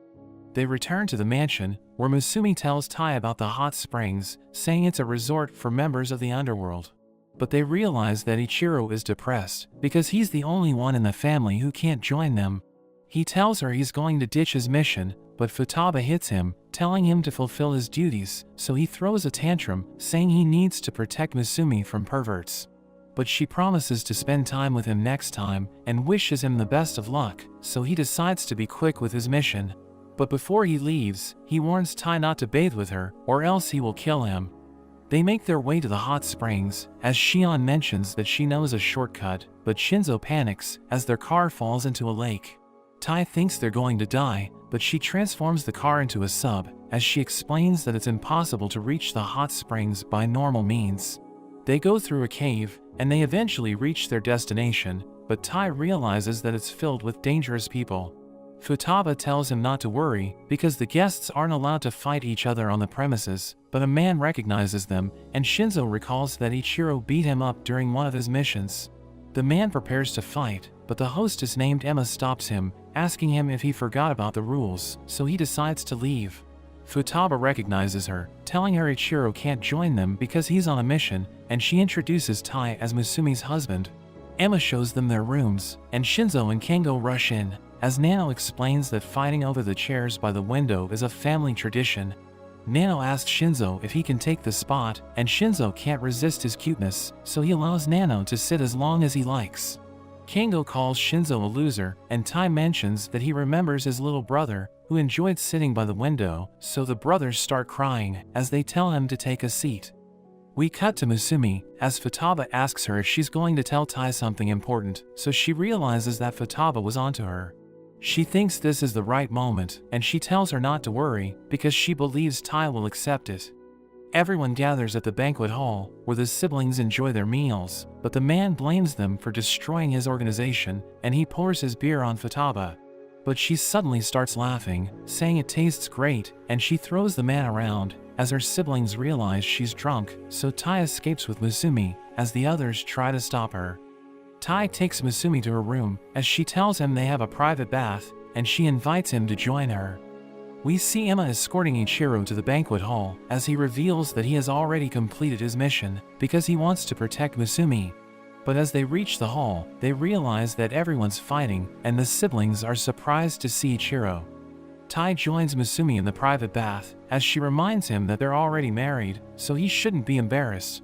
They return to the mansion, where Musumi tells Tai about the hot springs, saying it's a resort for members of the underworld. But they realize that Ichiro is depressed, because he's the only one in the family who can't join them. He tells her he's going to ditch his mission, but Futaba hits him, telling him to fulfill his duties, so he throws a tantrum, saying he needs to protect Musumi from perverts. But she promises to spend time with him next time, and wishes him the best of luck, so he decides to be quick with his mission. But before he leaves, he warns Tai not to bathe with her, or else he will kill him. They make their way to the hot springs, as Shion mentions that she knows a shortcut, but Shinzo panics, as their car falls into a lake. Tai thinks they're going to die, but she transforms the car into a sub, as she explains that it's impossible to reach the hot springs by normal means. They go through a cave, and they eventually reach their destination, but Tai realizes that it's filled with dangerous people. Futaba tells him not to worry, because the guests aren't allowed to fight each other on the premises, but a man recognizes them, and Shinzo recalls that Ichiro beat him up during one of his missions. The man prepares to fight, but the hostess named Emma stops him, asking him if he forgot about the rules, so he decides to leave. Futaba recognizes her, telling her Ichiro can't join them because he's on a mission, and she introduces Tai as Musumi's husband. Emma shows them their rooms, and Shinzo and Kengo rush in, as Nano explains that fighting over the chairs by the window is a family tradition. Nano asks Shinzo if he can take the spot, and Shinzo can't resist his cuteness, so he allows Nano to sit as long as he likes. Kengo calls Shinzo a loser, and Tai mentions that he remembers his little brother, who enjoyed sitting by the window, so the brothers start crying, as they tell him to take a seat. We cut to Musumi, as Futaba asks her if she's going to tell Tai something important, so she realizes that Futaba was onto her. She thinks this is the right moment, and she tells her not to worry, because she believes Tai will accept it. Everyone gathers at the banquet hall, where the siblings enjoy their meals, but the man blames them for destroying his organization, and he pours his beer on Futaba. But she suddenly starts laughing, saying it tastes great, and she throws the man around, as her siblings realize she's drunk, so Tai escapes with Musumi, as the others try to stop her. Tai takes Musumi to her room, as she tells him they have a private bath, and she invites him to join her. We see Emma escorting Ichiro to the banquet hall, as he reveals that he has already completed his mission, because he wants to protect Musumi. But as they reach the hall, they realize that everyone's fighting, and the siblings are surprised to see Ichiro. Tai joins Musumi in the private bath, as she reminds him that they're already married, so he shouldn't be embarrassed.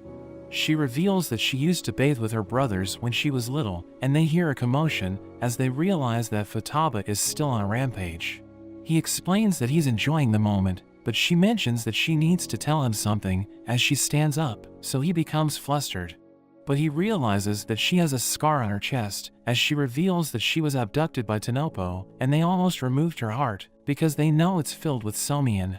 She reveals that she used to bathe with her brothers when she was little, and they hear a commotion, as they realize that Futaba is still on a rampage. He explains that he's enjoying the moment, but she mentions that she needs to tell him something, as she stands up, so he becomes flustered. But he realizes that she has a scar on her chest, as she reveals that she was abducted by Tanopo, and they almost removed her heart, because they know it's filled with Somian.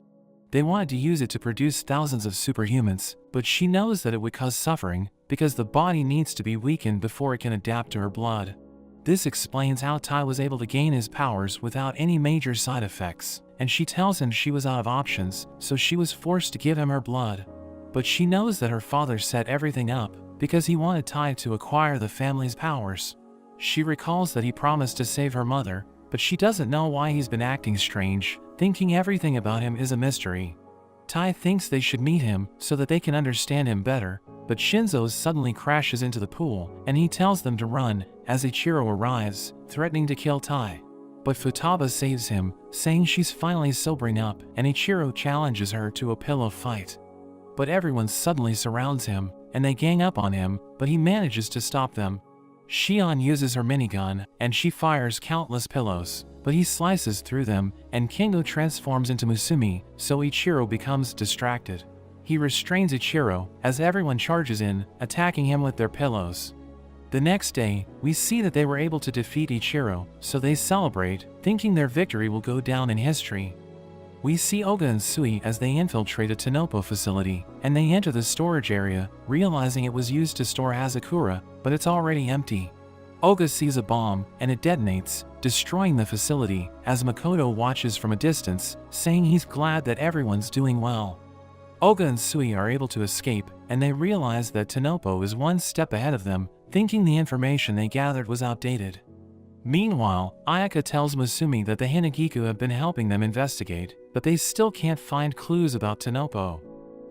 They wanted to use it to produce thousands of superhumans, but she knows that it would cause suffering, because the body needs to be weakened before it can adapt to her blood. This explains how Tai was able to gain his powers without any major side effects, and she tells him she was out of options, so she was forced to give him her blood. But she knows that her father set everything up, because he wanted Tai to acquire the family's powers. She recalls that he promised to save her mother, but she doesn't know why he's been acting strange, thinking everything about him is a mystery. Tai thinks they should meet him so that they can understand him better, but Shinzo suddenly crashes into the pool, and he tells them to run, as Ichiro arrives, threatening to kill Tai. But Futaba saves him, saying she's finally sobering up, and Ichiro challenges her to a pillow fight. But everyone suddenly surrounds him, and they gang up on him, but he manages to stop them. Shion uses her minigun, and she fires countless pillows, but he slices through them, and Kengo transforms into Musumi, so Ichiro becomes distracted. He restrains Ichiro, as everyone charges in, attacking him with their pillows. The next day, we see that they were able to defeat Ichiro, so they celebrate, thinking their victory will go down in history. We see Oga and Sui as they infiltrate a Tanopo facility, and they enter the storage area, realizing it was used to store Hazakura, but it's already empty. Oga sees a bomb, and it detonates, destroying the facility, as Makoto watches from a distance, saying he's glad that everyone's doing well. Oga and Sui are able to escape, and they realize that Tanopo is one step ahead of them, thinking the information they gathered was outdated. Meanwhile, Ayaka tells Musumi that the Hinagiku have been helping them investigate, but they still can't find clues about Tanopo.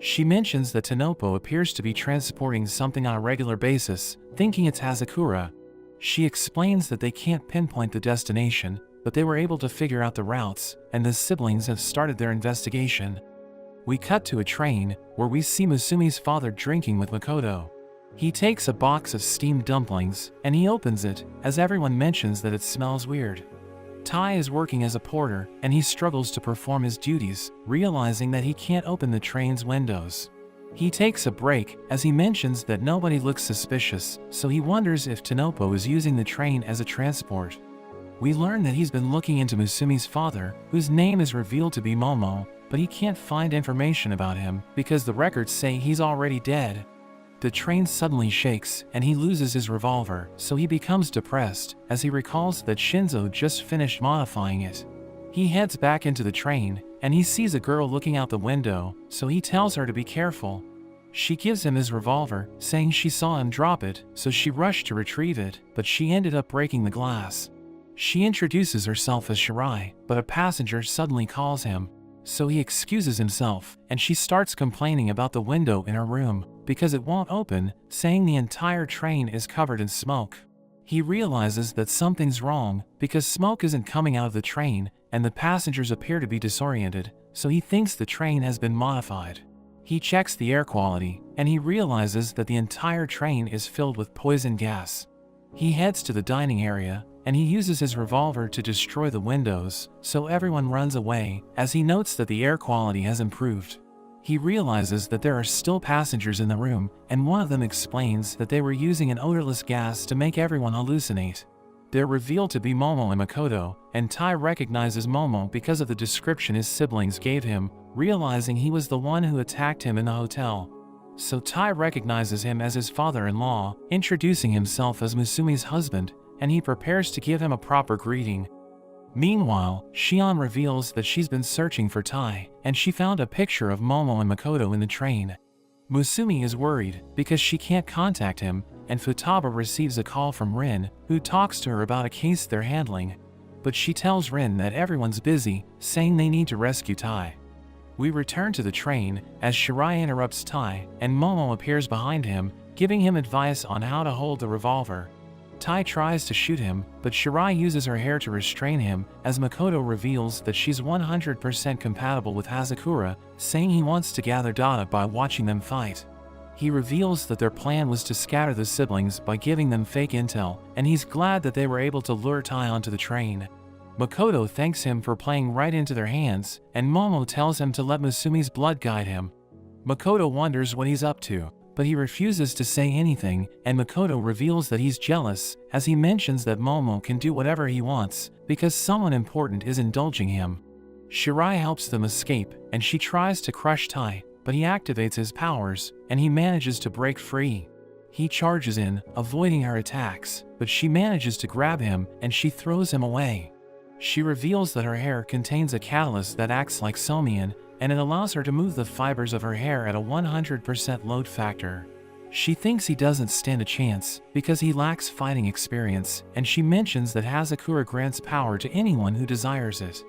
She mentions that Tanopo appears to be transporting something on a regular basis, thinking it's Hazakura. She explains that they can't pinpoint the destination, but they were able to figure out the routes, and the siblings have started their investigation. We cut to a train, where we see Musumi's father drinking with Makoto. He takes a box of steamed dumplings, and he opens it, as everyone mentions that it smells weird. Tai is working as a porter, and he struggles to perform his duties, realizing that he can't open the train's windows. He takes a break, as he mentions that nobody looks suspicious, so he wonders if Tanopo is using the train as a transport. We learn that he's been looking into Musumi's father, whose name is revealed to be Momo, but he can't find information about him because the records say he's already dead. The train suddenly shakes, and he loses his revolver, so he becomes depressed, as he recalls that Shinzo just finished modifying it. He heads back into the train, and he sees a girl looking out the window, so he tells her to be careful. She gives him his revolver, saying she saw him drop it, so she rushed to retrieve it, but she ended up breaking the glass. She introduces herself as Shirai, but a passenger suddenly calls him. So he excuses himself, and she starts complaining about the window in her room, because it won't open, saying the entire train is covered in smoke. He realizes that something's wrong, because smoke isn't coming out of the train, and the passengers appear to be disoriented, so he thinks the train has been modified. He checks the air quality, and he realizes that the entire train is filled with poison gas. He heads to the dining area, and he uses his revolver to destroy the windows, so everyone runs away, as he notes that the air quality has improved. He realizes that there are still passengers in the room, and one of them explains that they were using an odorless gas to make everyone hallucinate. They're revealed to be Momo and Makoto, and Tai recognizes Momo because of the description his siblings gave him, realizing he was the one who attacked him in the hotel. So Tai recognizes him as his father-in-law, introducing himself as Musumi's husband, and he prepares to give him a proper greeting. Meanwhile, Shion reveals that she's been searching for Tai, and she found a picture of Momo and Makoto in the train. Musumi is worried, because she can't contact him, and Futaba receives a call from Rin, who talks to her about a case they're handling. But she tells Rin that everyone's busy, saying they need to rescue Tai. We return to the train, as Shirai interrupts Tai, and Momo appears behind him, giving him advice on how to hold the revolver. Tai tries to shoot him, but Shirai uses her hair to restrain him, as Makoto reveals that she's 100% compatible with Hazakura, saying he wants to gather data by watching them fight. He reveals that their plan was to scatter the siblings by giving them fake intel, and he's glad that they were able to lure Tai onto the train. Makoto thanks him for playing right into their hands, and Momo tells him to let Musumi's blood guide him. Makoto wonders what he's up to, but he refuses to say anything, and Makoto reveals that he's jealous, as he mentions that Momo can do whatever he wants, because someone important is indulging him. Shirai helps them escape, and she tries to crush Tai, but he activates his powers, and he manages to break free. He charges in, avoiding her attacks, but she manages to grab him, and she throws him away. She reveals that her hair contains a catalyst that acts like Somian, and it allows her to move the fibers of her hair at a 100% load factor. She thinks he doesn't stand a chance, because he lacks fighting experience, and she mentions that Hazakura grants power to anyone who desires it.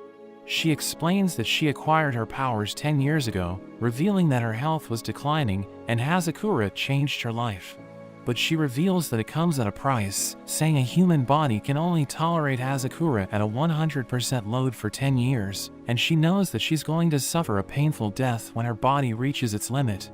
She explains that she acquired her powers 10 years ago, revealing that her health was declining, and Hazakura changed her life. But she reveals that it comes at a price, saying a human body can only tolerate Hazakura at a 100% load for 10 years, and she knows that she's going to suffer a painful death when her body reaches its limit.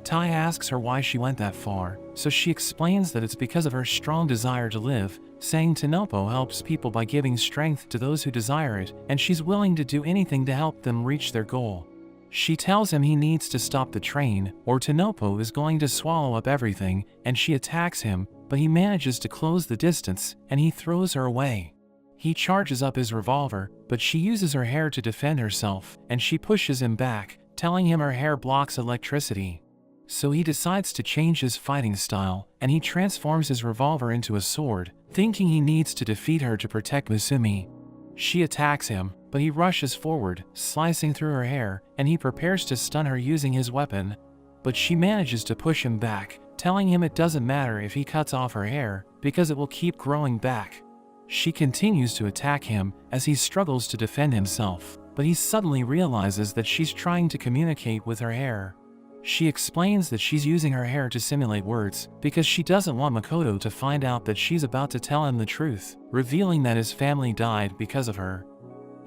Tai asks her why she went that far, so she explains that it's because of her strong desire to live, saying Tanopo helps people by giving strength to those who desire it, and she's willing to do anything to help them reach their goal. She tells him he needs to stop the train, or Tanopo is going to swallow up everything, and she attacks him, but he manages to close the distance, and he throws her away. He charges up his revolver, but she uses her hair to defend herself, and she pushes him back, telling him her hair blocks electricity. So he decides to change his fighting style, and he transforms his revolver into a sword, thinking he needs to defeat her to protect Musumi. She attacks him, but he rushes forward, slicing through her hair, and he prepares to stun her using his weapon. But she manages to push him back, telling him it doesn't matter if he cuts off her hair, because it will keep growing back. She continues to attack him as he struggles to defend himself, but he suddenly realizes that she's trying to communicate with her hair. She explains that she's using her hair to simulate words because she doesn't want Makoto to find out that she's about to tell him the truth, revealing that his family died because of her.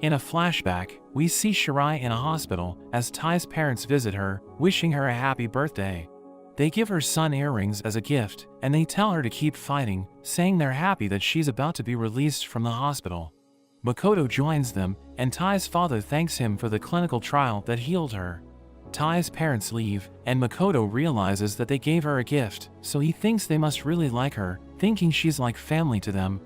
In a flashback, we see Shirai in a hospital as Tai's parents visit her, wishing her a happy birthday. They give her son earrings as a gift, and they tell her to keep fighting, saying they're happy that she's about to be released from the hospital. Makoto joins them, and Tai's father thanks him for the clinical trial that healed her. Tai's parents leave, and Makoto realizes that they gave her a gift, so he thinks they must really like her, thinking she's like family to them.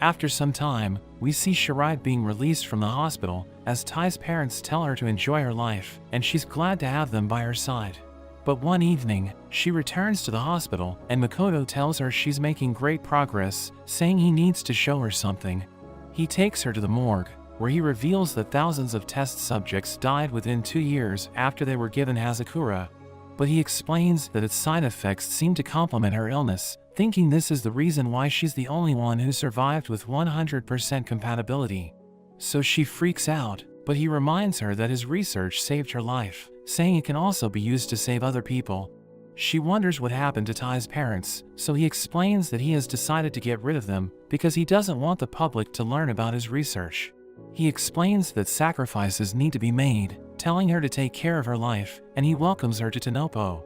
After some time, we see Shirai being released from the hospital, as Tai's parents tell her to enjoy her life, and she's glad to have them by her side. But one evening, she returns to the hospital, and Makoto tells her she's making great progress, saying he needs to show her something. He takes her to the morgue, where he reveals that thousands of test subjects died within 2 years after they were given Hazakura. But he explains that its side effects seem to complement her illness, thinking this is the reason why she's the only one who survived with 100% compatibility. So she freaks out, but he reminds her that his research saved her life, saying it can also be used to save other people. She wonders what happened to Tai's parents, so he explains that he has decided to get rid of them because he doesn't want the public to learn about his research. He explains that sacrifices need to be made, telling her to take care of her life, and he welcomes her to Tanopo.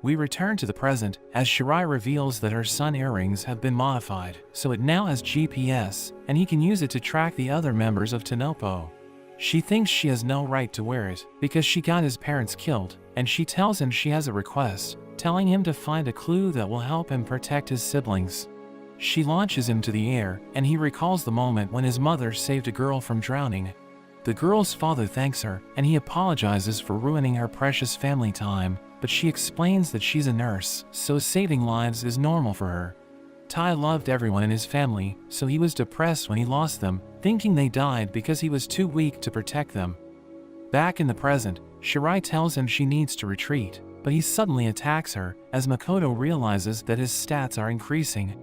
We return to the present, as Shirai reveals that her son earrings have been modified, so it now has GPS, and he can use it to track the other members of Tanopo. She thinks she has no right to wear it, because she got his parents killed, and she tells him she has a request, telling him to find a clue that will help him protect his siblings. She launches him to the air, and he recalls the moment when his mother saved a girl from drowning. The girl's father thanks her, and he apologizes for ruining her precious family time, but she explains that she's a nurse, so saving lives is normal for her. Tai loved everyone in his family, so he was depressed when he lost them, thinking they died because he was too weak to protect them. Back in the present, Shirai tells him she needs to retreat, but he suddenly attacks her, as Makoto realizes that his stats are increasing.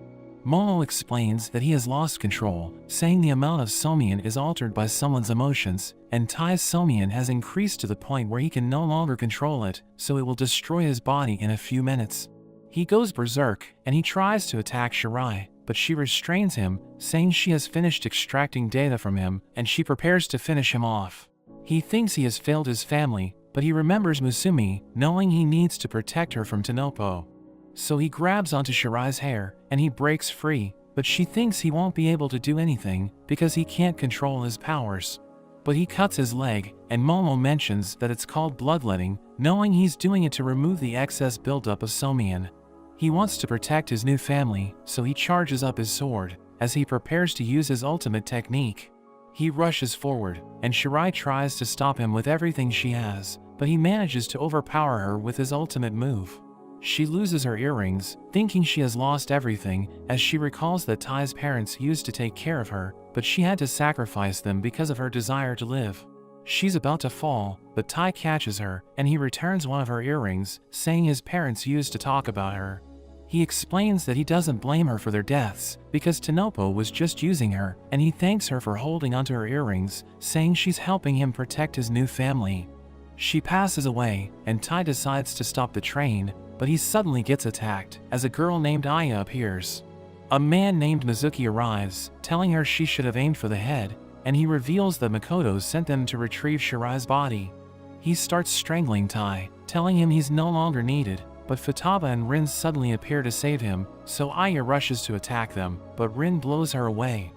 Momo explains that he has lost control, saying the amount of Somian is altered by someone's emotions, and Tai's Somian has increased to the point where he can no longer control it, so it will destroy his body in a few minutes. He goes berserk, and he tries to attack Shirai, but she restrains him, saying she has finished extracting data from him, and she prepares to finish him off. He thinks he has failed his family, but he remembers Musumi, knowing he needs to protect her from Tanopo. So he grabs onto Shirai's hair, and he breaks free, but she thinks he won't be able to do anything because he can't control his powers. But he cuts his leg, and Momo mentions that it's called bloodletting, knowing he's doing it to remove the excess buildup of Somian. He wants to protect his new family, so he charges up his sword, as he prepares to use his ultimate technique. He rushes forward, and Shirai tries to stop him with everything she has, but he manages to overpower her with his ultimate move. She loses her earrings, thinking she has lost everything, as she recalls that Tai's parents used to take care of her, but she had to sacrifice them because of her desire to live. She's about to fall, but Tai catches her, and he returns one of her earrings, saying his parents used to talk about her. He explains that he doesn't blame her for their deaths, because Tanopo was just using her, and he thanks her for holding onto her earrings, saying she's helping him protect his new family. She passes away, and Tai decides to stop the train, but he suddenly gets attacked, as a girl named Aya appears. A man named Mizuki arrives, telling her she should have aimed for the head, and he reveals that Makoto sent them to retrieve Shirai's body. He starts strangling Tai, telling him he's no longer needed, but Futaba and Rin suddenly appear to save him, so Aya rushes to attack them, but Rin blows her away.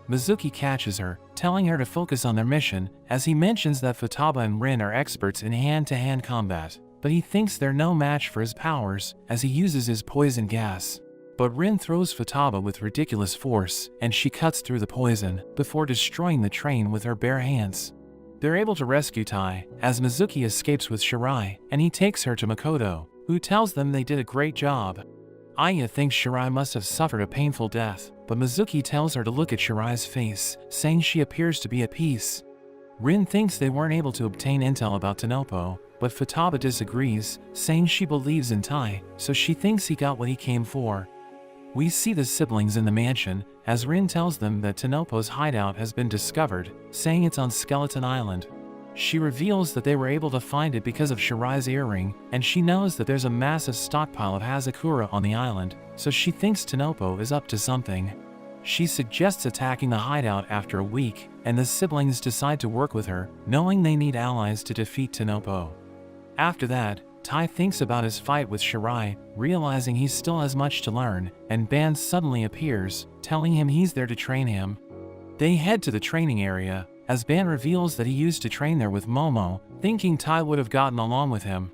Mizuki catches her, telling her to focus on their mission, as he mentions that Futaba and Rin are experts in hand-to-hand combat, but he thinks they're no match for his powers, as he uses his poison gas. But Rin throws Futaba with ridiculous force, and she cuts through the poison, before destroying the train with her bare hands. They're able to rescue Tai, as Mizuki escapes with Shirai, and he takes her to Makoto, who tells them they did a great job. Aya thinks Shirai must have suffered a painful death, but Mizuki tells her to look at Shirai's face, saying she appears to be at peace. Rin thinks they weren't able to obtain intel about Tanopo, but Futaba disagrees, saying she believes in Tai, so she thinks he got what he came for. We see the siblings in the mansion, as Rin tells them that Tanopo's hideout has been discovered, saying it's on Skeleton Island. She reveals that they were able to find it because of Shirai's earring, and she knows that there's a massive stockpile of Hazakura on the island, so she thinks Tanopo is up to something. She suggests attacking the hideout after a week, and the siblings decide to work with her, knowing they need allies to defeat Tanopo. After that, Tai thinks about his fight with Shirai, realizing he still has much to learn, and Ban suddenly appears, telling him he's there to train him. They head to the training area, as Ban reveals that he used to train there with Momo, thinking Tai would have gotten along with him.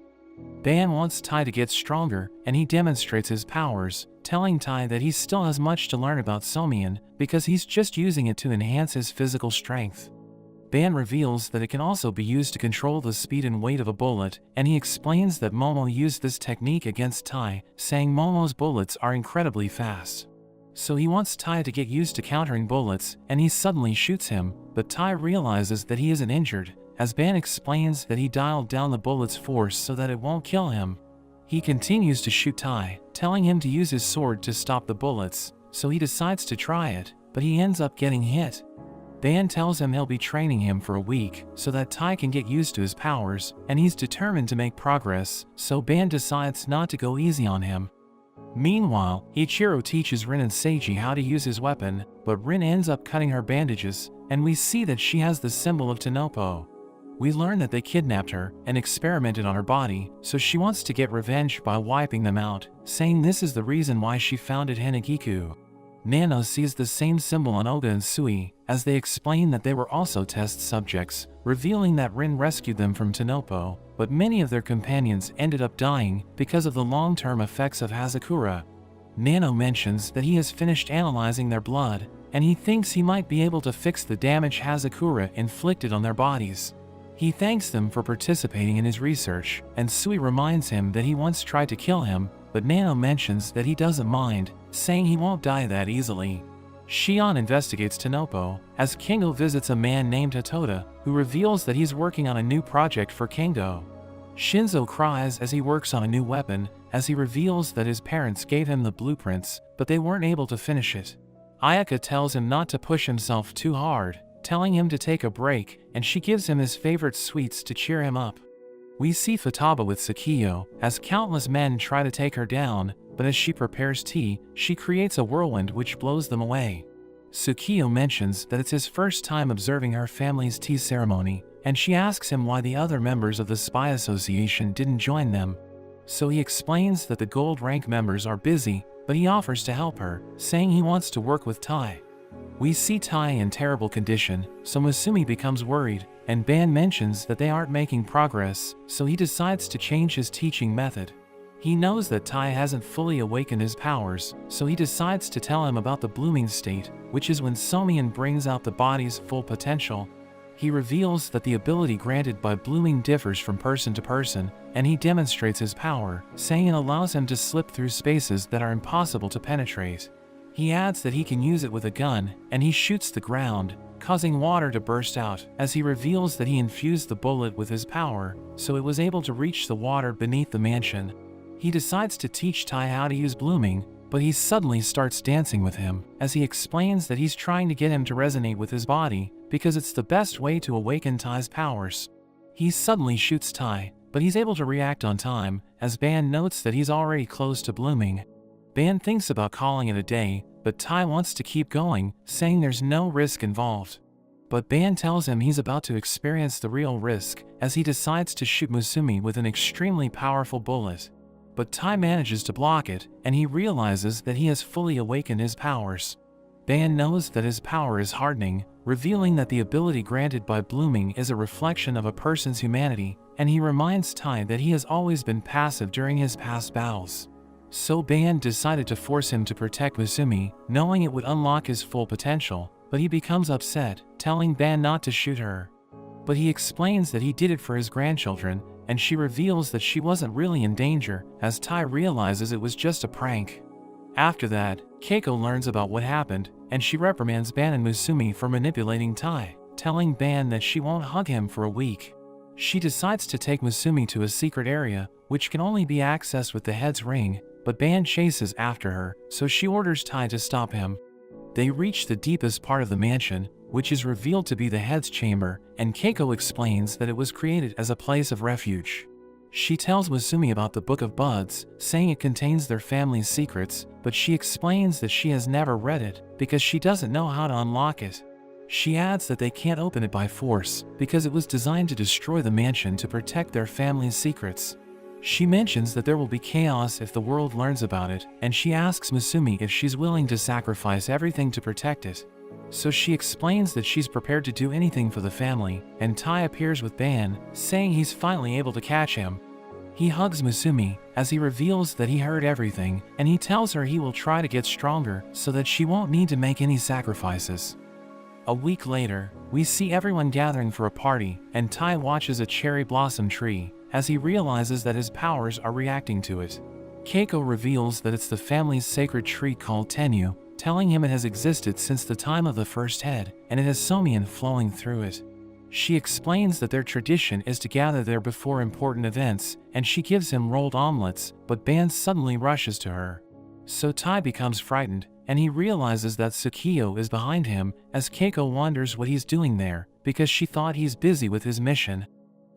Ban wants Tai to get stronger, and he demonstrates his powers, telling Tai that he still has much to learn about Somian, because he's just using it to enhance his physical strength. Ban reveals that it can also be used to control the speed and weight of a bullet, and he explains that Momo used this technique against Tai, saying Momo's bullets are incredibly fast. So he wants Tai to get used to countering bullets, and he suddenly shoots him, but Tai realizes that he isn't injured, as Ban explains that he dialed down the bullet's force so that it won't kill him. He continues to shoot Tai, telling him to use his sword to stop the bullets, so he decides to try it, but he ends up getting hit. Ban tells him he'll be training him for a week so that Tai can get used to his powers, and he's determined to make progress, so Ban decides not to go easy on him. Meanwhile, Ichiro teaches Rin and Seiji how to use his weapon, but Rin ends up cutting her bandages, and we see that she has the symbol of Tanopo. We learn that they kidnapped her and experimented on her body, so she wants to get revenge by wiping them out, saying this is the reason why she founded Hanagiku. Nano sees the same symbol on Oga and Sui, as they explain that they were also test subjects, revealing that Rin rescued them from Tanopo, but many of their companions ended up dying because of the long-term effects of Hazakura. Nano mentions that he has finished analyzing their blood, and he thinks he might be able to fix the damage Hazakura inflicted on their bodies. He thanks them for participating in his research, and Sui reminds him that he once tried to kill him, but Nano mentions that he doesn't mind, saying he won't die that easily. Shion investigates Tanopo, as Kingo visits a man named Hatoda, who reveals that he's working on a new project for Kingo. Shinzo cries as he works on a new weapon, as he reveals that his parents gave him the blueprints, but they weren't able to finish it. Ayaka tells him not to push himself too hard, telling him to take a break, and she gives him his favorite sweets to cheer him up. We see Futaba with Sakiyo, as countless men try to take her down, but as she prepares tea, she creates a whirlwind which blows them away. Sakiyo mentions that it's his first time observing her family's tea ceremony, and she asks him why the other members of the Spy Association didn't join them. So he explains that the gold rank members are busy, but he offers to help her, saying he wants to work with Tai. We see Tai in terrible condition, so Masumi becomes worried, and Ban mentions that they aren't making progress, so he decides to change his teaching method. He knows that Tai hasn't fully awakened his powers, so he decides to tell him about the blooming state, which is when Somian brings out the body's full potential. He reveals that the ability granted by blooming differs from person to person, and he demonstrates his power, saying it allows him to slip through spaces that are impossible to penetrate. He adds that he can use it with a gun, and he shoots the ground, causing water to burst out, as he reveals that he infused the bullet with his power, so it was able to reach the water beneath the mansion. He decides to teach Tai how to use blooming, but he suddenly starts dancing with him, as he explains that he's trying to get him to resonate with his body, because it's the best way to awaken Tai's powers. He suddenly shoots Tai, but he's able to react on time, as Ban notes that he's already close to blooming. Ban thinks about calling it a day, but Tai wants to keep going, saying there's no risk involved. But Ban tells him he's about to experience the real risk, as he decides to shoot Musumi with an extremely powerful bullet. But Tai manages to block it, and he realizes that he has fully awakened his powers. Ban knows that his power is hardening, revealing that the ability granted by blooming is a reflection of a person's humanity, and he reminds Tai that he has always been passive during his past battles. So Ban decided to force him to protect Musumi, knowing it would unlock his full potential, but he becomes upset, telling Ban not to shoot her. But he explains that he did it for his grandchildren, and she reveals that she wasn't really in danger, as Tai realizes it was just a prank. After that, Keiko learns about what happened, and she reprimands Ban and Musumi for manipulating Tai, telling Ban that she won't hug him for a week. She decides to take Musumi to a secret area, which can only be accessed with the head's ring, but Ban chases after her, so she orders Tai to stop him. They reach the deepest part of the mansion, which is revealed to be the head's chamber, and Keiko explains that it was created as a place of refuge. She tells Musumi about the Book of Buds, saying it contains their family's secrets, but she explains that she has never read it because she doesn't know how to unlock it. She adds that they can't open it by force because it was designed to destroy the mansion to protect their family's secrets. She mentions that there will be chaos if the world learns about it, and she asks Musumi if she's willing to sacrifice everything to protect it. So she explains that she's prepared to do anything for the family, and Tai appears with Ban, saying he's finally able to catch him. He hugs Musumi as he reveals that he heard everything, and he tells her he will try to get stronger so that she won't need to make any sacrifices. A week later, we see everyone gathering for a party, and Tai watches a cherry blossom tree as he realizes that his powers are reacting to it. Keiko reveals that it's the family's sacred tree called Tenyu, telling him it has existed since the time of the first head, and it has Somian flowing through it. She explains that their tradition is to gather there before important events, and she gives him rolled omelets, but Ban suddenly rushes to her. So Tai becomes frightened, and he realizes that Tsukiyo is behind him as Keiko wonders what he's doing there, because she thought he's busy with his mission.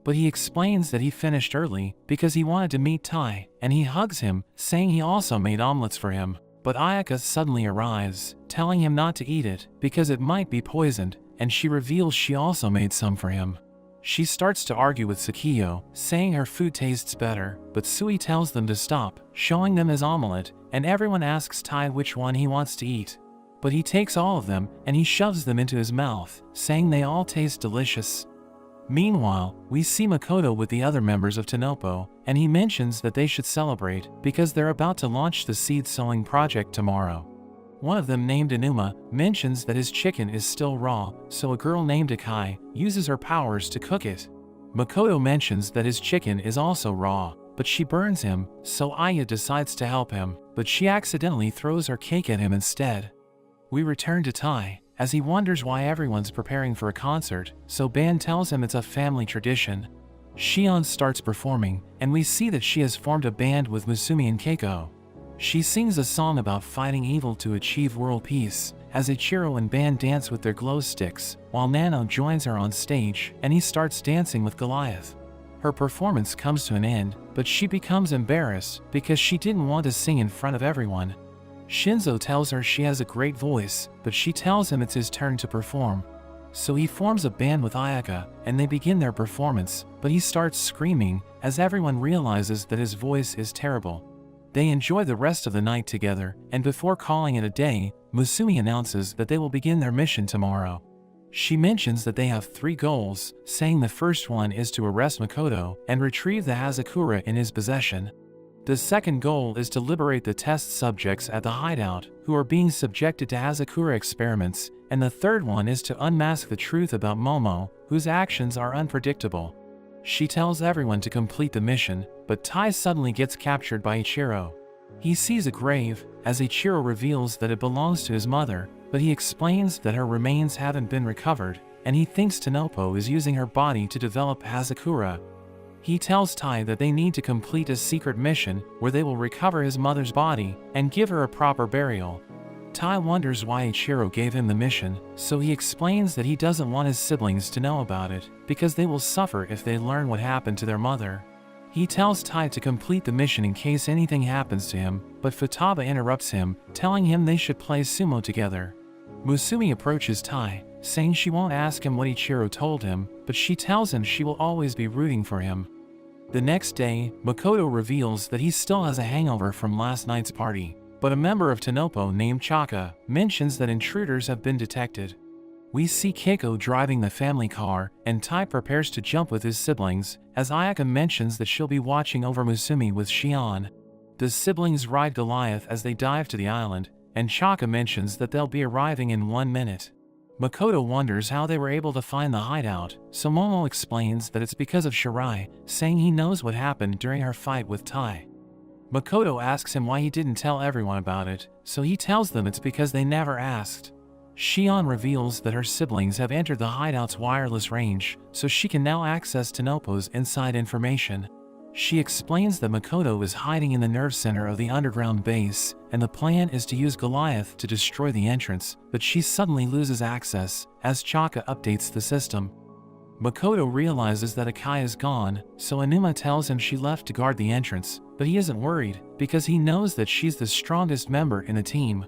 But he explains that he finished early because he wanted to meet Tai, and he hugs him, saying he also made omelets for him. But Ayaka suddenly arrives, telling him not to eat it because it might be poisoned, and she reveals she also made some for him. She starts to argue with Tsukiyo, saying her food tastes better, but Sui tells them to stop, showing them his omelet, and everyone asks Tai which one he wants to eat. But he takes all of them, and he shoves them into his mouth, saying they all taste delicious. Meanwhile, we see Makoto with the other members of Tenopo, and he mentions that they should celebrate because they're about to launch the seed sowing project tomorrow. One of them, named Inuma, mentions that his chicken is still raw, so a girl named Akai uses her powers to cook it. Makoto mentions that his chicken is also raw, but she burns him, so Aya decides to help him, but she accidentally throws her cake at him instead. We return to Tai, as he wonders why everyone's preparing for a concert, so Ban tells him it's a family tradition. Shion starts performing, and we see that she has formed a band with Musumi and Keiko. She sings a song about fighting evil to achieve world peace, as Ichiro and Ban dance with their glow sticks, while Nano joins her on stage, and he starts dancing with Goliath. Her performance comes to an end, but she becomes embarrassed because she didn't want to sing in front of everyone. Shinzo tells her she has a great voice, but she tells him it's his turn to perform. So he forms a band with Ayaka, and they begin their performance, but he starts screaming, as everyone realizes that his voice is terrible. They enjoy the rest of the night together, and before calling it a day, Musumi announces that they will begin their mission tomorrow. She mentions that they have 3 goals, saying the first one is to arrest Makoto and retrieve the Hazakura in his possession. The second goal is to liberate the test subjects at the hideout who are being subjected to Hazakura experiments, and the third one is to unmask the truth about Momo, whose actions are unpredictable. She tells everyone to complete the mission, but Tai suddenly gets captured by Ichiro. He sees a grave, as Ichiro reveals that it belongs to his mother, but he explains that her remains haven't been recovered, and he thinks Tenopo is using her body to develop Hazakura. He tells Tai that they need to complete a secret mission where they will recover his mother's body and give her a proper burial. Tai wonders why Ichiro gave him the mission, so he explains that he doesn't want his siblings to know about it, because they will suffer if they learn what happened to their mother. He tells Tai to complete the mission in case anything happens to him, but Futaba interrupts him, telling him they should play sumo together. Musumi approaches Tai, saying she won't ask him what Ichiro told him, but she tells him she will always be rooting for him. The next day, Makoto reveals that he still has a hangover from last night's party, but a member of Tenopo named Chaka mentions that intruders have been detected. We see Keiko driving the family car, and Tai prepares to jump with his siblings, as Ayaka mentions that she'll be watching over Musumi with Shion. The siblings ride Goliath as they dive to the island, and Chaka mentions that they'll be arriving in 1 minute. Makoto wonders how they were able to find the hideout, so Momo explains that it's because of Shirai, saying he knows what happened during her fight with Tai. Makoto asks him why he didn't tell everyone about it, so he tells them it's because they never asked. Shion reveals that her siblings have entered the hideout's wireless range, so she can now access Tanopo's inside information. She explains that Makoto is hiding in the nerve center of the underground base, and the plan is to use Goliath to destroy the entrance, but she suddenly loses access as Chaka updates the system. Makoto realizes that Akai is gone, so Anuma tells him she left to guard the entrance, but he isn't worried because he knows that she's the strongest member in the team.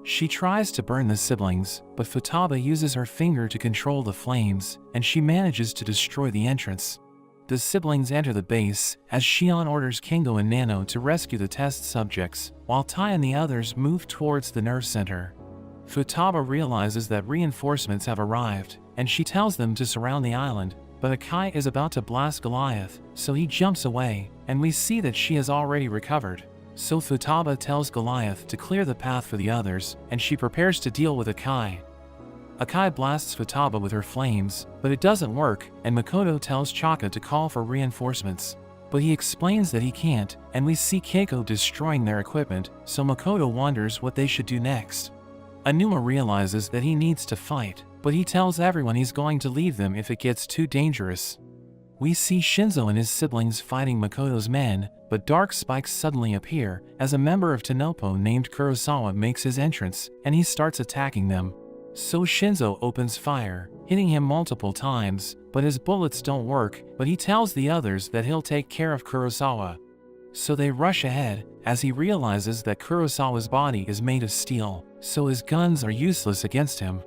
She tries to burn the siblings, but Futaba uses her finger to control the flames, and she manages to destroy the entrance. The siblings enter the base, as Shion orders Kingo and Nano to rescue the test subjects, while Tai and the others move towards the nerve center. Futaba realizes that reinforcements have arrived, and she tells them to surround the island, but Akai is about to blast Goliath, so he jumps away, and we see that she has already recovered. So Futaba tells Goliath to clear the path for the others, and she prepares to deal with Akai. Akai blasts Futaba with her flames, but it doesn't work, and Makoto tells Chaka to call for reinforcements. But he explains that he can't, and we see Keiko destroying their equipment, so Makoto wonders what they should do next. Anuma realizes that he needs to fight, but he tells everyone he's going to leave them if it gets too dangerous. We see Shinzo and his siblings fighting Makoto's men, but dark spikes suddenly appear as a member of Tanopo named Kurosawa makes his entrance, and he starts attacking them. So Shinzo opens fire, hitting him multiple times, but his bullets don't work, but he tells the others that he'll take care of Kurosawa. So they rush ahead, as he realizes that Kurosawa's body is made of steel, so his guns are useless against him.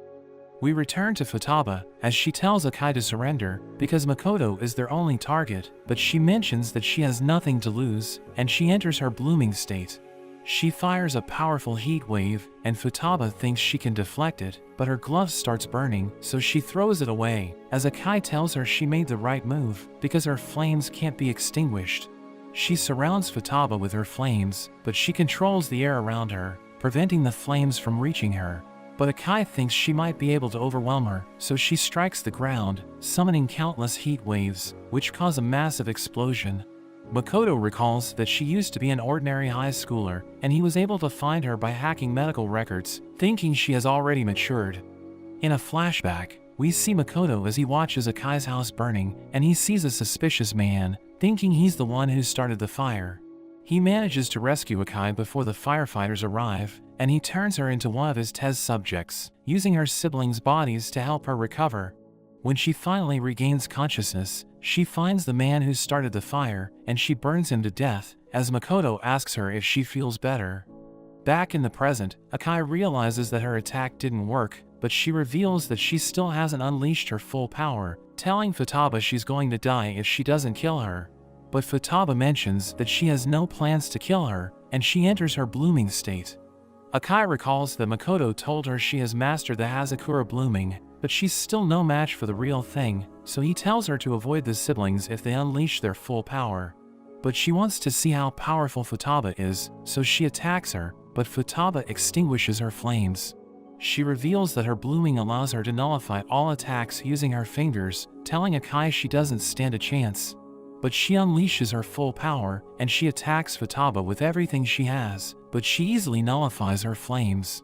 We return to Futaba, as she tells Akai to surrender, because Makoto is their only target, but she mentions that she has nothing to lose, and she enters her blooming state. She fires a powerful heat wave, and Futaba thinks she can deflect it, but her glove starts burning, so she throws it away, as Akai tells her she made the right move, because her flames can't be extinguished. She surrounds Futaba with her flames, but she controls the air around her, preventing the flames from reaching her. But Akai thinks she might be able to overwhelm her, so she strikes the ground, summoning countless heat waves, which cause a massive explosion. Makoto recalls that she used to be an ordinary high schooler, and he was able to find her by hacking medical records, thinking she has already matured. In a flashback, we see Makoto as he watches Akai's house burning, and he sees a suspicious man, thinking he's the one who started the fire. He manages to rescue Akai before the firefighters arrive, and he turns her into one of his test subjects, using her siblings' bodies to help her recover. When she finally regains consciousness, she finds the man who started the fire, and she burns him to death, as Makoto asks her if she feels better. Back in the present, Akai realizes that her attack didn't work, but she reveals that she still hasn't unleashed her full power, telling Futaba she's going to die if she doesn't kill her. But Futaba mentions that she has no plans to kill her, and she enters her blooming state. Akai recalls that Makoto told her she has mastered the Hazakura blooming, but she's still no match for the real thing, so he tells her to avoid the siblings if they unleash their full power. But she wants to see how powerful Futaba is, so she attacks her, but Futaba extinguishes her flames. She reveals that her blooming allows her to nullify all attacks using her fingers, telling Akai she doesn't stand a chance. But she unleashes her full power, and she attacks Futaba with everything she has, but she easily nullifies her flames.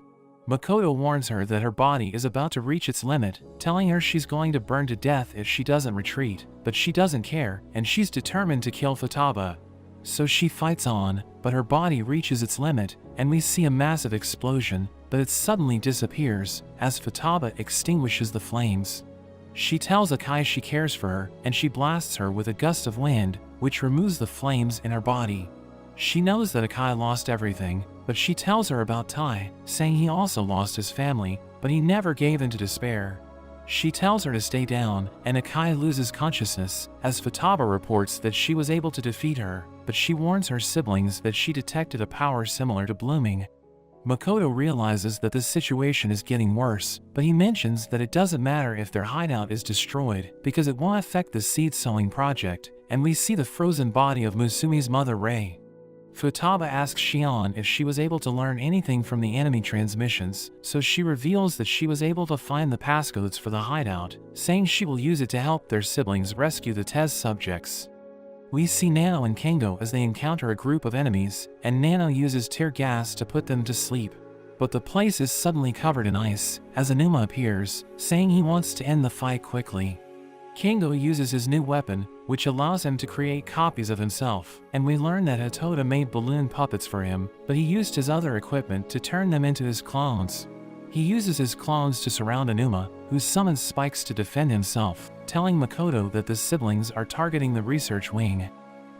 Makoto warns her that her body is about to reach its limit, telling her she's going to burn to death if she doesn't retreat, but she doesn't care, and she's determined to kill Futaba. So she fights on, but her body reaches its limit, and we see a massive explosion, but it suddenly disappears, as Futaba extinguishes the flames. She tells Akai she cares for her, and she blasts her with a gust of wind, which removes the flames in her body. She knows that Akai lost everything, but she tells her about Tai, saying he also lost his family, but he never gave in to despair. She tells her to stay down, and Akai loses consciousness, as Futaba reports that she was able to defeat her, but she warns her siblings that she detected a power similar to blooming. Makoto realizes that the situation is getting worse, but he mentions that it doesn't matter if their hideout is destroyed, because it won't affect the seed-sowing project, and we see the frozen body of Musumi's mother Rei. Futaba asks Shion if she was able to learn anything from the enemy transmissions, so she reveals that she was able to find the passcodes for the hideout, saying she will use it to help their siblings rescue the test subjects. We see Nano and Kengo as they encounter a group of enemies, and Nano uses tear gas to put them to sleep. But the place is suddenly covered in ice, as Enuma appears, saying he wants to end the fight quickly. Kengo uses his new weapon, which allows him to create copies of himself, and we learn that Hatoda made balloon puppets for him, but he used his other equipment to turn them into his clones. He uses his clones to surround Enuma, who summons spikes to defend himself, telling Makoto that the siblings are targeting the research wing.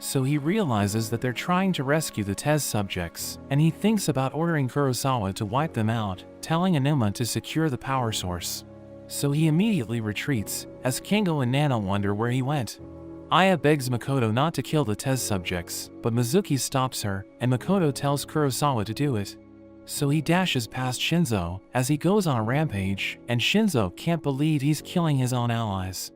So he realizes that they're trying to rescue the test subjects, and he thinks about ordering Kurosawa to wipe them out, telling Enuma to secure the power source. So he immediately retreats, as Kengo and Nano wonder where he went. Aya begs Makoto not to kill the test subjects, but Mizuki stops her, and Makoto tells Kurosawa to do it. So he dashes past Shinzo, as he goes on a rampage, and Shinzo can't believe he's killing his own allies.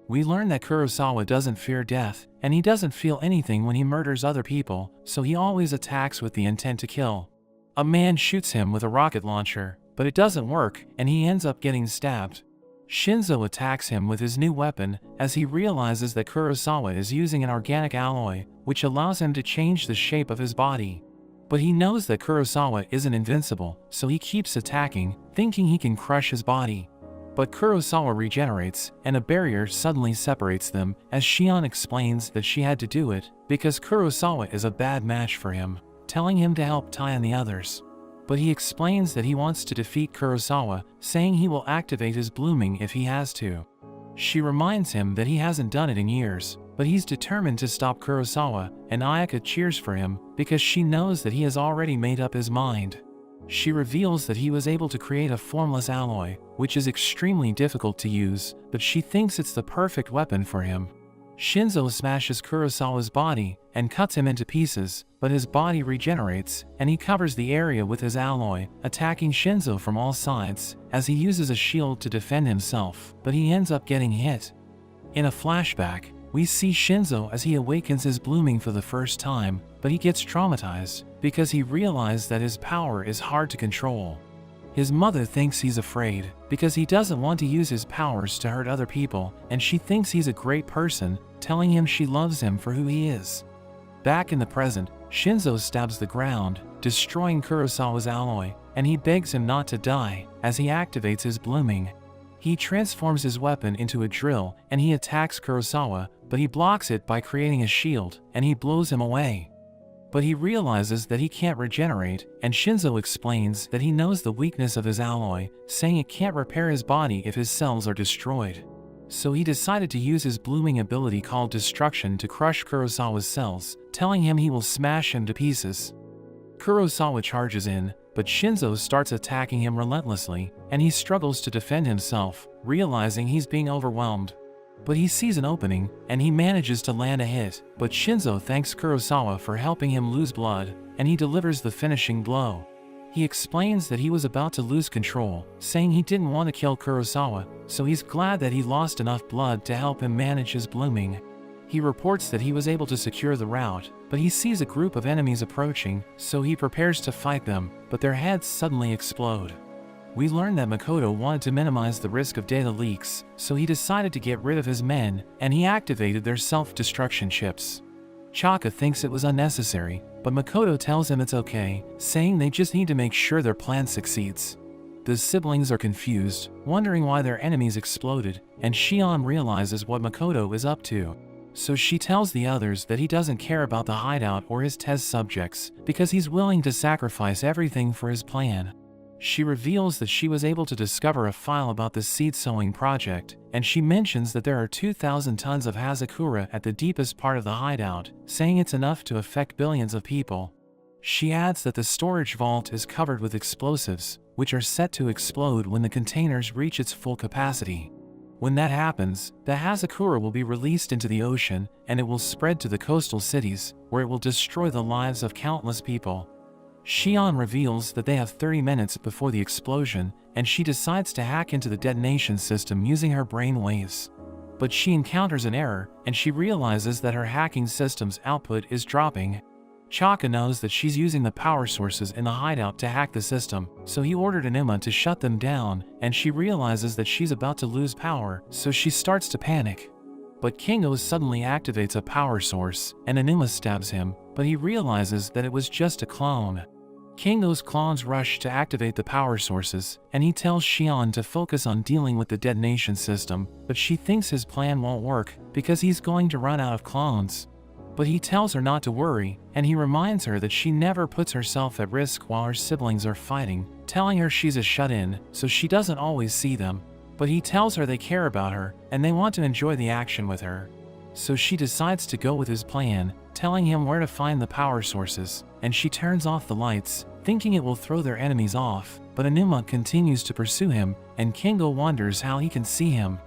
We learn that Kurosawa doesn't fear death, and he doesn't feel anything when he murders other people, so he always attacks with the intent to kill. A man shoots him with a rocket launcher, but it doesn't work, and he ends up getting stabbed. Shinzo attacks him with his new weapon, as he realizes that Kurosawa is using an organic alloy, which allows him to change the shape of his body. But he knows that Kurosawa isn't invincible, so he keeps attacking, thinking he can crush his body. But Kurosawa regenerates, and a barrier suddenly separates them, as Shion explains that she had to do it, because Kurosawa is a bad match for him, telling him to help Tai and the others. But he explains that he wants to defeat Kurosawa, saying he will activate his blooming if he has to. She reminds him that he hasn't done it in years, but he's determined to stop Kurosawa, and Ayaka cheers for him, because she knows that he has already made up his mind. She reveals that he was able to create a formless alloy, which is extremely difficult to use, but she thinks it's the perfect weapon for him. Shinzo smashes Kurosawa's body, and cuts him into pieces, but his body regenerates, and he covers the area with his alloy, attacking Shinzo from all sides, as he uses a shield to defend himself, but he ends up getting hit. In a flashback, we see Shinzo as he awakens his blooming for the first time, but he gets traumatized, because he realized that his power is hard to control. His mother thinks he's afraid, because he doesn't want to use his powers to hurt other people, and she thinks he's a great person, telling him she loves him for who he is. Back in the present, Shinzo stabs the ground, destroying Kurosawa's alloy, and he begs him not to die, as he activates his blooming. He transforms his weapon into a drill, and he attacks Kurosawa, but he blocks it by creating a shield, and he blows him away. But he realizes that he can't regenerate, and Shinzo explains that he knows the weakness of his alloy, saying it can't repair his body if his cells are destroyed. So he decided to use his blooming ability called Destruction to crush Kurosawa's cells, telling him he will smash him to pieces. Kurosawa charges in, but Shinzo starts attacking him relentlessly, and he struggles to defend himself, realizing he's being overwhelmed. But he sees an opening, and he manages to land a hit, but Shinzo thanks Kurosawa for helping him lose blood, and he delivers the finishing blow. He explains that he was about to lose control, saying he didn't want to kill Kurosawa, so he's glad that he lost enough blood to help him manage his blooming. He reports that he was able to secure the route, but he sees a group of enemies approaching, so he prepares to fight them, but their heads suddenly explode. We learn that Makoto wanted to minimize the risk of data leaks, so he decided to get rid of his men, and he activated their self-destruction chips. Chaka thinks it was unnecessary, but Makoto tells him it's okay, saying they just need to make sure their plan succeeds. The siblings are confused, wondering why their enemies exploded, and Shion realizes what Makoto is up to. So she tells the others that he doesn't care about the hideout or his test subjects, because he's willing to sacrifice everything for his plan. She reveals that she was able to discover a file about the seed sowing project, and she mentions that there are 2,000 tons of Hazakura at the deepest part of the hideout, saying it's enough to affect billions of people. She adds that the storage vault is covered with explosives, which are set to explode when the containers reach its full capacity. When that happens, the Hazakura will be released into the ocean, and it will spread to the coastal cities, where it will destroy the lives of countless people. Shion reveals that they have 30 minutes before the explosion, and she decides to hack into the detonation system using her brain waves. But she encounters an error, and she realizes that her hacking system's output is dropping. Chaka knows that she's using the power sources in the hideout to hack the system, so he ordered Enuma to shut them down, and she realizes that she's about to lose power, so she starts to panic. But Kingo suddenly activates a power source, and Enuma stabs him, but he realizes that it was just a clone. Kingo's clones rush to activate the power sources, and he tells Xion to focus on dealing with the detonation system, but she thinks his plan won't work because he's going to run out of clones. But he tells her not to worry, and he reminds her that she never puts herself at risk while her siblings are fighting, telling her she's a shut-in, so she doesn't always see them. But he tells her they care about her, and they want to enjoy the action with her. So she decides to go with his plan, telling him where to find the power sources, and she turns off the lights, thinking it will throw their enemies off, but Enuma continues to pursue him, and Kingo wonders how he can see him.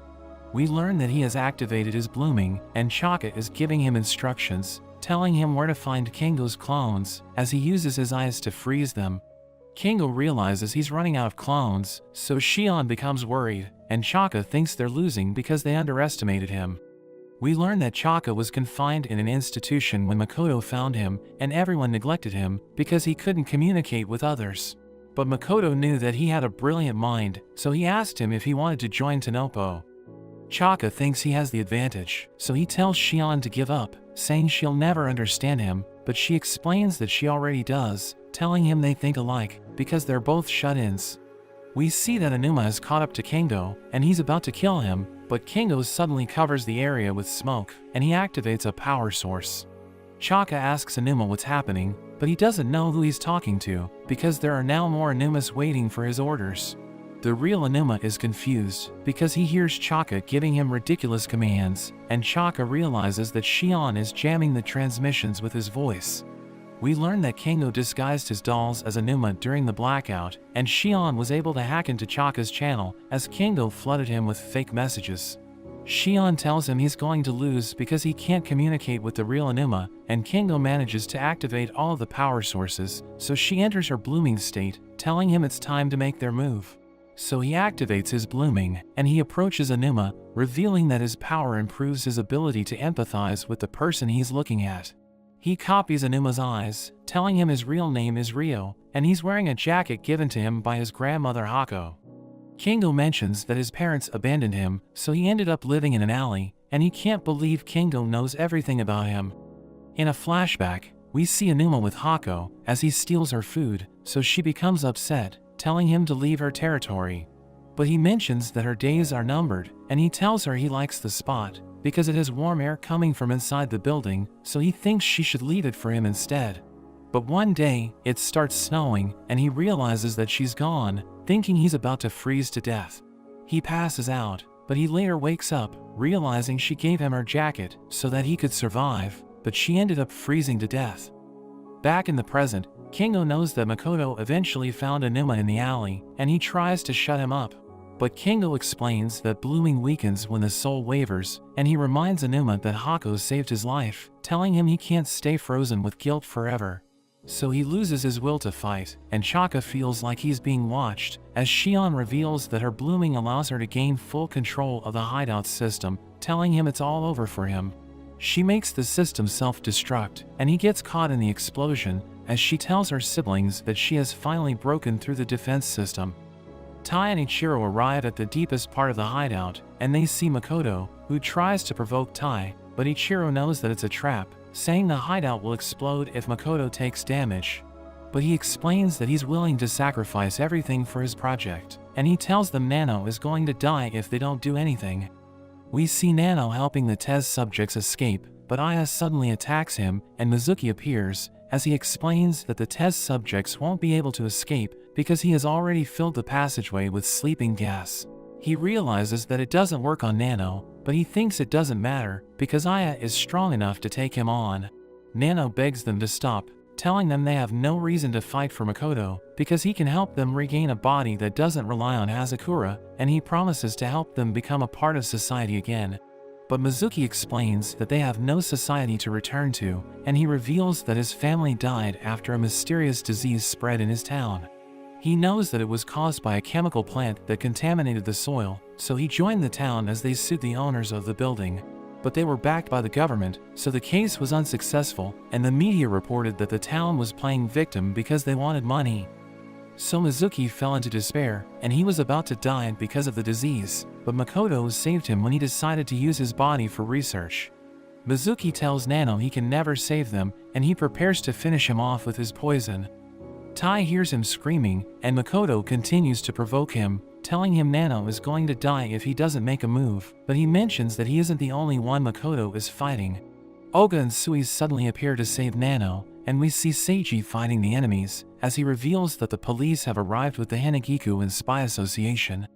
We learn that he has activated his blooming, and Chaka is giving him instructions, telling him where to find Kingo's clones, as he uses his eyes to freeze them. Kingo realizes he's running out of clones, so Xion becomes worried, and Chaka thinks they're losing because they underestimated him. We learn that Chaka was confined in an institution when Makoto found him, and everyone neglected him because he couldn't communicate with others. But Makoto knew that he had a brilliant mind, so he asked him if he wanted to join Tanopo. Chaka thinks he has the advantage, so he tells Xion to give up, saying she'll never understand him, but she explains that she already does, telling him they think alike, because they're both shut-ins. We see that Enuma has caught up to Kingo, and he's about to kill him, but Kingo suddenly covers the area with smoke, and he activates a power source. Chaka asks Enuma what's happening, but he doesn't know who he's talking to, because there are now more Enumas waiting for his orders. The real Enuma is confused, because he hears Chaka giving him ridiculous commands, and Chaka realizes that Xion is jamming the transmissions with his voice. We learn that Kingo disguised his dolls as Enuma during the blackout, and Xion was able to hack into Chaka's channel as Kingo flooded him with fake messages. Xion tells him he's going to lose because he can't communicate with the real Enuma, and Kingo manages to activate all of the power sources, so she enters her blooming state, telling him it's time to make their move. So he activates his blooming, and he approaches Enuma, revealing that his power improves his ability to empathize with the person he's looking at. He copies Enuma's eyes, telling him his real name is Ryo, and he's wearing a jacket given to him by his grandmother Hako. Kingo mentions that his parents abandoned him, so he ended up living in an alley, and he can't believe Kingo knows everything about him. In a flashback, we see Enuma with Hako, as he steals her food, so she becomes upset, telling him to leave her territory. But he mentions that her days are numbered, and he tells her he likes the spot, because it has warm air coming from inside the building, so he thinks she should leave it for him instead. But one day, it starts snowing, and he realizes that she's gone, thinking he's about to freeze to death. He passes out, but he later wakes up, realizing she gave him her jacket so that he could survive, but she ended up freezing to death. Back in the present, Kingo knows that Makoto eventually found Enuma in the alley, and he tries to shut him up. But Kingo explains that blooming weakens when the soul wavers, and he reminds Enuma that Hako saved his life, telling him he can't stay frozen with guilt forever. So he loses his will to fight, and Chaka feels like he's being watched, as Xion reveals that her blooming allows her to gain full control of the hideout system, telling him it's all over for him. She makes the system self-destruct, and he gets caught in the explosion, as she tells her siblings that she has finally broken through the defense system. Tai and Ichiro arrive at the deepest part of the hideout, and they see Makoto, who tries to provoke Tai, but Ichiro knows that it's a trap, saying the hideout will explode if Makoto takes damage. But he explains that he's willing to sacrifice everything for his project, and he tells them Nano is going to die if they don't do anything. We see Nano helping the TES subjects escape, but Aya suddenly attacks him, and Mizuki appears, as he explains that the TES subjects won't be able to escape because he has already filled the passageway with sleeping gas. He realizes that it doesn't work on Nano, but he thinks it doesn't matter because Aya is strong enough to take him on. Nano begs them to stop, telling them they have no reason to fight for Makoto because he can help them regain a body that doesn't rely on Hazakura, and he promises to help them become a part of society again. But Mizuki explains that they have no society to return to, and he reveals that his family died after a mysterious disease spread in his town. He knows that it was caused by a chemical plant that contaminated the soil, so he joined the town as they sued the owners of the building. But they were backed by the government, so the case was unsuccessful, and the media reported that the town was playing victim because they wanted money. So Mizuki fell into despair, and he was about to die because of the disease, but Makoto saved him when he decided to use his body for research. Mizuki tells Nano he can never save them, and he prepares to finish him off with his poison. Tai hears him screaming, and Makoto continues to provoke him, telling him Nano is going to die if he doesn't make a move, but he mentions that he isn't the only one Makoto is fighting. Oga and Sui suddenly appear to save Nano, and we see Seiji fighting the enemies, as he reveals that the police have arrived with the Hanagiku and Spy Association.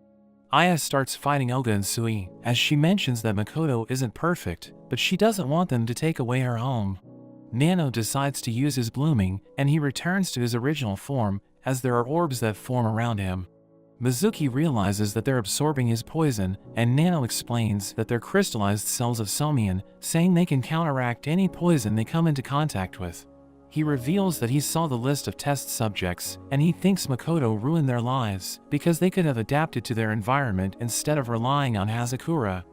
Aya starts fighting Oga and Sui, as she mentions that Makoto isn't perfect, but she doesn't want them to take away her home. Nano decides to use his blooming, and he returns to his original form, as there are orbs that form around him. Mizuki realizes that they're absorbing his poison, and Nano explains that they're crystallized cells of Somian, saying they can counteract any poison they come into contact with. He reveals that he saw the list of test subjects, and he thinks Makoto ruined their lives, because they could have adapted to their environment instead of relying on Hazakura.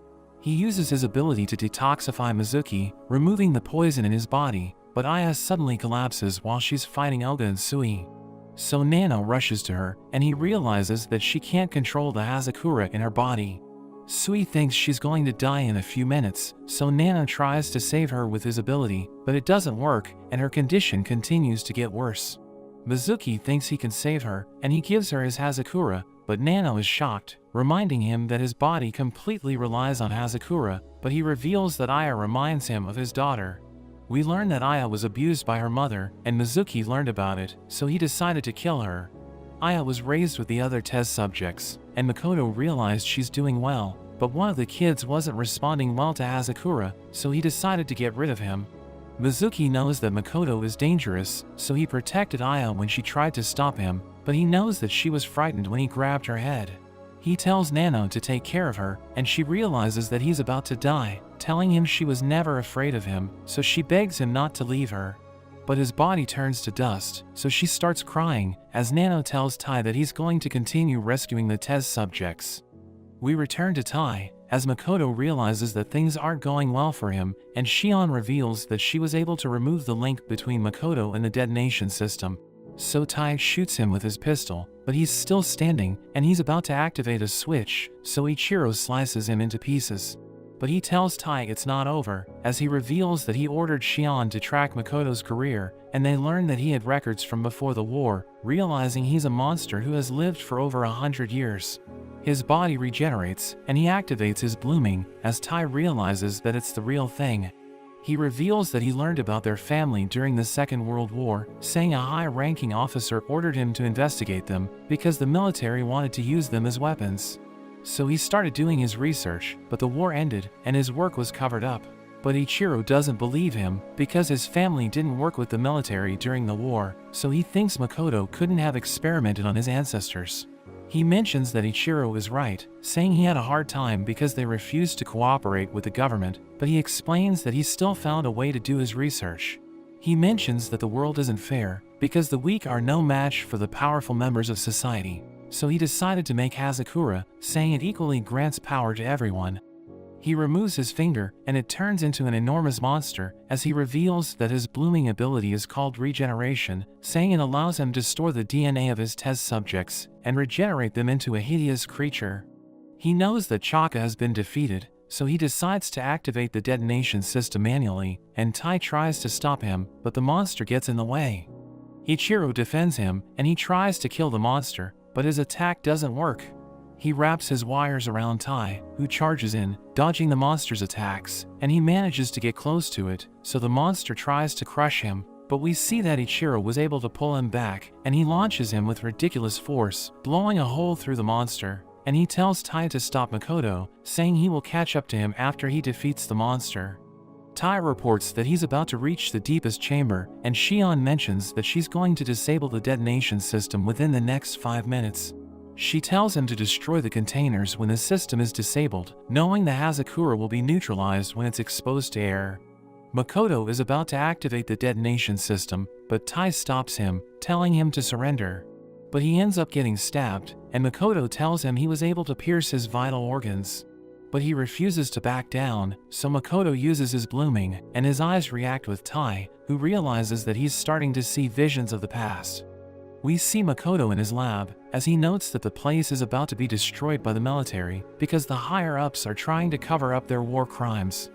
He uses his ability to detoxify Mizuki, removing the poison in his body, but Aya suddenly collapses while she's fighting Oga and Sui. So Nano rushes to her, and he realizes that she can't control the Hazakura in her body. Sui thinks she's going to die in a few minutes, so Nano tries to save her with his ability, but it doesn't work, and her condition continues to get worse. Mizuki thinks he can save her, and he gives her his Hazakura, but Nano is shocked, reminding him that his body completely relies on Hazakura, but he reveals that Aya reminds him of his daughter. We learn that Aya was abused by her mother, and Mizuki learned about it, so he decided to kill her. Aya was raised with the other test subjects, and Makoto realized she's doing well, but one of the kids wasn't responding well to Hazakura, so he decided to get rid of him. Mizuki knows that Makoto is dangerous, so he protected Aya when she tried to stop him, but he knows that she was frightened when he grabbed her head. He tells Nano to take care of her, and she realizes that he's about to die, telling him she was never afraid of him, so she begs him not to leave her. But his body turns to dust, so she starts crying, as Nano tells Tai that he's going to continue rescuing the test subjects. We return to Tai, as Makoto realizes that things aren't going well for him, and Shion reveals that she was able to remove the link between Makoto and the detonation system. So Tai shoots him with his pistol, but he's still standing, and he's about to activate a switch, so Ichiro slices him into pieces. But he tells Tai it's not over, as he reveals that he ordered Shion to track Makoto's career, and they learn that he had records from before the war, realizing he's a monster who has lived for over 100 years. His body regenerates, and he activates his blooming, as Tai realizes that it's the real thing. He reveals that he learned about their family during the Second World War, saying a high-ranking officer ordered him to investigate them, because the military wanted to use them as weapons. So he started doing his research, but the war ended, and his work was covered up. But Ichiro doesn't believe him, because his family didn't work with the military during the war, so he thinks Makoto couldn't have experimented on his ancestors. He mentions that Ichiro is right, saying he had a hard time because they refused to cooperate with the government, but he explains that he still found a way to do his research. He mentions that the world isn't fair, because the weak are no match for the powerful members of society, so he decided to make Hazakura, saying it equally grants power to everyone. He removes his finger, and it turns into an enormous monster, as he reveals that his blooming ability is called regeneration, saying it allows him to store the DNA of his test subjects, and regenerate them into a hideous creature. He knows that Chaka has been defeated, so he decides to activate the detonation system manually, and Tai tries to stop him, but the monster gets in the way. Ichiro defends him, and he tries to kill the monster, but his attack doesn't work. He wraps his wires around Tai, who charges in, dodging the monster's attacks, and he manages to get close to it, so the monster tries to crush him, but we see that Ichiro was able to pull him back, and he launches him with ridiculous force, blowing a hole through the monster, and he tells Tai to stop Makoto, saying he will catch up to him after he defeats the monster. Tai reports that he's about to reach the deepest chamber, and Shion mentions that she's going to disable the detonation system within the next 5 minutes. She tells him to destroy the containers when the system is disabled, knowing the Hazakura will be neutralized when it's exposed to air. Makoto is about to activate the detonation system, but Tai stops him, telling him to surrender. But he ends up getting stabbed, and Makoto tells him he was able to pierce his vital organs. But he refuses to back down, so Makoto uses his blooming, and his eyes react with Tai, who realizes that he's starting to see visions of the past. We see Makoto in his lab, as he notes that the place is about to be destroyed by the military because the higher-ups are trying to cover up their war crimes.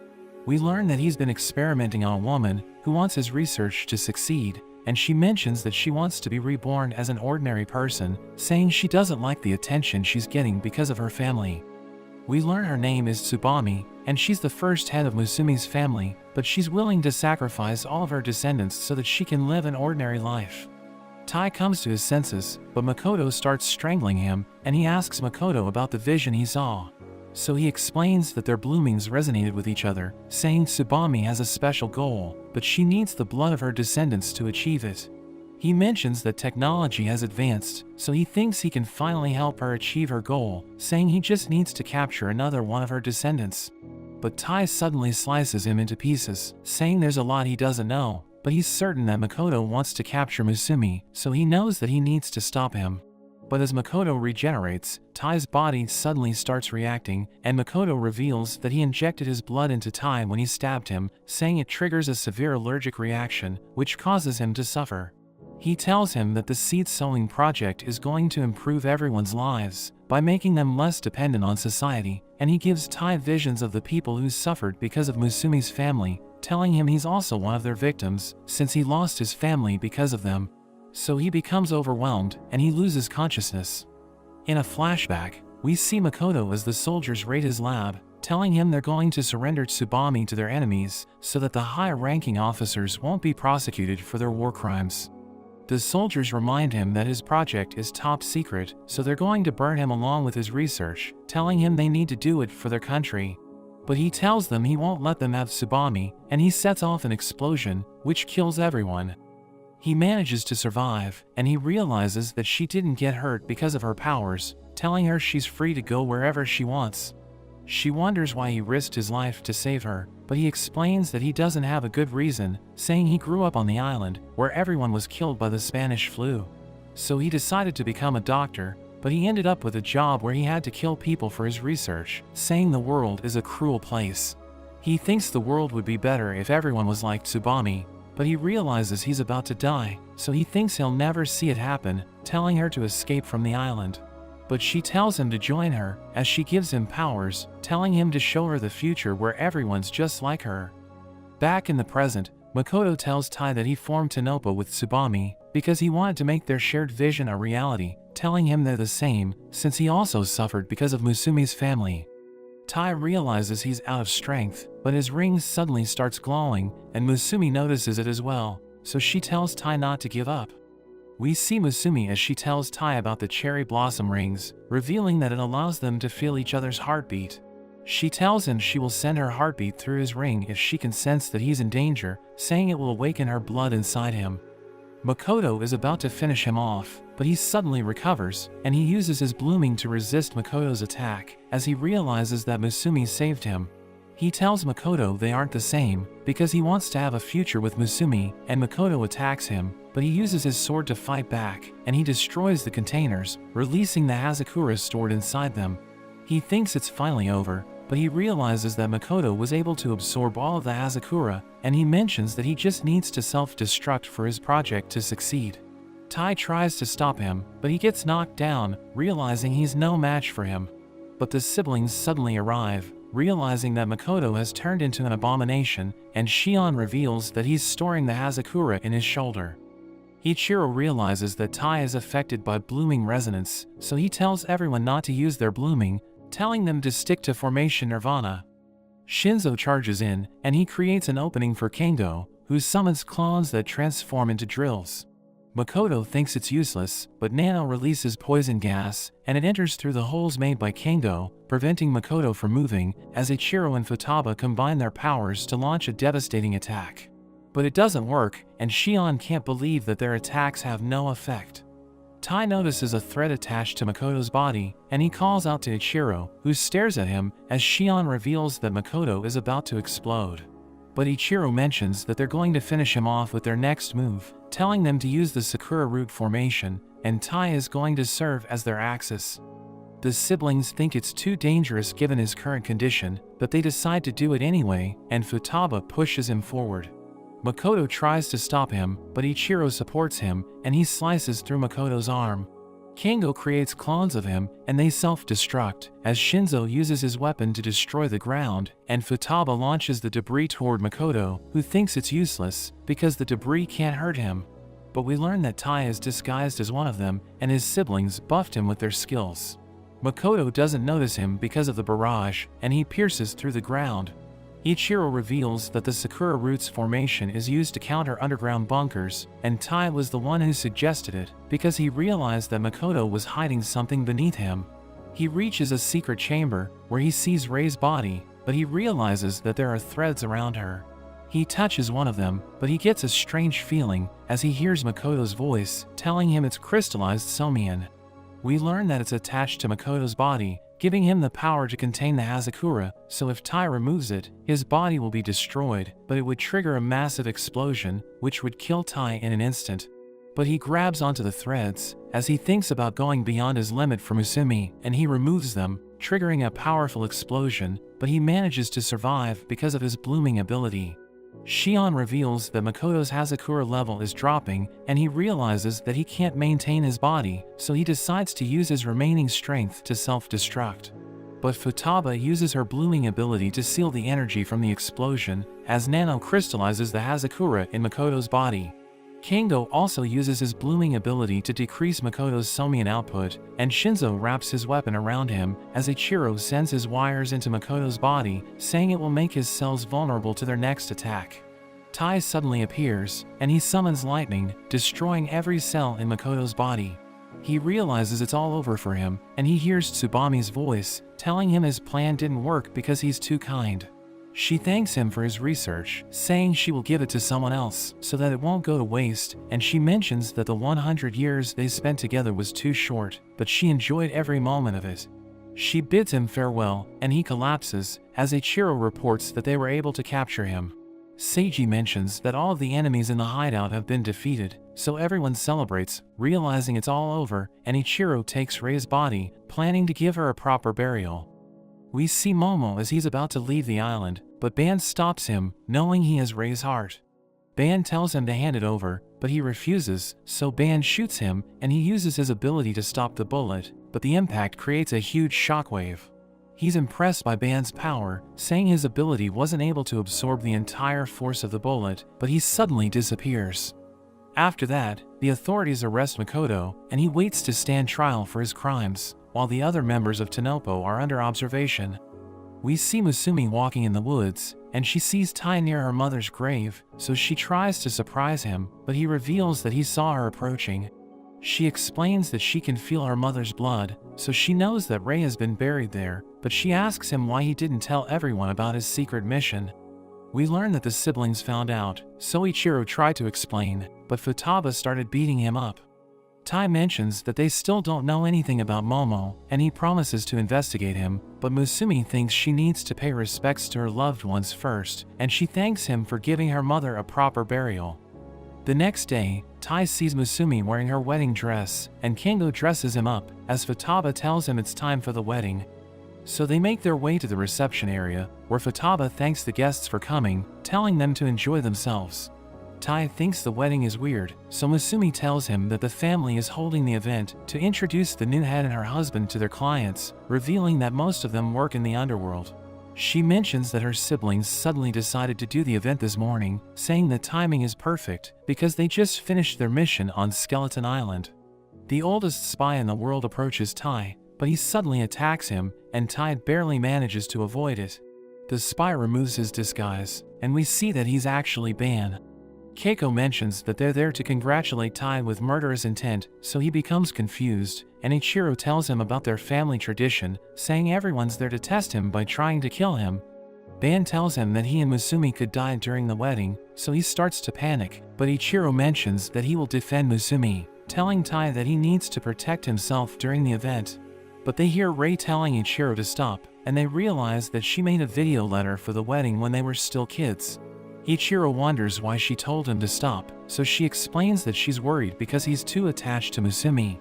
We learn that he's been experimenting on a woman who wants his research to succeed, and she mentions that she wants to be reborn as an ordinary person, saying she doesn't like the attention she's getting because of her family. We learn her name is Tsubame, and she's the first head of Musumi's family, but she's willing to sacrifice all of her descendants so that she can live an ordinary life. Tai comes to his senses, but Makoto starts strangling him, and he asks Makoto about the vision he saw. So he explains that their bloomings resonated with each other, saying Tsubame has a special goal, but she needs the blood of her descendants to achieve it. He mentions that technology has advanced, so he thinks he can finally help her achieve her goal, saying he just needs to capture another one of her descendants. But Tai suddenly slices him into pieces, saying there's a lot he doesn't know, but he's certain that Makoto wants to capture Musumi, so he knows that he needs to stop him. But as Makoto regenerates, Tai's body suddenly starts reacting, and Makoto reveals that he injected his blood into Tai when he stabbed him, saying it triggers a severe allergic reaction, which causes him to suffer. He tells him that the seed sowing project is going to improve everyone's lives by making them less dependent on society, and he gives Tai visions of the people who suffered because of Musumi's family, telling him he's also one of their victims, since he lost his family because of them. So he becomes overwhelmed, and he loses consciousness. In a flashback, we see Makoto as the soldiers raid his lab, telling him they're going to surrender Tsubame to their enemies, so that the higher-ranking officers won't be prosecuted for their war crimes. The soldiers remind him that his project is top secret, so they're going to burn him along with his research, telling him they need to do it for their country. But he tells them he won't let them have Tsubame, and he sets off an explosion, which kills everyone. He manages to survive, and he realizes that she didn't get hurt because of her powers, telling her she's free to go wherever she wants. She wonders why he risked his life to save her, but he explains that he doesn't have a good reason, saying he grew up on the island, where everyone was killed by the Spanish flu. So he decided to become a doctor, but he ended up with a job where he had to kill people for his research, saying the world is a cruel place. He thinks the world would be better if everyone was like Tsubame, but he realizes he's about to die, so he thinks he'll never see it happen, telling her to escape from the island. But she tells him to join her, as she gives him powers, telling him to show her the future where everyone's just like her. Back in the present, Makoto tells Tai that he formed Tanopa with Tsubame because he wanted to make their shared vision a reality, telling him they're the same, since he also suffered because of Musumi's family. Tai realizes he's out of strength, but his ring suddenly starts glowing, and Musumi notices it as well, so she tells Tai not to give up. We see Musumi as she tells Tai about the cherry blossom rings, revealing that it allows them to feel each other's heartbeat. She tells him she will send her heartbeat through his ring if she can sense that he's in danger, saying it will awaken her blood inside him. Makoto is about to finish him off, but he suddenly recovers, and he uses his blooming to resist Makoto's attack, as he realizes that Musumi saved him. He tells Makoto they aren't the same, because he wants to have a future with Musumi, and Makoto attacks him, but he uses his sword to fight back, and he destroys the containers, releasing the Hazakura stored inside them. He thinks it's finally over, but he realizes that Makoto was able to absorb all of the Hazakura, and he mentions that he just needs to self-destruct for his project to succeed. Tai tries to stop him, but he gets knocked down, realizing he's no match for him. But the siblings suddenly arrive, realizing that Makoto has turned into an abomination, and Shion reveals that he's storing the Hazakura in his shoulder. Ichiro realizes that Tai is affected by blooming resonance, so he tells everyone not to use their blooming, telling them to stick to Formation Nirvana. Shinzo charges in, and he creates an opening for Kendo, who summons clones that transform into drills. Makoto thinks it's useless, but Nano releases poison gas, and it enters through the holes made by Kendo, preventing Makoto from moving, as Ichiro and Futaba combine their powers to launch a devastating attack. But it doesn't work, and Shion can't believe that their attacks have no effect. Tai notices a thread attached to Makoto's body, and he calls out to Ichiro, who stares at him, as Shion reveals that Makoto is about to explode. But Ichiro mentions that they're going to finish him off with their next move, telling them to use the Sakura root formation, and Tai is going to serve as their axis. The siblings think it's too dangerous given his current condition, but they decide to do it anyway, and Futaba pushes him forward. Makoto tries to stop him, but Ichiro supports him, and he slices through Makoto's arm. Kingo creates clones of him, and they self-destruct, as Shinzo uses his weapon to destroy the ground, and Futaba launches the debris toward Makoto, who thinks it's useless, because the debris can't hurt him. But we learn that Tai is disguised as one of them, and his siblings buffed him with their skills. Makoto doesn't notice him because of the barrage, and he pierces through the ground. Ichiro reveals that the Sakura Roots formation is used to counter underground bunkers, and Tai was the one who suggested it, because he realized that Makoto was hiding something beneath him. He reaches a secret chamber, where he sees Rei's body, but he realizes that there are threads around her. He touches one of them, but he gets a strange feeling, as he hears Makoto's voice, telling him it's crystallized Somian. We learn that it's attached to Makoto's body, giving him the power to contain the Hazakura, so if Tai removes it, his body will be destroyed, but it would trigger a massive explosion, which would kill Tai in an instant. But he grabs onto the threads, as he thinks about going beyond his limit for Musumi, and he removes them, triggering a powerful explosion, but he manages to survive because of his blooming ability. Shion reveals that Makoto's Hazakura level is dropping, and he realizes that he can't maintain his body, so he decides to use his remaining strength to self-destruct. But Futaba uses her blooming ability to seal the energy from the explosion, as Nano crystallizes the Hazakura in Makoto's body. Kingo also uses his blooming ability to decrease Makoto's Somian output, and Shinzo wraps his weapon around him, as Ichiro sends his wires into Makoto's body, saying it will make his cells vulnerable to their next attack. Tai suddenly appears, and he summons lightning, destroying every cell in Makoto's body. He realizes it's all over for him, and he hears Tsubami's voice, telling him his plan didn't work because he's too kind. She thanks him for his research, saying she will give it to someone else, so that it won't go to waste, and she mentions that the 100 years they spent together was too short, but she enjoyed every moment of it. She bids him farewell, and he collapses, as Ichiro reports that they were able to capture him. Seiji mentions that all of the enemies in the hideout have been defeated, so everyone celebrates, realizing it's all over, and Ichiro takes Rei's body, planning to give her a proper burial. We see Momo as he's about to leave the island, but Ban stops him, knowing he has Rei's heart. Ban tells him to hand it over, but he refuses, so Ban shoots him, and he uses his ability to stop the bullet, but the impact creates a huge shockwave. He's impressed by Ban's power, saying his ability wasn't able to absorb the entire force of the bullet, but he suddenly disappears. After that, the authorities arrest Makoto, and he waits to stand trial for his crimes, while the other members of Tanopo are under observation. We see Musumi walking in the woods, and she sees Tai near her mother's grave, so she tries to surprise him, but he reveals that he saw her approaching. She explains that she can feel her mother's blood, so she knows that Rei has been buried there, but she asks him why he didn't tell everyone about his secret mission. We learn that the siblings found out, so Ichiro tried to explain, but Futaba started beating him up. Tai mentions that they still don't know anything about Momo, and he promises to investigate him, but Musumi thinks she needs to pay respects to her loved ones first, and she thanks him for giving her mother a proper burial. The next day, Tai sees Musumi wearing her wedding dress, and Kingo dresses him up, as Futaba tells him it's time for the wedding. So they make their way to the reception area, where Futaba thanks the guests for coming, telling them to enjoy themselves. Tai thinks the wedding is weird, so Musumi tells him that the family is holding the event to introduce the new head and her husband to their clients, revealing that most of them work in the underworld. She mentions that her siblings suddenly decided to do the event this morning, saying the timing is perfect because they just finished their mission on Skeleton Island. The oldest spy in the world approaches Tai, but he suddenly attacks him, and Tai barely manages to avoid it. The spy removes his disguise, and we see that he's actually Ban. Keiko mentions that they're there to congratulate Tai with murderous intent, so he becomes confused, and Ichiro tells him about their family tradition, saying everyone's there to test him by trying to kill him. Ban tells him that he and Musumi could die during the wedding, so he starts to panic, but Ichiro mentions that he will defend Musumi, telling Tai that he needs to protect himself during the event. But they hear Rei telling Ichiro to stop, and they realize that she made a video letter for the wedding when they were still kids. Ichiro wonders why she told him to stop, so she explains that she's worried because he's too attached to Musumi.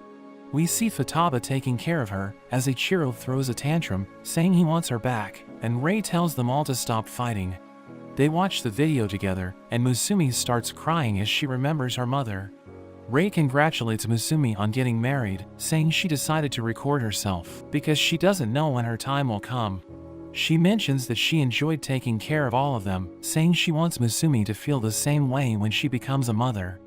We see Futaba taking care of her, as Ichiro throws a tantrum, saying he wants her back, and Rei tells them all to stop fighting. They watch the video together, and Musumi starts crying as she remembers her mother. Rei congratulates Musumi on getting married, saying she decided to record herself because she doesn't know when her time will come. She mentions that she enjoyed taking care of all of them, saying she wants Musumi to feel the same way when she becomes a mother.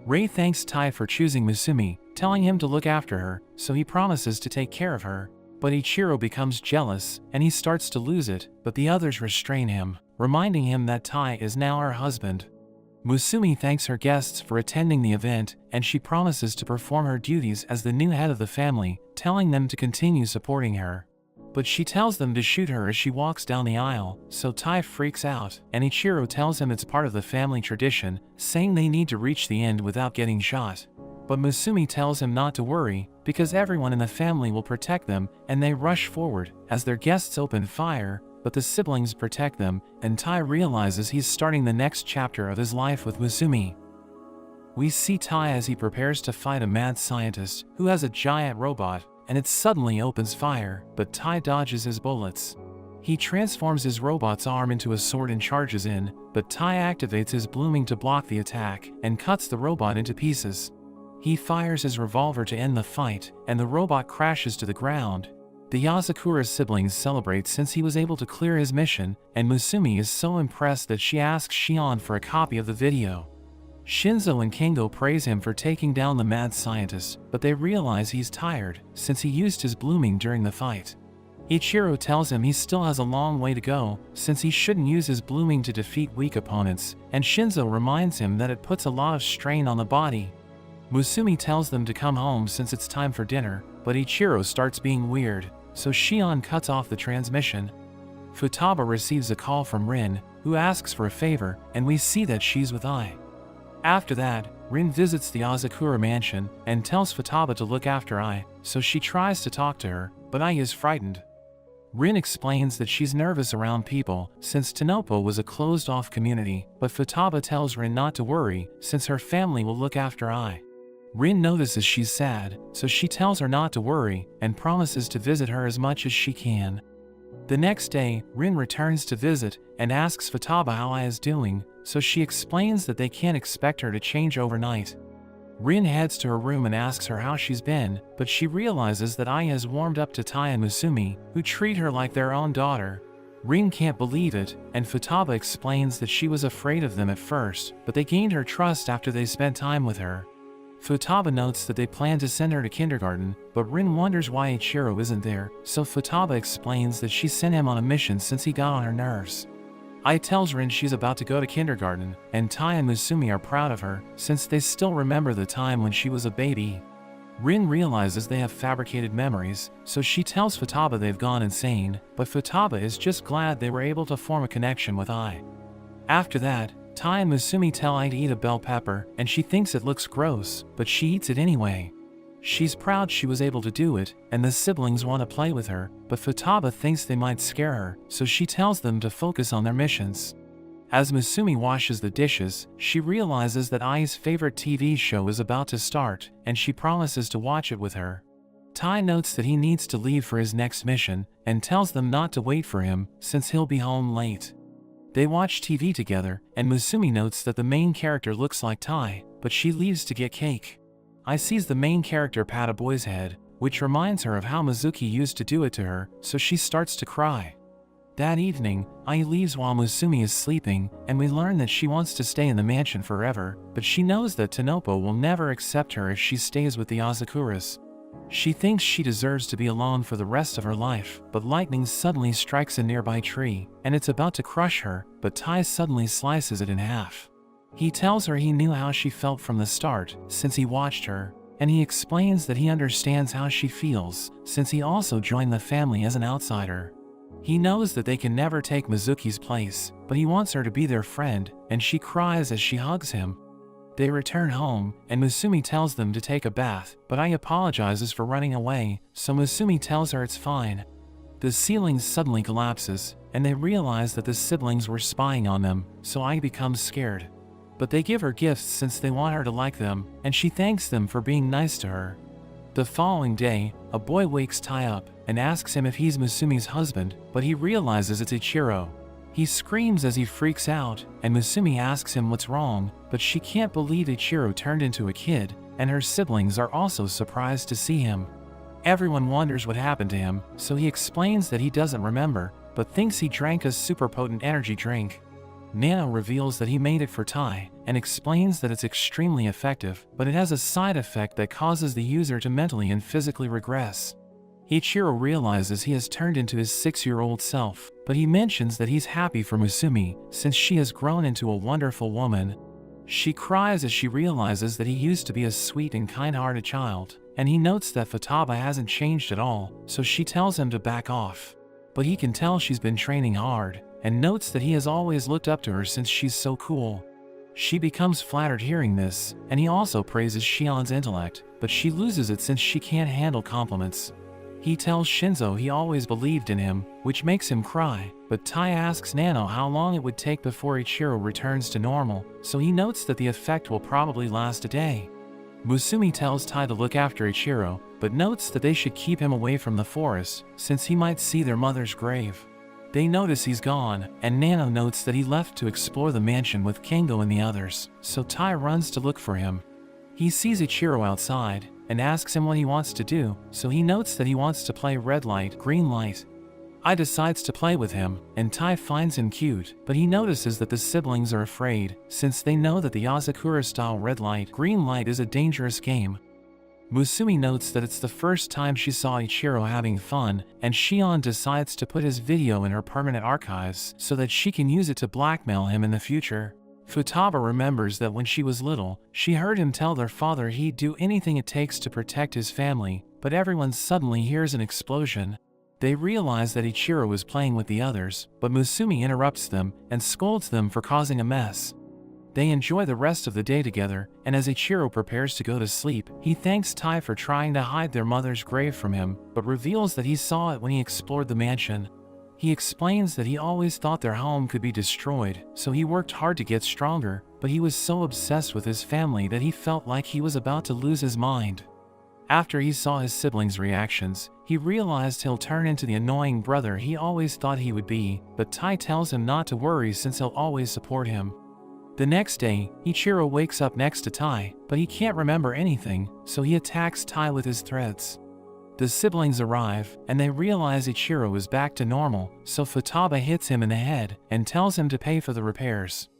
Rei thanks Tai for choosing Musumi, telling him to look after her, so he promises to take care of her. But Ichiro becomes jealous, and he starts to lose it, but the others restrain him, reminding him that Tai is now her husband. Musumi thanks her guests for attending the event, and she promises to perform her duties as the new head of the family, telling them to continue supporting her. But she tells them to shoot her as she walks down the aisle, so Tai freaks out, and Ichiro tells him it's part of the family tradition, saying they need to reach the end without getting shot. But Musumi tells him not to worry, because everyone in the family will protect them, and they rush forward as their guests open fire, but the siblings protect them, and Tai realizes he's starting the next chapter of his life with Musumi. We see Tai as he prepares to fight a mad scientist who has a giant robot, and it suddenly opens fire, but Tai dodges his bullets. He transforms his robot's arm into a sword and charges in, but Tai activates his blooming to block the attack and cuts the robot into pieces. He fires his revolver to end the fight, and the robot crashes to the ground. The Yasakura siblings celebrate since he was able to clear his mission, and Musumi is so impressed that she asks Shion for a copy of the video. Shinzo and Kengo praise him for taking down the mad scientist, but they realize he's tired, since he used his blooming during the fight. Ichiro tells him he still has a long way to go, since he shouldn't use his blooming to defeat weak opponents, and Shinzo reminds him that it puts a lot of strain on the body. Musumi tells them to come home since it's time for dinner, but Ichiro starts being weird, so Shion cuts off the transmission. Futaba receives a call from Rin, who asks for a favor, and we see that she's with Ai. After that, Rin visits the Asakura mansion and tells Futaba to look after Ai, so she tries to talk to her, but Ai is frightened. Rin explains that she's nervous around people since Tanopo was a closed-off community, but Futaba tells Rin not to worry since her family will look after Ai. Rin notices she's sad, so she tells her not to worry and promises to visit her as much as she can. The next day, Rin returns to visit and asks Futaba how Ai is doing, so she explains that they can't expect her to change overnight. Rin heads to her room and asks her how she's been, but she realizes that Ai has warmed up to Tai and Musumi, who treat her like their own daughter. Rin can't believe it, and Futaba explains that she was afraid of them at first, but they gained her trust after they spent time with her. Futaba notes that they plan to send her to kindergarten, but Rin wonders why Ichiro isn't there, so Futaba explains that she sent him on a mission since he got on her nerves. Ai tells Rin she's about to go to kindergarten, and Tai and Musumi are proud of her, since they still remember the time when she was a baby. Rin realizes they have fabricated memories, so she tells Futaba they've gone insane, but Futaba is just glad they were able to form a connection with Ai. After that, Tai and Musumi tell Ai to eat a bell pepper, and she thinks it looks gross, but she eats it anyway. She's proud she was able to do it, and the siblings want to play with her, but Futaba thinks they might scare her, so she tells them to focus on their missions. As Musumi washes the dishes, she realizes that Ai's favorite TV show is about to start, and she promises to watch it with her. Tai notes that he needs to leave for his next mission, and tells them not to wait for him, since he'll be home late. They watch TV together, and Musumi notes that the main character looks like Tai, but she leaves to get cake. Ai sees the main character pat a boy's head, which reminds her of how Mizuki used to do it to her, so she starts to cry. That evening, Ai leaves while Musumi is sleeping, and we learn that she wants to stay in the mansion forever, but she knows that Tanopo will never accept her if she stays with the Asakuras. She thinks she deserves to be alone for the rest of her life, but lightning suddenly strikes a nearby tree, and it's about to crush her, but Tai suddenly slices it in half. He tells her he knew how she felt from the start, since he watched her, and he explains that he understands how she feels, since he also joined the family as an outsider. He knows that they can never take Mizuki's place, but he wants her to be their friend, and she cries as she hugs him. They return home, and Musumi tells them to take a bath, but Ai apologizes for running away, so Musumi tells her it's fine. The ceiling suddenly collapses, and they realize that the siblings were spying on them, so Ai becomes scared. But they give her gifts since they want her to like them, and she thanks them for being nice to her. The following day, a boy wakes Tai up and asks him if he's Musumi's husband, but he realizes it's Ichiro. He screams as he freaks out, and Musumi asks him what's wrong, but she can't believe Ichiro turned into a kid, and her siblings are also surprised to see him. Everyone wonders what happened to him, so he explains that he doesn't remember, but thinks he drank a super potent energy drink. Nano reveals that he made it for Tai, and explains that it's extremely effective, but it has a side effect that causes the user to mentally and physically regress. Ichiro realizes he has turned into his 6-year-old self, but he mentions that he's happy for Musumi, since she has grown into a wonderful woman. She cries as she realizes that he used to be a sweet and kind-hearted child, and he notes that Futaba hasn't changed at all, so she tells him to back off. But he can tell she's been training hard, and notes that he has always looked up to her since she's so cool. She becomes flattered hearing this, and he also praises Shion's intellect, but she loses it since she can't handle compliments. He tells Shinzo he always believed in him, which makes him cry, but Tai asks Nano how long it would take before Ichiro returns to normal, so he notes that the effect will probably last a day. Musumi tells Tai to look after Ichiro, but notes that they should keep him away from the forest, since he might see their mother's grave. They notice he's gone, and Nano notes that he left to explore the mansion with Kengo and the others, so Tai runs to look for him. He sees Ichiro outside, and asks him what he wants to do, so he notes that he wants to play red light, green light. I decides to play with him, and Tai finds him cute, but he notices that the siblings are afraid, since they know that the Asakura-style red light, green light is a dangerous game. Musumi notes that it's the first time she saw Ichiro having fun, and Shion decides to put his video in her permanent archives so that she can use it to blackmail him in the future. Futaba remembers that when she was little, she heard him tell their father he'd do anything it takes to protect his family, but everyone suddenly hears an explosion. They realize that Ichiro is playing with the others, but Musumi interrupts them and scolds them for causing a mess. They enjoy the rest of the day together, and as Ichiro prepares to go to sleep, he thanks Tai for trying to hide their mother's grave from him, but reveals that he saw it when he explored the mansion. He explains that he always thought their home could be destroyed, so he worked hard to get stronger, but he was so obsessed with his family that he felt like he was about to lose his mind. After he saw his siblings' reactions, he realized he'll turn into the annoying brother he always thought he would be, but Tai tells him not to worry since he'll always support him. The next day, Ichiro wakes up next to Tai, but he can't remember anything, so he attacks Tai with his threads. The siblings arrive, and they realize Ichiro is back to normal, so Futaba hits him in the head and tells him to pay for the repairs.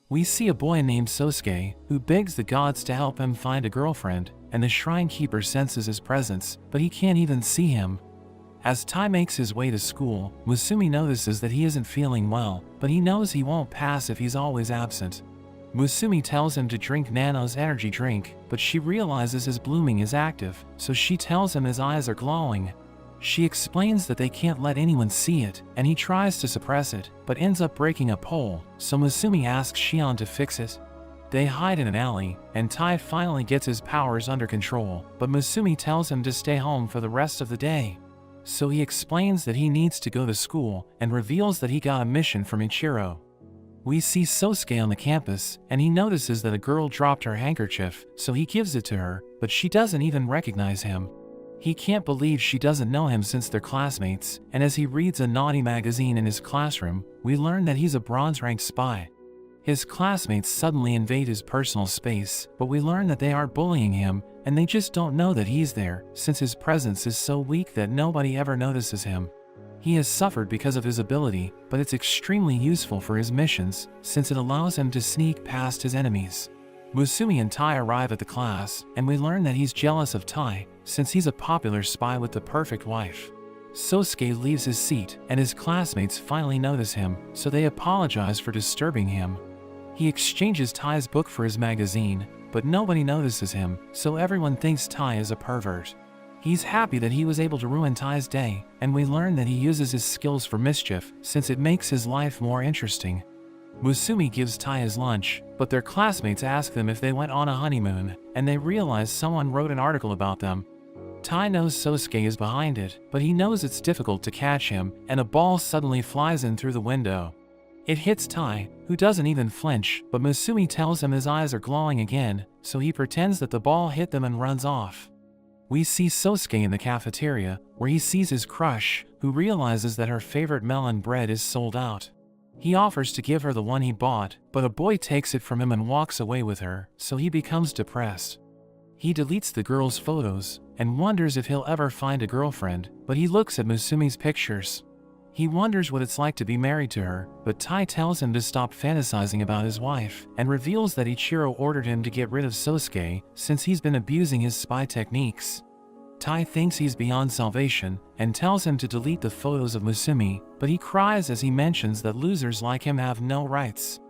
We see a boy named Sosuke, who begs the gods to help him find a girlfriend, and the shrine keeper senses his presence, but he can't even see him. As Tai makes his way to school, Musumi notices that he isn't feeling well, but he knows he won't pass if he's always absent. Musumi tells him to drink Nano's energy drink, but she realizes his blooming is active, so she tells him his eyes are glowing. She explains that they can't let anyone see it, and he tries to suppress it, but ends up breaking a pole, so Musumi asks Shion to fix it. They hide in an alley, and Tai finally gets his powers under control, but Musumi tells him to stay home for the rest of the day. So he explains that he needs to go to school, and reveals that he got a mission from Ichiro. We see Sosuke on the campus, and he notices that a girl dropped her handkerchief, so he gives it to her, but she doesn't even recognize him. He can't believe she doesn't know him since they're classmates, and as he reads a naughty magazine in his classroom, we learn that he's a bronze-ranked spy. His classmates suddenly invade his personal space, but we learn that they aren't bullying him, and they just don't know that he's there, since his presence is so weak that nobody ever notices him. He has suffered because of his ability, but it's extremely useful for his missions, since it allows him to sneak past his enemies. Musumi and Tai arrive at the class, and we learn that he's jealous of Tai, since he's a popular spy with the perfect wife. Sosuke leaves his seat, and his classmates finally notice him, so they apologize for disturbing him. He exchanges Tai's book for his magazine, but nobody notices him, so everyone thinks Tai is a pervert. He's happy that he was able to ruin Tai's day, and we learn that he uses his skills for mischief, since it makes his life more interesting. Musumi gives Tai his lunch, but their classmates ask them if they went on a honeymoon, and they realize someone wrote an article about them. Tai knows Sosuke is behind it, but he knows it's difficult to catch him, and a ball suddenly flies in through the window. It hits Tai, who doesn't even flinch, but Musumi tells him his eyes are glowing again, so he pretends that the ball hit them and runs off. We see Sosuke in the cafeteria, where he sees his crush, who realizes that her favorite melon bread is sold out. He offers to give her the one he bought, but a boy takes it from him and walks away with her, so he becomes depressed. He deletes the girl's photos, and wonders if he'll ever find a girlfriend, but he looks at Musumi's pictures. He wonders what it's like to be married to her, but Tai tells him to stop fantasizing about his wife, and reveals that Ichiro ordered him to get rid of Sosuke, since he's been abusing his spy techniques. Tai thinks he's beyond salvation, and tells him to delete the photos of Musumi, but he cries as he mentions that losers like him have no rights.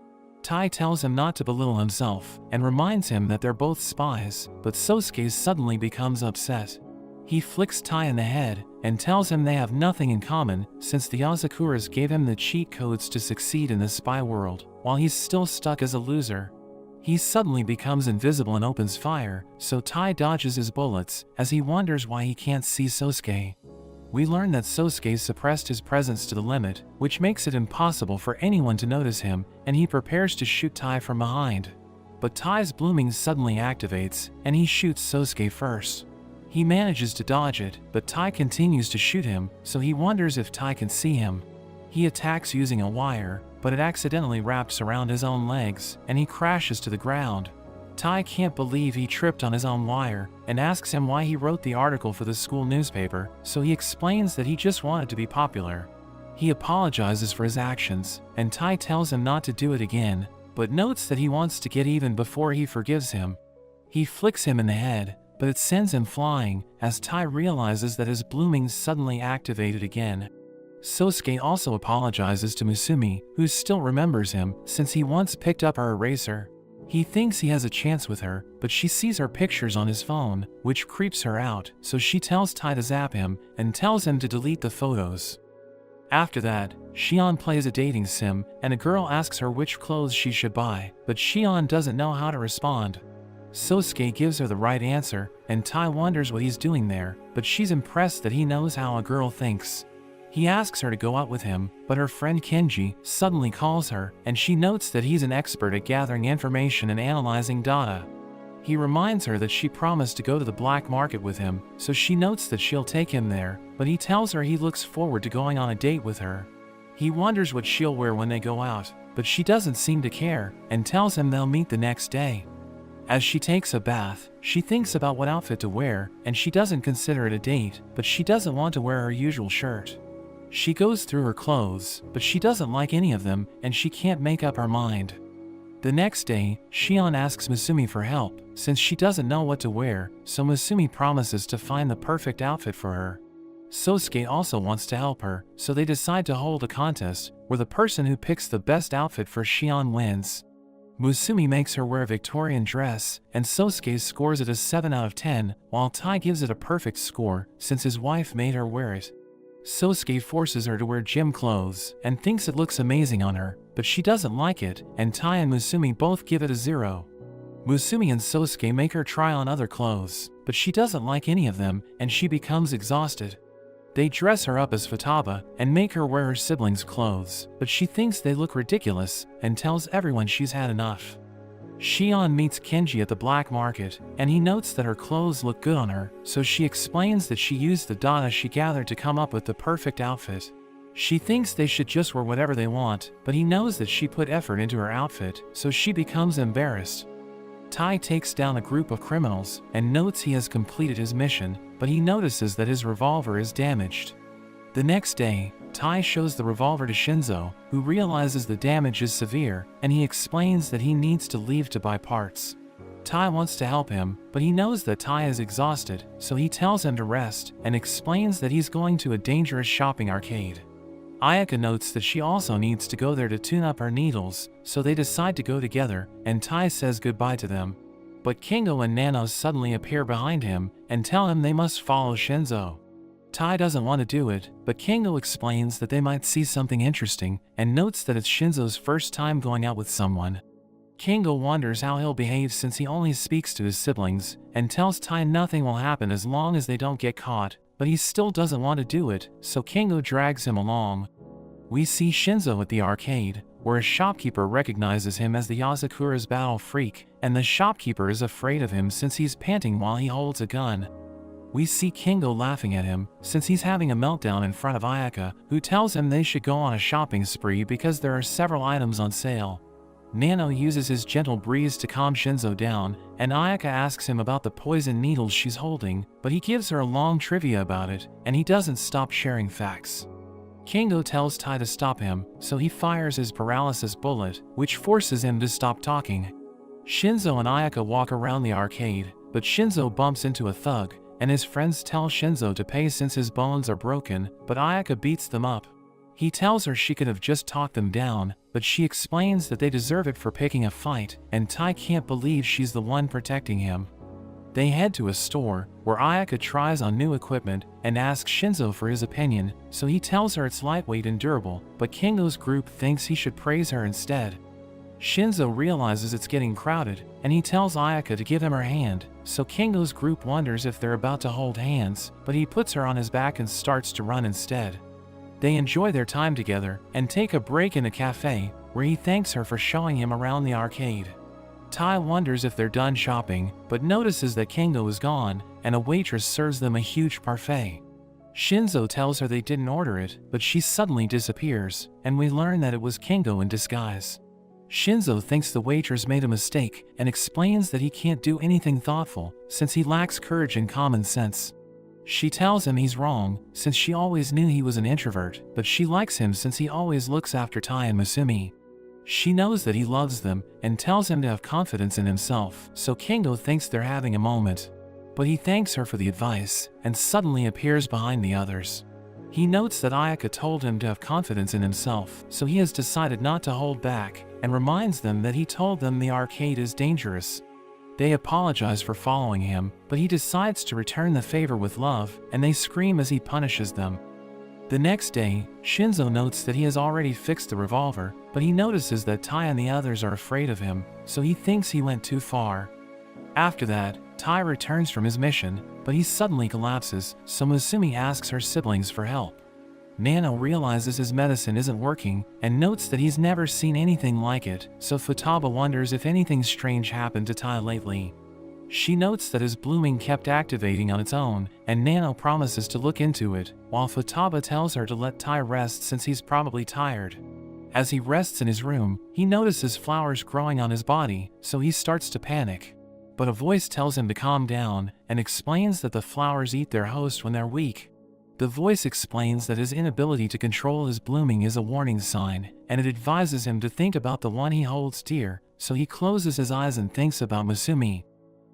Tai tells him not to belittle himself, and reminds him that they're both spies, but Sosuke suddenly becomes upset. He flicks Tai in the head, and tells him they have nothing in common, since the Asakuras gave him the cheat codes to succeed in the spy world, while he's still stuck as a loser. He suddenly becomes invisible and opens fire, so Tai dodges his bullets, as he wonders why he can't see Sosuke. We learn that Sosuke suppressed his presence to the limit, which makes it impossible for anyone to notice him, and he prepares to shoot Tai from behind. But Tai's blooming suddenly activates, and he shoots Sosuke first. He manages to dodge it, but Tai continues to shoot him, so he wonders if Tai can see him. He attacks using a wire, but it accidentally wraps around his own legs, and he crashes to the ground. Tai can't believe he tripped on his own wire, and asks him why he wrote the article for the school newspaper, so he explains that he just wanted to be popular. He apologizes for his actions, and Tai tells him not to do it again, but notes that he wants to get even before he forgives him. He flicks him in the head, but it sends him flying, as Tai realizes that his blooming suddenly activated again. Sosuke also apologizes to Musumi, who still remembers him, since he once picked up her eraser. He thinks he has a chance with her, but she sees her pictures on his phone, which creeps her out, so she tells Tai to zap him, and tells him to delete the photos. After that, Shion plays a dating sim, and a girl asks her which clothes she should buy, but Shion doesn't know how to respond. Sosuke gives her the right answer, and Tai wonders what he's doing there, but she's impressed that he knows how a girl thinks. He asks her to go out with him, but her friend Kenji suddenly calls her, and she notes that he's an expert at gathering information and analyzing data. He reminds her that she promised to go to the black market with him, so she notes that she'll take him there, but he tells her he looks forward to going on a date with her. He wonders what she'll wear when they go out, but she doesn't seem to care, and tells him they'll meet the next day. As she takes a bath, she thinks about what outfit to wear, and she doesn't consider it a date, but she doesn't want to wear her usual shirt. She goes through her clothes, but she doesn't like any of them, and she can't make up her mind. The next day, Shion asks Musumi for help, since she doesn't know what to wear, so Musumi promises to find the perfect outfit for her. Sosuke also wants to help her, so they decide to hold a contest, where the person who picks the best outfit for Shion wins. Musumi makes her wear a Victorian dress, and Sosuke scores it a 7 out of 10, while Tai gives it a perfect score, since his wife made her wear it. Sosuke forces her to wear gym clothes, and thinks it looks amazing on her, but she doesn't like it, and Tai and Musumi both give it a 0. Musumi and Sosuke make her try on other clothes, but she doesn't like any of them, and she becomes exhausted. They dress her up as Futaba, and make her wear her siblings' clothes, but she thinks they look ridiculous, and tells everyone she's had enough. Shion meets Kenji at the black market, and he notes that her clothes look good on her, so she explains that she used the data she gathered to come up with the perfect outfit. She thinks they should just wear whatever they want, but he knows that she put effort into her outfit, so she becomes embarrassed. Tai takes down a group of criminals, and notes he has completed his mission, but he notices that his revolver is damaged. The next day, Tai shows the revolver to Shinzo, who realizes the damage is severe, and he explains that he needs to leave to buy parts. Tai wants to help him, but he knows that Tai is exhausted, so he tells him to rest, and explains that he's going to a dangerous shopping arcade. Ayaka notes that she also needs to go there to tune up her needles, so they decide to go together, and Tai says goodbye to them. But Kingo and Nano suddenly appear behind him, and tell him they must follow Shinzo. Tai doesn't want to do it, but Kingo explains that they might see something interesting, and notes that it's Shinzo's first time going out with someone. Kingo wonders how he'll behave since he only speaks to his siblings, and tells Tai nothing will happen as long as they don't get caught, but he still doesn't want to do it, so Kingo drags him along. We see Shinzo at the arcade, where a shopkeeper recognizes him as the Asakura's battle freak, and the shopkeeper is afraid of him since he's panting while he holds a gun. we see Kingo laughing at him since he's having a meltdown in front of Ayaka, who tells him they should go on a shopping spree because there are several items on sale. Nano uses his gentle breeze to calm Shinzo down, and Ayaka asks him about the poison needles she's holding, but he gives her a long trivia about it, and he doesn't stop sharing facts. Kingo tells Tai to stop him, so he fires his paralysis bullet, which forces him to stop talking. Shinzo and Ayaka walk around the arcade, but Shinzo bumps into a thug, and his friends tell Shinzo to pay since his bones are broken, but Ayaka beats them up. He tells her she could have just talked them down, but she explains that they deserve it for picking a fight, and Tai can't believe she's the one protecting him. They head to a store, where Ayaka tries on new equipment and asks Shinzo for his opinion, so he tells her it's lightweight and durable, but Kingo's group thinks he should praise her instead. Shinzo realizes it's getting crowded, and he tells Ayaka to give him her hand, so Kingo's group wonders if they're about to hold hands, but he puts her on his back and starts to run instead. They enjoy their time together and take a break in a cafe, where he thanks her for showing him around the arcade. Tai wonders if they're done shopping, but notices that Kingo is gone, and a waitress serves them a huge parfait. Shinzo tells her they didn't order it, but she suddenly disappears, and we learn that it was Kingo in disguise. Shinzo thinks the waitress made a mistake and explains that he can't do anything thoughtful since he lacks courage and common sense. She tells him he's wrong, since she always knew he was an introvert, but she likes him since he always looks after Tai and Masumi. She knows that he loves them, and tells him to have confidence in himself, so Kingo thinks they're having a moment. But he thanks her for the advice, and suddenly appears behind the others. He notes that Ayaka told him to have confidence in himself, so he has decided not to hold back, and reminds them that he told them the arcade is dangerous. They apologize for following him, but he decides to return the favor with love, and they scream as he punishes them. The next day, Shinzo notes that he has already fixed the revolver, but he notices that Tai and the others are afraid of him, so he thinks he went too far. After that, Tai returns from his mission, but he suddenly collapses, so Masumi asks her siblings for help. Nano realizes his medicine isn't working, and notes that he's never seen anything like it, so Futaba wonders if anything strange happened to Tai lately. She notes that his blooming kept activating on its own, and Nano promises to look into it, while Futaba tells her to let Tai rest since he's probably tired. As he rests in his room, he notices flowers growing on his body, so he starts to panic. But a voice tells him to calm down, and explains that the flowers eat their host when they're weak. The voice explains that his inability to control his blooming is a warning sign, and it advises him to think about the one he holds dear, so he closes his eyes and thinks about Masumi.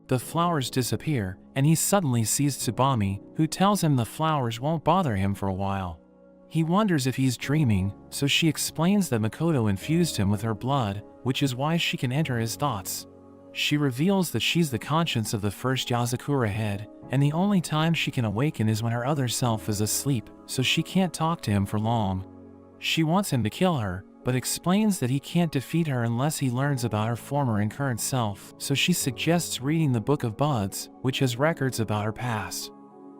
The flowers disappear, and he suddenly sees Tsubami, who tells him the flowers won't bother him for a while. He wonders if he's dreaming, so she explains that Makoto infused him with her blood, which is why she can enter his thoughts. She reveals that she's the conscience of the first Yozakura head, and the only time she can awaken is when her other self is asleep, so she can't talk to him for long. She wants him to kill her, but explains that he can't defeat her unless he learns about her former and current self, so she suggests reading the Book of Buds, which has records about her past.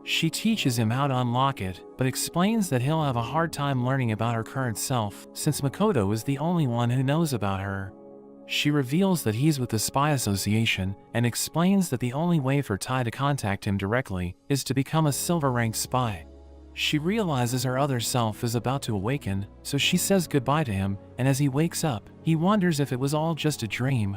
She teaches him how to unlock it, but explains that he'll have a hard time learning about her current self, since Makoto is the only one who knows about her. She reveals that he's with the Spy Association, and explains that the only way for Tai to contact him directly is to become a silver-ranked spy. She realizes her other self is about to awaken, so she says goodbye to him, and as he wakes up, he wonders if it was all just a dream.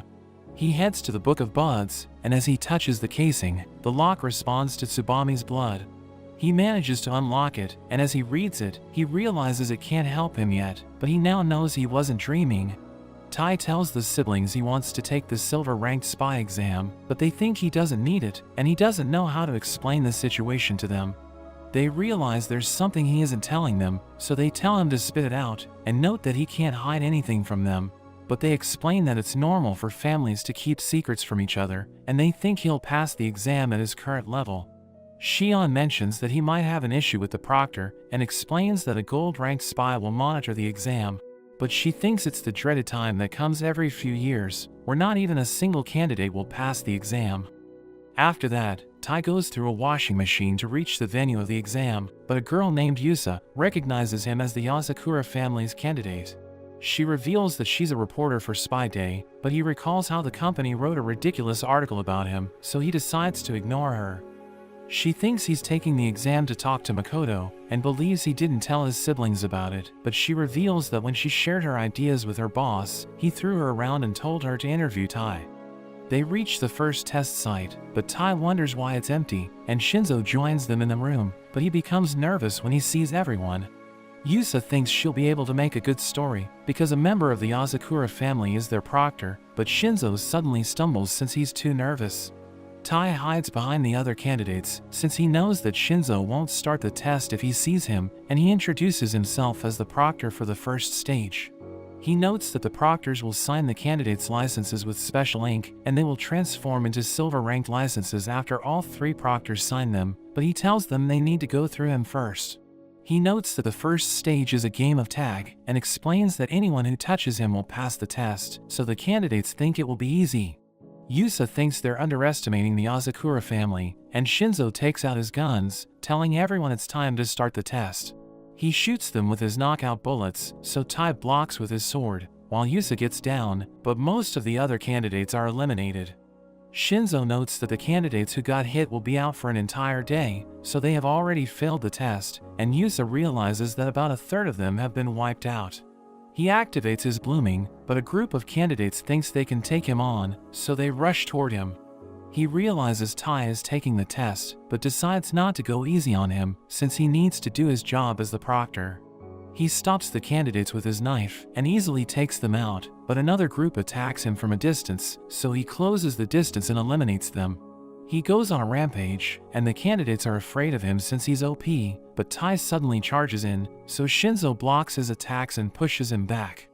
He heads to the Book of Buds, and as he touches the casing, the lock responds to Tsubami's blood. He manages to unlock it, and as he reads it, he realizes it can't help him yet, but he now knows he wasn't dreaming. Tai tells the siblings he wants to take the silver-ranked spy exam, but they think he doesn't need it, and he doesn't know how to explain the situation to them. They realize there's something he isn't telling them, so they tell him to spit it out, and note that he can't hide anything from them. But they explain that it's normal for families to keep secrets from each other, and they think he'll pass the exam at his current level. Shion mentions that he might have an issue with the proctor, and explains that a gold-ranked spy will monitor the exam. But she thinks it's the dreaded time that comes every few years, where not even a single candidate will pass the exam. After that, Tai goes through a washing machine to reach the venue of the exam, but a girl named Yusa recognizes him as the Yozakura family's candidate. She reveals that she's a reporter for Spy Day, but he recalls how the company wrote a ridiculous article about him, so he decides to ignore her. She thinks he's taking the exam to talk to Makoto, and believes he didn't tell his siblings about it, but she reveals that when she shared her ideas with her boss, he threw her around and told her to interview Tai. They reach the first test site, but Tai wonders why it's empty, and Shinzo joins them in the room, but he becomes nervous when he sees everyone. Yusa thinks she'll be able to make a good story, because a member of the Asakura family is their proctor, but Shinzo suddenly stumbles since he's too nervous. Tai hides behind the other candidates, since he knows that Shinzo won't start the test if he sees him, and he introduces himself as the proctor for the first stage. He notes that the proctors will sign the candidates' licenses with special ink, and they will transform into silver-ranked licenses after all 3 proctors sign them, but he tells them they need to go through him first. He notes that the first stage is a game of tag, and explains that anyone who touches him will pass the test, so the candidates think it will be easy. Yusa thinks they're underestimating the Asakura family, and Shinzo takes out his guns, telling everyone it's time to start the test. He shoots them with his knockout bullets, so Tai blocks with his sword, while Yusa gets down, but most of the other candidates are eliminated. Shinzo notes that the candidates who got hit will be out for an entire day, so they have already failed the test, and Yusa realizes that about a third of them have been wiped out. He activates his blooming, but a group of candidates thinks they can take him on, so they rush toward him. He realizes Tai is taking the test, but decides not to go easy on him, since he needs to do his job as the proctor. He stops the candidates with his knife, and easily takes them out, but another group attacks him from a distance, so he closes the distance and eliminates them. He goes on a rampage, and the candidates are afraid of him since he's OP, but Tai suddenly charges in, so Shinzo blocks his attacks and pushes him back.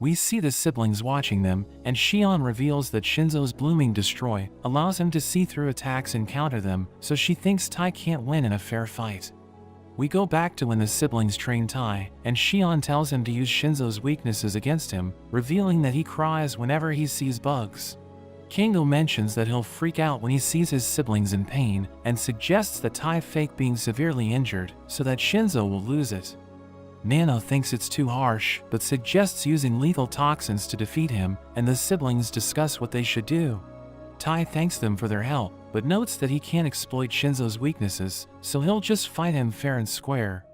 We see the siblings watching them, and Shion reveals that Shinzo's blooming destroy allows him to see through attacks and counter them, so she thinks Tai can't win in a fair fight. We go back to when the siblings train Tai, and Shion tells him to use Shinzo's weaknesses against him, revealing that he cries whenever he sees bugs. Kingo mentions that he'll freak out when he sees his siblings in pain, and suggests that Tai fake being severely injured, so that Shinzo will lose it. Nano thinks it's too harsh, but suggests using lethal toxins to defeat him, and the siblings discuss what they should do. Tai thanks them for their help, but notes that he can't exploit Shinzo's weaknesses, so he'll just fight him fair and square.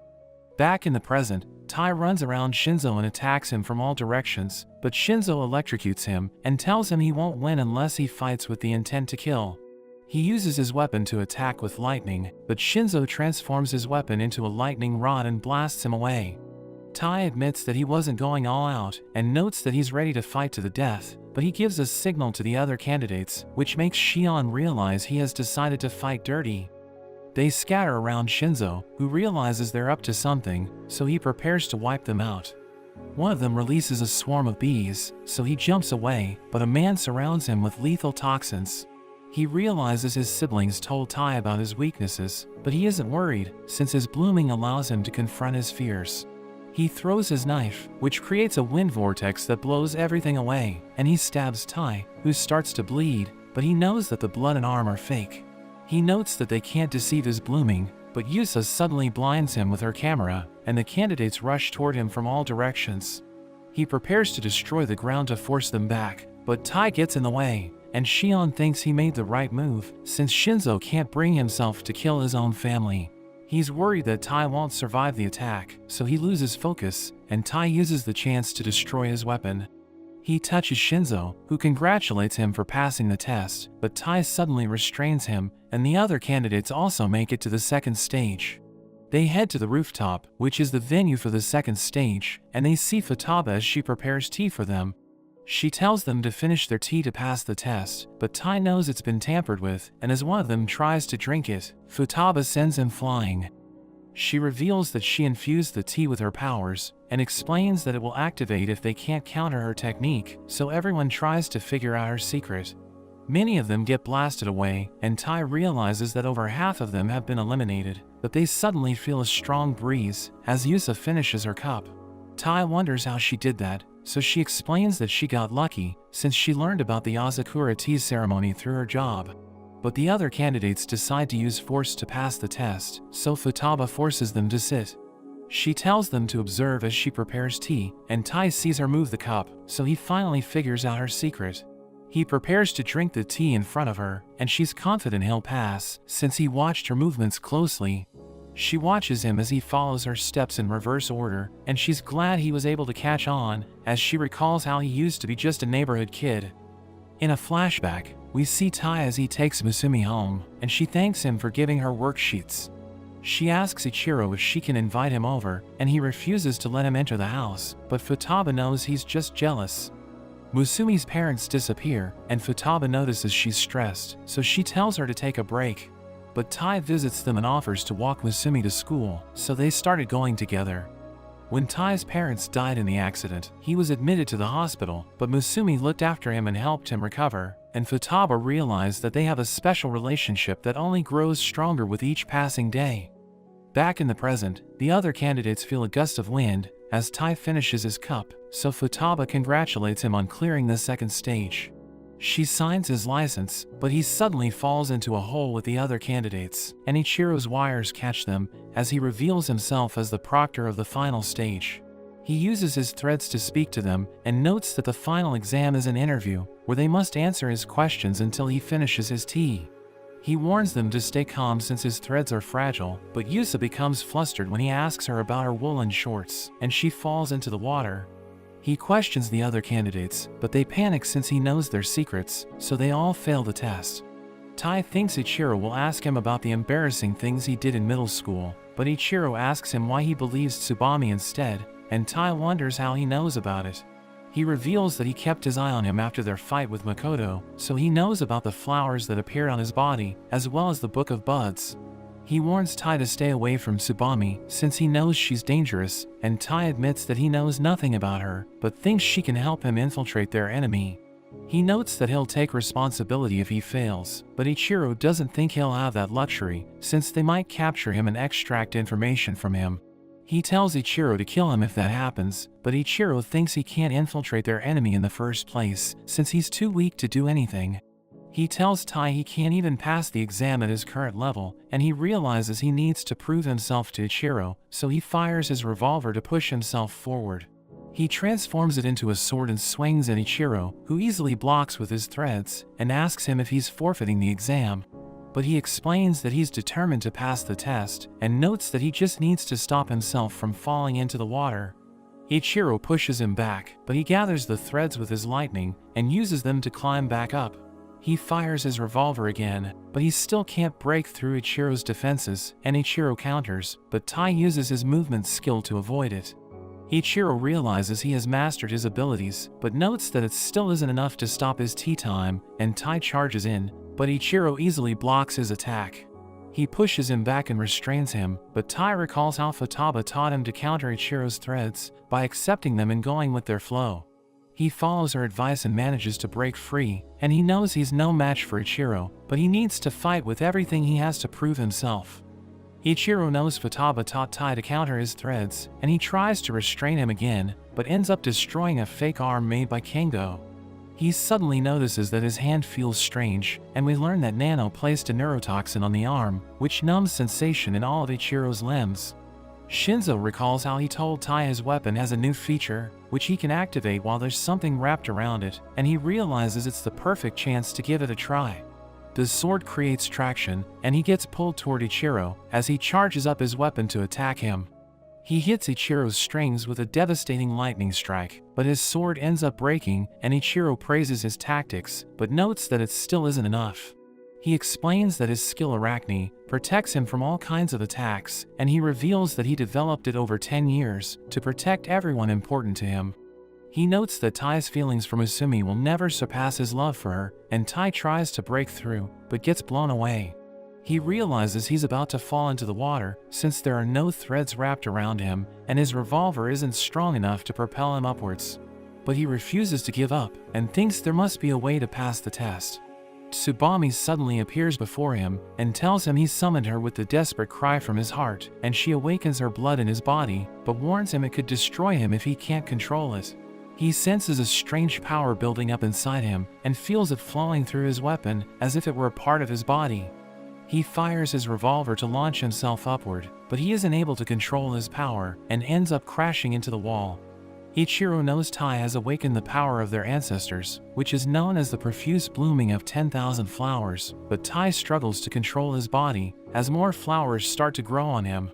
Back in the present, Tai runs around Shinzo and attacks him from all directions, but Shinzo electrocutes him and tells him he won't win unless he fights with the intent to kill. He uses his weapon to attack with lightning, but Shinzo transforms his weapon into a lightning rod and blasts him away. Tai admits that he wasn't going all out and notes that he's ready to fight to the death, but he gives a signal to the other candidates, which makes Shion realize he has decided to fight dirty. They scatter around Shinzo, who realizes they're up to something, so he prepares to wipe them out. One of them releases a swarm of bees, so he jumps away, but a man surrounds him with lethal toxins. He realizes his siblings told Tai about his weaknesses, but he isn't worried, since his blooming allows him to confront his fears. He throws his knife, which creates a wind vortex that blows everything away, and he stabs Tai, who starts to bleed, but he knows that the blood and arm are fake. He notes that they can't deceive his blooming, but Yusa suddenly blinds him with her camera, and the candidates rush toward him from all directions. He prepares to destroy the ground to force them back, but Tai gets in the way, and Shion thinks he made the right move, since Shinzo can't bring himself to kill his own family. He's worried that Tai won't survive the attack, so he loses focus, and Tai uses the chance to destroy his weapon. He touches Shinzo, who congratulates him for passing the test, but Tai suddenly restrains him, and the other candidates also make it to the second stage. They head to the rooftop, which is the venue for the second stage, and they see Futaba as she prepares tea for them. She tells them to finish their tea to pass the test, but Tai knows it's been tampered with, and as one of them tries to drink it, Futaba sends him flying. She reveals that she infused the tea with her powers, and explains that it will activate if they can't counter her technique, so everyone tries to figure out her secret. Many of them get blasted away, and Tai realizes that over half of them have been eliminated, but they suddenly feel a strong breeze as Yusa finishes her cup. Tai wonders how she did that, so she explains that she got lucky, since she learned about the Asakura tea ceremony through her job. But the other candidates decide to use force to pass the test, so Futaba forces them to sit. She tells them to observe as she prepares tea, and Tai sees her move the cup, so he finally figures out her secret. He prepares to drink the tea in front of her, and she's confident he'll pass, since he watched her movements closely. She watches him as he follows her steps in reverse order, and she's glad he was able to catch on, as she recalls how he used to be just a neighborhood kid. In a flashback, we see Tai as he takes Musumi home, and she thanks him for giving her worksheets. She asks Ichiro if she can invite him over, and he refuses to let him enter the house, but Futaba knows he's just jealous. Musumi's parents disappear, and Futaba notices she's stressed, so she tells her to take a break. But Tai visits them and offers to walk Musumi to school, so they started going together. When Tai's parents died in the accident, he was admitted to the hospital, but Musumi looked after him and helped him recover, and Futaba realized that they have a special relationship that only grows stronger with each passing day. Back in the present, the other candidates feel a gust of wind as Tai finishes his cup, so Futaba congratulates him on clearing the second stage. She signs his license, but he suddenly falls into a hole with the other candidates, and Ichiro's wires catch them as he reveals himself as the proctor of the final stage. He uses his threads to speak to them and notes that the final exam is an interview where they must answer his questions until he finishes his tea. He warns them to stay calm since his threads are fragile, but Yusa becomes flustered when he asks her about her woolen shorts, and she falls into the water. He questions the other candidates, but they panic since he knows their secrets, so they all fail the test. Tai thinks Ichiro will ask him about the embarrassing things he did in middle school, but Ichiro asks him why he believes Tsubami instead, and Tai wonders how he knows about it. He reveals that he kept his eye on him after their fight with Makoto, so he knows about the flowers that appeared on his body, as well as the Book of Buds. He warns Tai to stay away from Tsubami since he knows she's dangerous, and Tai admits that he knows nothing about her, but thinks she can help him infiltrate their enemy. He notes that he'll take responsibility if he fails, but Ichiro doesn't think he'll have that luxury, since they might capture him and extract information from him. He tells Ichiro to kill him if that happens, but Ichiro thinks he can't infiltrate their enemy in the first place, since he's too weak to do anything. He tells Tai he can't even pass the exam at his current level, and he realizes he needs to prove himself to Ichiro, so he fires his revolver to push himself forward. He transforms it into a sword and swings at Ichiro, who easily blocks with his threads, and asks him if he's forfeiting the exam. But he explains that he's determined to pass the test, and notes that he just needs to stop himself from falling into the water. Ichiro pushes him back, but he gathers the threads with his lightning, and uses them to climb back up. He fires his revolver again, but he still can't break through Ichiro's defenses, and Ichiro counters, but Tai uses his movement skill to avoid it. Ichiro realizes he has mastered his abilities, but notes that it still isn't enough to stop his tea time, and Tai charges in, but Ichiro easily blocks his attack. He pushes him back and restrains him, but Tai recalls how Futaba taught him to counter Ichiro's threads by accepting them and going with their flow. He follows her advice and manages to break free, and he knows he's no match for Ichiro, but he needs to fight with everything he has to prove himself. Ichiro knows Futaba taught Tai to counter his threads, and he tries to restrain him again, but ends up destroying a fake arm made by Kengo. He suddenly notices that his hand feels strange, and we learn that Nano placed a neurotoxin on the arm, which numbs sensation in all of Ichiro's limbs. Shinzo recalls how he told Tai his weapon has a new feature, which he can activate while there's something wrapped around it, and he realizes it's the perfect chance to give it a try. The sword creates traction, and he gets pulled toward Ichiro as he charges up his weapon to attack him. He hits Ichiro's strings with a devastating lightning strike, but his sword ends up breaking, and Ichiro praises his tactics, but notes that it still isn't enough. He explains that his skill Arachne protects him from all kinds of attacks, and he reveals that he developed it over 10 years to protect everyone important to him. He notes that Tai's feelings for Musumi will never surpass his love for her, and Tai tries to break through, but gets blown away. He realizes he's about to fall into the water since there are no threads wrapped around him, and his revolver isn't strong enough to propel him upwards. But he refuses to give up, and thinks there must be a way to pass the test. Tsubami suddenly appears before him, and tells him he's summoned her with the desperate cry from his heart, and she awakens her blood in his body, but warns him it could destroy him if he can't control it. He senses a strange power building up inside him, and feels it flowing through his weapon, as if it were a part of his body. He fires his revolver to launch himself upward, but he isn't able to control his power, and ends up crashing into the wall. Ichiro knows Tai has awakened the power of their ancestors, which is known as the profuse blooming of 10,000 flowers, but Tai struggles to control his body as more flowers start to grow on him.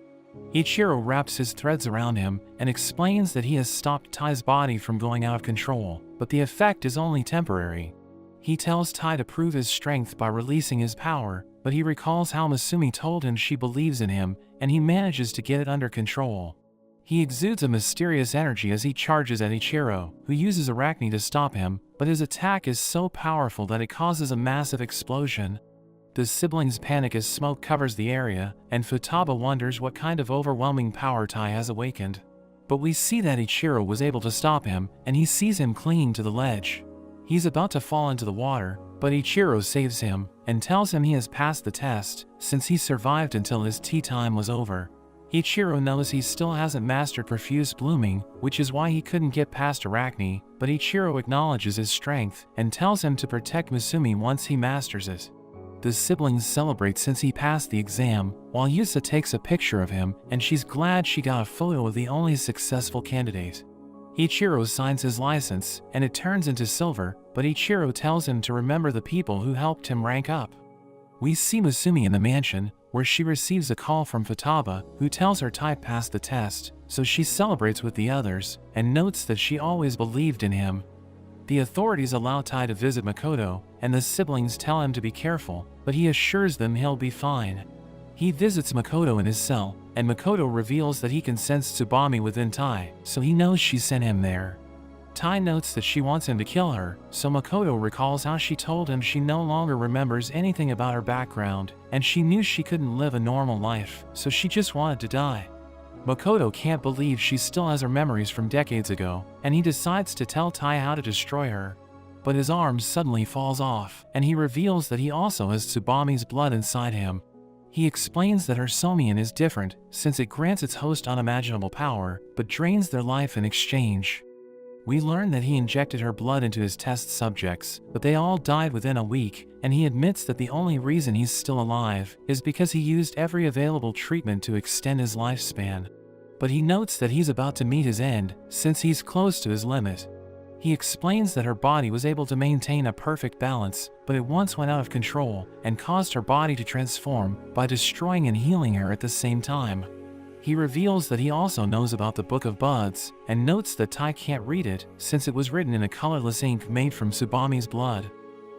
Ichiro wraps his threads around him and explains that he has stopped Tai's body from going out of control, but the effect is only temporary. He tells Tai to prove his strength by releasing his power, but he recalls how Masumi told him she believes in him, and he manages to get it under control. He exudes a mysterious energy as he charges at Ichiro, who uses Arachne to stop him, but his attack is so powerful that it causes a massive explosion. The siblings panic as smoke covers the area, and Futaba wonders what kind of overwhelming power Tai has awakened. But we see that Ichiro was able to stop him, and he sees him clinging to the ledge. He's about to fall into the water, but Ichiro saves him, and tells him he has passed the test, since he survived until his tea time was over. Ichiro knows he still hasn't mastered profuse blooming, which is why he couldn't get past Arachne, but Ichiro acknowledges his strength, and tells him to protect Masumi once he masters it. The siblings celebrate since he passed the exam, while Yusa takes a picture of him, and she's glad she got a photo of the only successful candidate. Ichiro signs his license, and it turns into silver, but Ichiro tells him to remember the people who helped him rank up. We see Masumi in the mansion, where she receives a call from Futaba, who tells her Tai passed the test, so she celebrates with the others, and notes that she always believed in him. The authorities allow Tai to visit Makoto, and the siblings tell him to be careful, but he assures them he'll be fine. He visits Makoto in his cell, and Makoto reveals that he can sense Tsubame within Tai, so he knows she sent him there. Tai notes that she wants him to kill her, so Makoto recalls how she told him she no longer remembers anything about her background, and she knew she couldn't live a normal life, so she just wanted to die. Makoto can't believe she still has her memories from decades ago, and he decides to tell Tai how to destroy her. But his arm suddenly falls off, and he reveals that he also has Tsubame's blood inside him. He explains that her Somian is different, since it grants its host unimaginable power, but drains their life in exchange. We learn that he injected her blood into his test subjects, but they all died within a week, and he admits that the only reason he's still alive is because he used every available treatment to extend his lifespan. But he notes that he's about to meet his end, since he's close to his limit. He explains that her body was able to maintain a perfect balance, but it once went out of control and caused her body to transform by destroying and healing her at the same time. He reveals that he also knows about the Book of Buds, and notes that Tai can't read it since it was written in a colorless ink made from Tsubame's blood.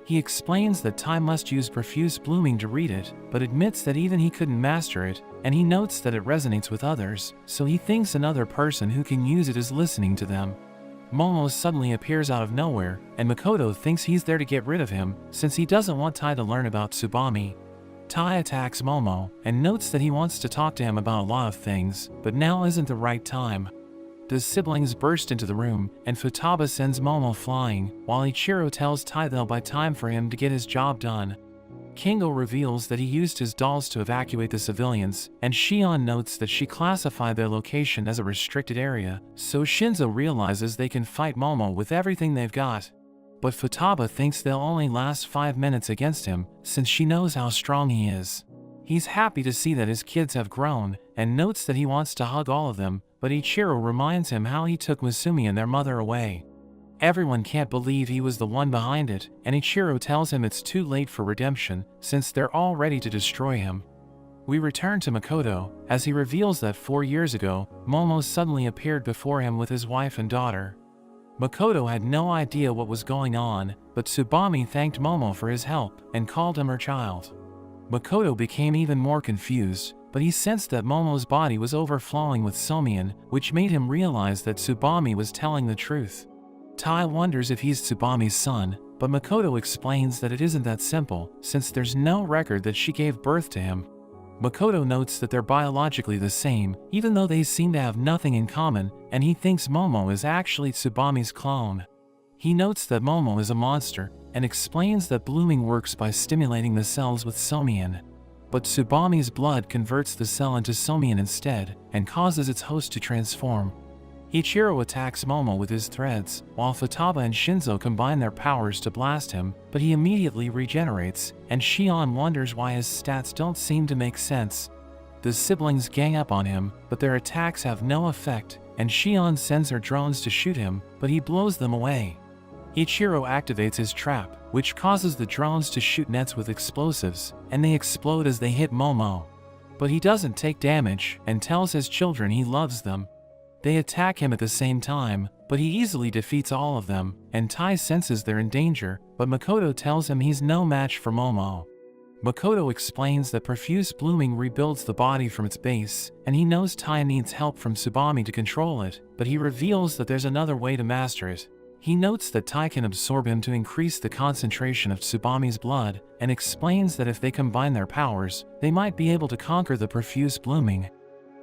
He explains that Tai must use profuse blooming to read it, but admits that even he couldn't master it, and he notes that it resonates with others, so he thinks another person who can use it is listening to them. Momo suddenly appears out of nowhere, and Makoto thinks he's there to get rid of him, since he doesn't want Tai to learn about Tsubame. Tai attacks Momo, and notes that he wants to talk to him about a lot of things, but now isn't the right time. The siblings burst into the room, and Futaba sends Momo flying, while Ichiro tells Tai they'll buy time for him to get his job done. Kingo reveals that he used his dolls to evacuate the civilians, and Shion notes that she classified their location as a restricted area, so Shinzo realizes they can fight Momo with everything they've got. But Futaba thinks they'll only last 5 minutes against him, since she knows how strong he is. He's happy to see that his kids have grown, and notes that he wants to hug all of them, but Ichiro reminds him how he took Masumi and their mother away. Everyone can't believe he was the one behind it, and Ichiro tells him it's too late for redemption, since they're all ready to destroy him. We return to Makoto, as he reveals that 4 years ago, Momo suddenly appeared before him with his wife and daughter. Makoto had no idea what was going on, but Tsubame thanked Momo for his help, and called him her child. Makoto became even more confused, but he sensed that Momo's body was overflowing with Somian, which made him realize that Tsubame was telling the truth. Tai wonders if he's Tsubame's son, but Makoto explains that it isn't that simple, since there's no record that she gave birth to him. Makoto notes that they're biologically the same, even though they seem to have nothing in common, and he thinks Momo is actually Tsubame's clone. He notes that Momo is a monster, and explains that blooming works by stimulating the cells with Somian. But Tsubame's blood converts the cell into Somian instead, and causes its host to transform. Ichiro attacks Momo with his threads, while Futaba and Shinzo combine their powers to blast him, but he immediately regenerates, and Shion wonders why his stats don't seem to make sense. The siblings gang up on him, but their attacks have no effect, and Shion sends her drones to shoot him, but he blows them away. Ichiro activates his trap, which causes the drones to shoot nets with explosives, and they explode as they hit Momo. But he doesn't take damage and tells his children he loves them. They attack him at the same time, but he easily defeats all of them, and Tai senses they're in danger, but Makoto tells him he's no match for Momo. Makoto explains that profuse blooming rebuilds the body from its base, and he knows Tai needs help from Tsubame to control it, but he reveals that there's another way to master it. He notes that Tai can absorb him to increase the concentration of Tsubame's blood, and explains that if they combine their powers, they might be able to conquer the profuse blooming.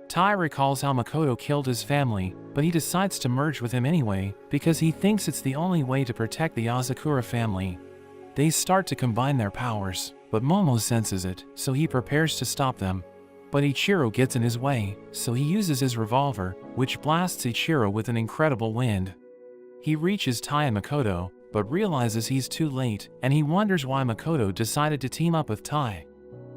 Tai recalls how Makoto killed his family, but he decides to merge with him anyway, because he thinks it's the only way to protect the Asakura family. They start to combine their powers, but Momo senses it, so he prepares to stop them. But Ichiro gets in his way, so he uses his revolver, which blasts Ichiro with an incredible wind. He reaches Tai and Makoto, but realizes he's too late, and he wonders why Makoto decided to team up with Tai.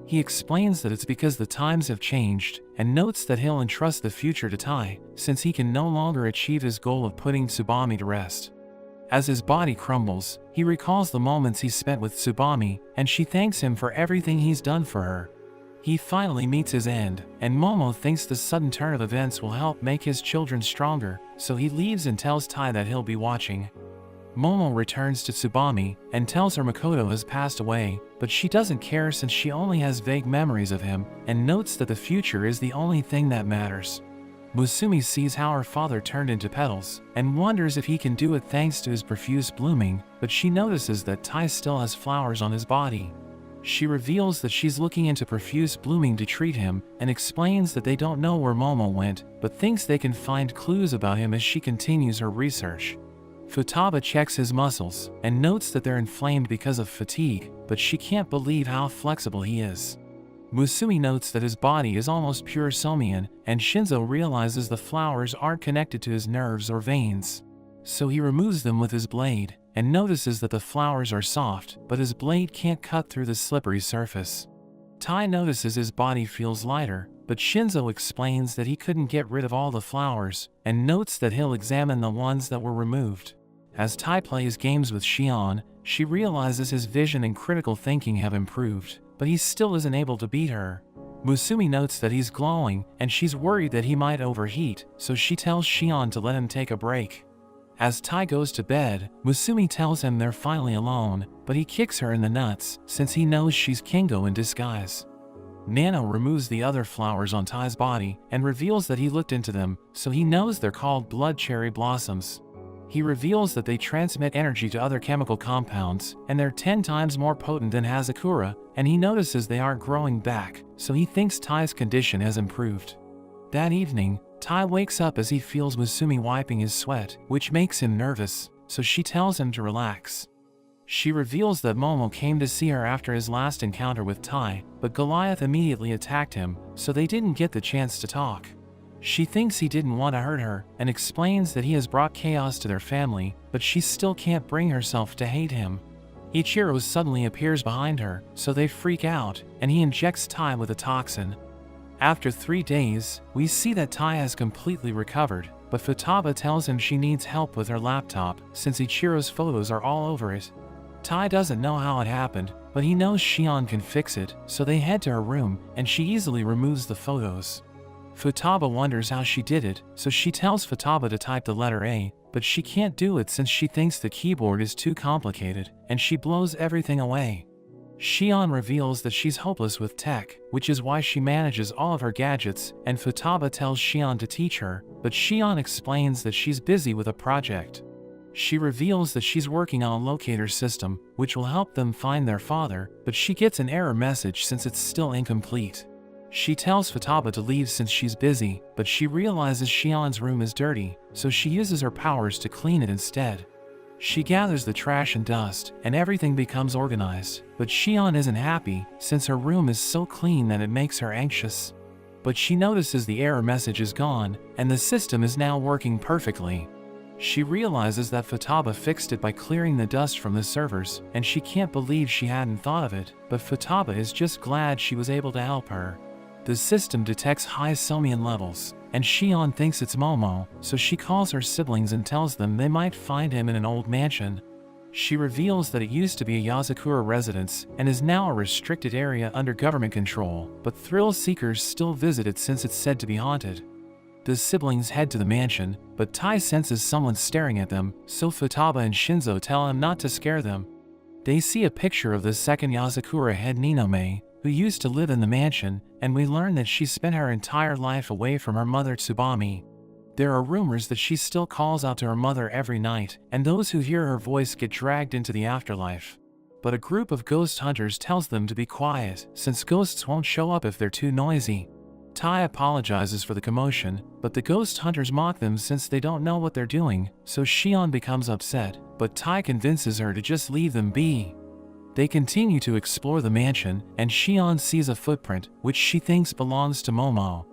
He explains that it's because the times have changed, and notes that he'll entrust the future to Tai, since he can no longer achieve his goal of putting Tsubame to rest. As his body crumbles, he recalls the moments he spent with Tsubame, and she thanks him for everything he's done for her. He finally meets his end, and Momo thinks the sudden turn of events will help make his children stronger, so he leaves and tells Tai that he'll be watching. Momo returns to Tsubame and tells her Makoto has passed away, but she doesn't care since she only has vague memories of him, and notes that the future is the only thing that matters. Musumi sees how her father turned into petals, and wonders if he can do it thanks to his profuse blooming, but she notices that Tai still has flowers on his body. She reveals that she's looking into profuse blooming to treat him, and explains that they don't know where Momo went, but thinks they can find clues about him as she continues her research. Futaba checks his muscles, and notes that they're inflamed because of fatigue, but she can't believe how flexible he is. Musumi notes that his body is almost pure Somian, and Shinzo realizes the flowers aren't connected to his nerves or veins. So he removes them with his blade, and notices that the flowers are soft, but his blade can't cut through the slippery surface. Tai notices his body feels lighter, but Shinzo explains that he couldn't get rid of all the flowers, and notes that he'll examine the ones that were removed. As Tai plays games with Shion, she realizes his vision and critical thinking have improved, but he still isn't able to beat her. Musumi notes that he's glowing, and she's worried that he might overheat, so she tells Shion to let him take a break. As Tai goes to bed, Musumi tells him they're finally alone, but he kicks her in the nuts, since he knows she's Kingo in disguise. Nano removes the other flowers on Tai's body, and reveals that he looked into them, so he knows they're called blood cherry blossoms. He reveals that they transmit energy to other chemical compounds, and they're 10 times more potent than Hazakura, and he notices they aren't growing back, so he thinks Tai's condition has improved. That evening, Tai wakes up as he feels Musumi wiping his sweat, which makes him nervous, so she tells him to relax. She reveals that Momo came to see her after his last encounter with Tai, but Goliath immediately attacked him, so they didn't get the chance to talk. She thinks he didn't want to hurt her, and explains that he has brought chaos to their family, but she still can't bring herself to hate him. Ichiro suddenly appears behind her, so they freak out, and he injects Tai with a toxin. After 3 days, we see that Tai has completely recovered, but Futaba tells him she needs help with her laptop, since Ichiro's photos are all over it. Tai doesn't know how it happened, but he knows Shion can fix it, so they head to her room, and she easily removes the photos. Futaba wonders how she did it, so she tells Futaba to type the letter A, but she can't do it since she thinks the keyboard is too complicated, and she blows everything away. Shion reveals that she's hopeless with tech, which is why she manages all of her gadgets, and Futaba tells Shion to teach her, but Shion explains that she's busy with a project. She reveals that she's working on a locator system, which will help them find their father, but she gets an error message since it's still incomplete. She tells Futaba to leave since she's busy, but she realizes Shion's room is dirty, so she uses her powers to clean it instead. She gathers the trash and dust, and everything becomes organized, but Shion isn't happy, since her room is so clean that it makes her anxious. But she notices the error message is gone, and the system is now working perfectly. She realizes that Futaba fixed it by clearing the dust from the servers, and she can't believe she hadn't thought of it, but Futaba is just glad she was able to help her. The system detects high Somian levels, and Shion thinks it's Momo, so she calls her siblings and tells them they might find him in an old mansion. She reveals that it used to be a Yasakura residence and is now a restricted area under government control, but thrill seekers still visit it since it's said to be haunted. The siblings head to the mansion, but Tai senses someone staring at them, so Futaba and Shinzo tell him not to scare them. They see a picture of the second Yasakura head Ninome, who used to live in the mansion, and we learn that she spent her entire life away from her mother Tsubami. There are rumors that she still calls out to her mother every night, and those who hear her voice get dragged into the afterlife. But a group of ghost hunters tells them to be quiet, since ghosts won't show up if they're too noisy. Tai apologizes for the commotion, but the ghost hunters mock them since they don't know what they're doing, so Shion becomes upset, but Tai convinces her to just leave them be. They continue to explore the mansion, and Shion sees a footprint, which she thinks belongs to Momo.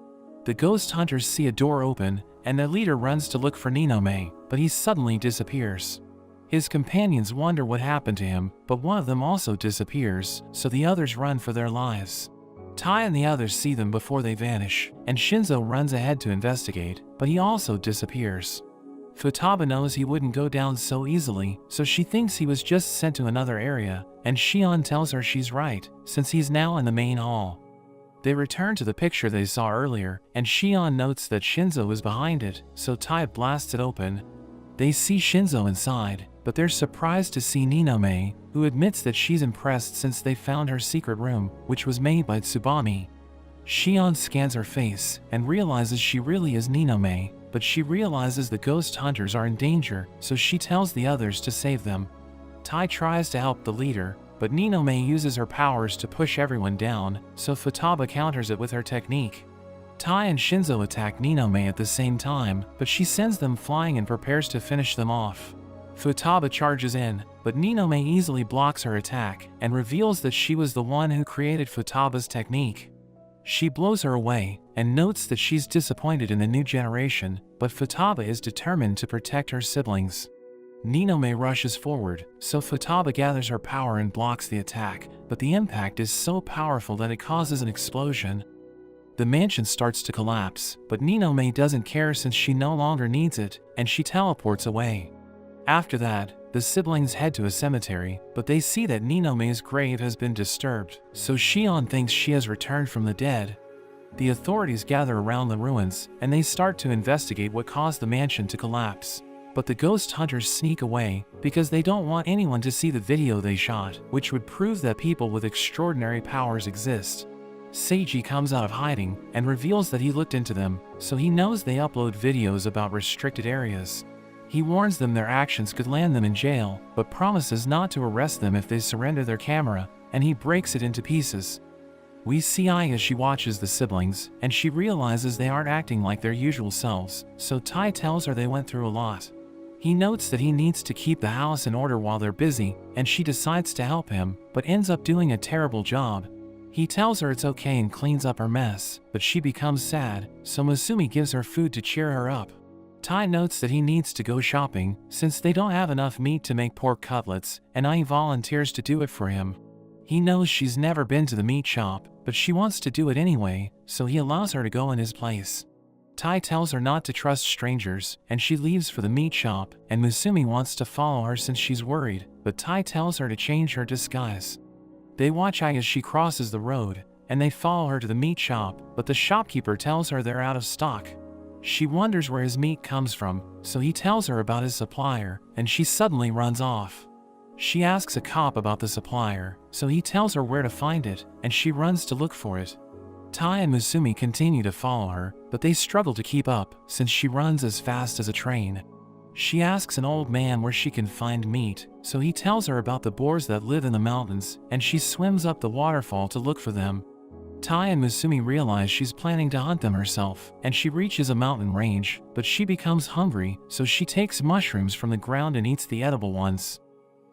The ghost hunters see a door open, and their leader runs to look for Ninome, but he suddenly disappears. His companions wonder what happened to him, but one of them also disappears, so the others run for their lives. Tai and the others see them before they vanish, and Shinzo runs ahead to investigate, but he also disappears. Futaba knows he wouldn't go down so easily, so she thinks he was just sent to another area, and Shion tells her she's right, since he's now in the main hall. They return to the picture they saw earlier, and Shion notes that Shinzo is behind it, so Tai blasts it open. They see Shinzo inside, but they're surprised to see Ninome, who admits that she's impressed since they found her secret room, which was made by Tsubami. Shion scans her face and realizes she really is Ninome, but she realizes the ghost hunters are in danger, so she tells the others to save them. Tai tries to help the leader, but Ninome uses her powers to push everyone down, so Futaba counters it with her technique. Tai and Shinzo attack Ninome at the same time, but she sends them flying and prepares to finish them off. Futaba charges in, but Ninome easily blocks her attack and reveals that she was the one who created Futaba's technique. She blows her away and notes that she's disappointed in the new generation, but Futaba is determined to protect her siblings. Ninome rushes forward, so Futaba gathers her power and blocks the attack, but the impact is so powerful that it causes an explosion. The mansion starts to collapse, but Ninome doesn't care since she no longer needs it, and she teleports away. After that, the siblings head to a cemetery, but they see that Ninome's grave has been disturbed, so Shion thinks she has returned from the dead. The authorities gather around the ruins, and they start to investigate what caused the mansion to collapse. But the ghost hunters sneak away, because they don't want anyone to see the video they shot, which would prove that people with extraordinary powers exist. Seiji comes out of hiding, and reveals that he looked into them, so he knows they upload videos about restricted areas. He warns them their actions could land them in jail, but promises not to arrest them if they surrender their camera, and he breaks it into pieces. We see Ai as she watches the siblings, and she realizes they aren't acting like their usual selves, so Tai tells her they went through a lot. He notes that he needs to keep the house in order while they're busy, and she decides to help him, but ends up doing a terrible job. He tells her it's okay and cleans up her mess, but she becomes sad, so Masumi gives her food to cheer her up. Tai notes that he needs to go shopping, since they don't have enough meat to make pork cutlets, and Ai volunteers to do it for him. He knows she's never been to the meat shop, but she wants to do it anyway, so he allows her to go in his place. Tai tells her not to trust strangers, and she leaves for the meat shop, and Masumi wants to follow her since she's worried, but Tai tells her to change her disguise. They watch Ai as she crosses the road, and they follow her to the meat shop, but the shopkeeper tells her they're out of stock. She wonders where his meat comes from, so he tells her about his supplier, and she suddenly runs off. She asks a cop about the supplier, so he tells her where to find it, and she runs to look for it. Tai and Masumi continue to follow her, but they struggle to keep up, since she runs as fast as a train. She asks an old man where she can find meat, so he tells her about the boars that live in the mountains, and she swims up the waterfall to look for them. Tai and Masumi realize she's planning to hunt them herself, and she reaches a mountain range, but she becomes hungry, so she takes mushrooms from the ground and eats the edible ones.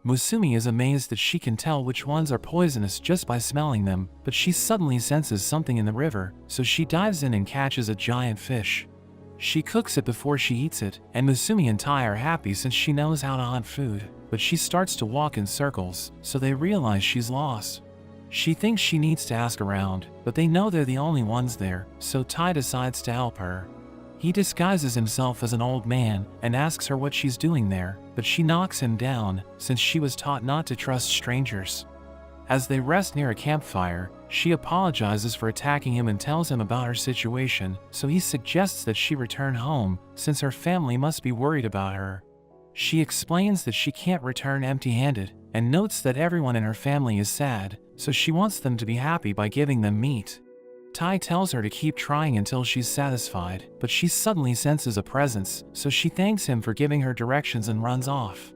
Masumi is amazed that she can tell which ones are poisonous just by smelling them, but she suddenly senses something in the river, so she dives in and catches a giant fish. She cooks it before she eats it, and Masumi and Tai are happy since she knows how to hunt food, but she starts to walk in circles, so they realize she's lost. She thinks she needs to ask around, but they know they're the only ones there, so Tai decides to help her. He disguises himself as an old man and asks her what she's doing there, but she knocks him down since she was taught not to trust strangers. As they rest near a campfire, she apologizes for attacking him and tells him about her situation, so he suggests that she return home since her family must be worried about her. She explains that she can't return empty-handed and notes that everyone in her family is sad, so she wants them to be happy by giving them meat. Tai tells her to keep trying until she's satisfied, but she suddenly senses a presence, so she thanks him for giving her directions and runs off.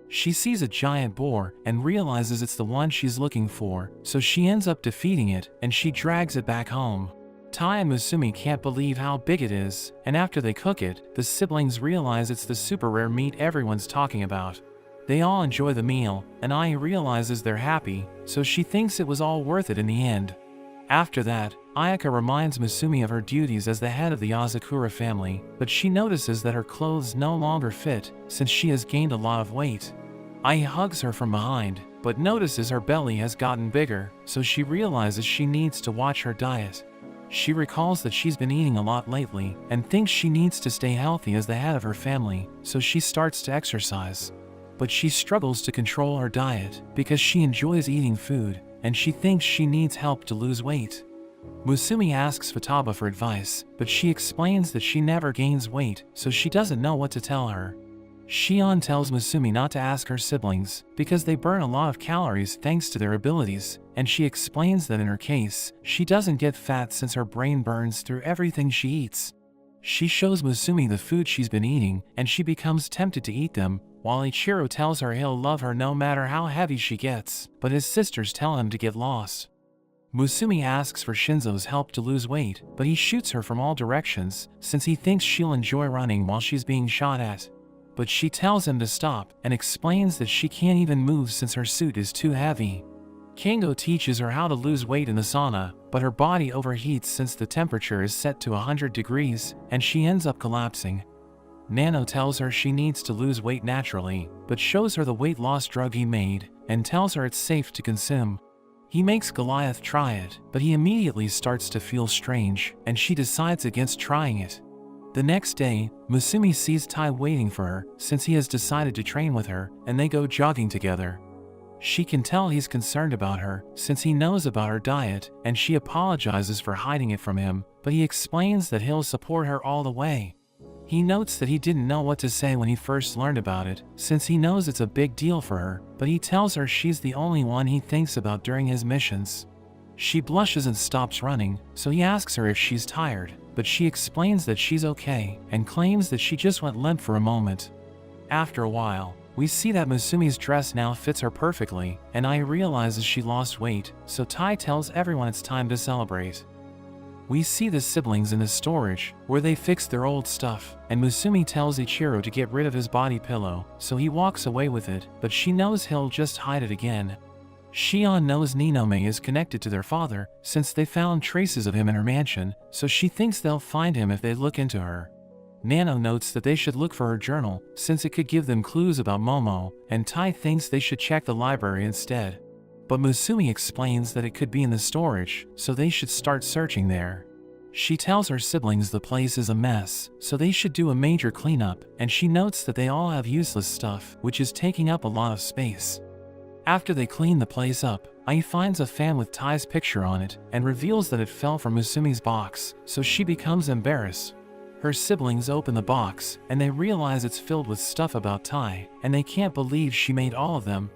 She sees a giant boar and realizes it's the one she's looking for, so she ends up defeating it and she drags it back home. Tai and Musumi can't believe how big it is, and after they cook it, the siblings realize it's the super rare meat everyone's talking about. They all enjoy the meal, and Ai realizes they're happy, so she thinks it was all worth it in the end. After that, Ayaka reminds Musumi of her duties as the head of the Asakura family, but she notices that her clothes no longer fit since she has gained a lot of weight. Ai hugs her from behind, but notices her belly has gotten bigger, so she realizes she needs to watch her diet. She recalls that she's been eating a lot lately and thinks she needs to stay healthy as the head of her family, so she starts to exercise. But she struggles to control her diet because she enjoys eating food and she thinks she needs help to lose weight. Musumi asks Futaba for advice, but she explains that she never gains weight, so she doesn't know what to tell her. Shion tells Musumi not to ask her siblings because they burn a lot of calories thanks to their abilities, and she explains that in her case, she doesn't get fat since her brain burns through everything she eats. She shows Musumi the food she's been eating, and she becomes tempted to eat them, while Ichiro tells her he'll love her no matter how heavy she gets, but his sisters tell him to get lost. Musumi asks for Shinzo's help to lose weight, but he shoots her from all directions since he thinks she'll enjoy running while she's being shot at. But she tells him to stop and explains that she can't even move since her suit is too heavy. Kingo teaches her how to lose weight in the sauna, but her body overheats since the temperature is set to 100 degrees, and she ends up collapsing. Nano tells her she needs to lose weight naturally, but shows her the weight loss drug he made, and tells her it's safe to consume. He makes Goliath try it, but he immediately starts to feel strange, and she decides against trying it. The next day, Musumi sees Tai waiting for her since he has decided to train with her, and they go jogging together. She can tell he's concerned about her since he knows about her diet, and she apologizes for hiding it from him, but he explains that he'll support her all the way. He notes that he didn't know what to say when he first learned about it, since he knows it's a big deal for her, but he tells her she's the only one he thinks about during his missions. She blushes and stops running, so he asks her if she's tired, but she explains that she's okay, and claims that she just went limp for a moment. After a while, we see that Musumi's dress now fits her perfectly, and Ai realizes she lost weight, so Tai tells everyone it's time to celebrate. We see the siblings in the storage, where they fix their old stuff, and Musumi tells Ichiro to get rid of his body pillow, so he walks away with it, but she knows he'll just hide it again. Shion knows Ninome is connected to their father, since they found traces of him in her mansion, so she thinks they'll find him if they look into her. Nano notes that they should look for her journal, since it could give them clues about Momo, and Tai thinks they should check the library instead. But Musumi explains that it could be in the storage, so they should start searching there. She tells her siblings the place is a mess, so they should do a major cleanup, and she notes that they all have useless stuff, which is taking up a lot of space. After they clean the place up, Ai finds a fan with Tai's picture on it, and reveals that it fell from Musumi's box, so she becomes embarrassed. Her siblings open the box, and they realize it's filled with stuff about Tai, and they can't believe she made all of them.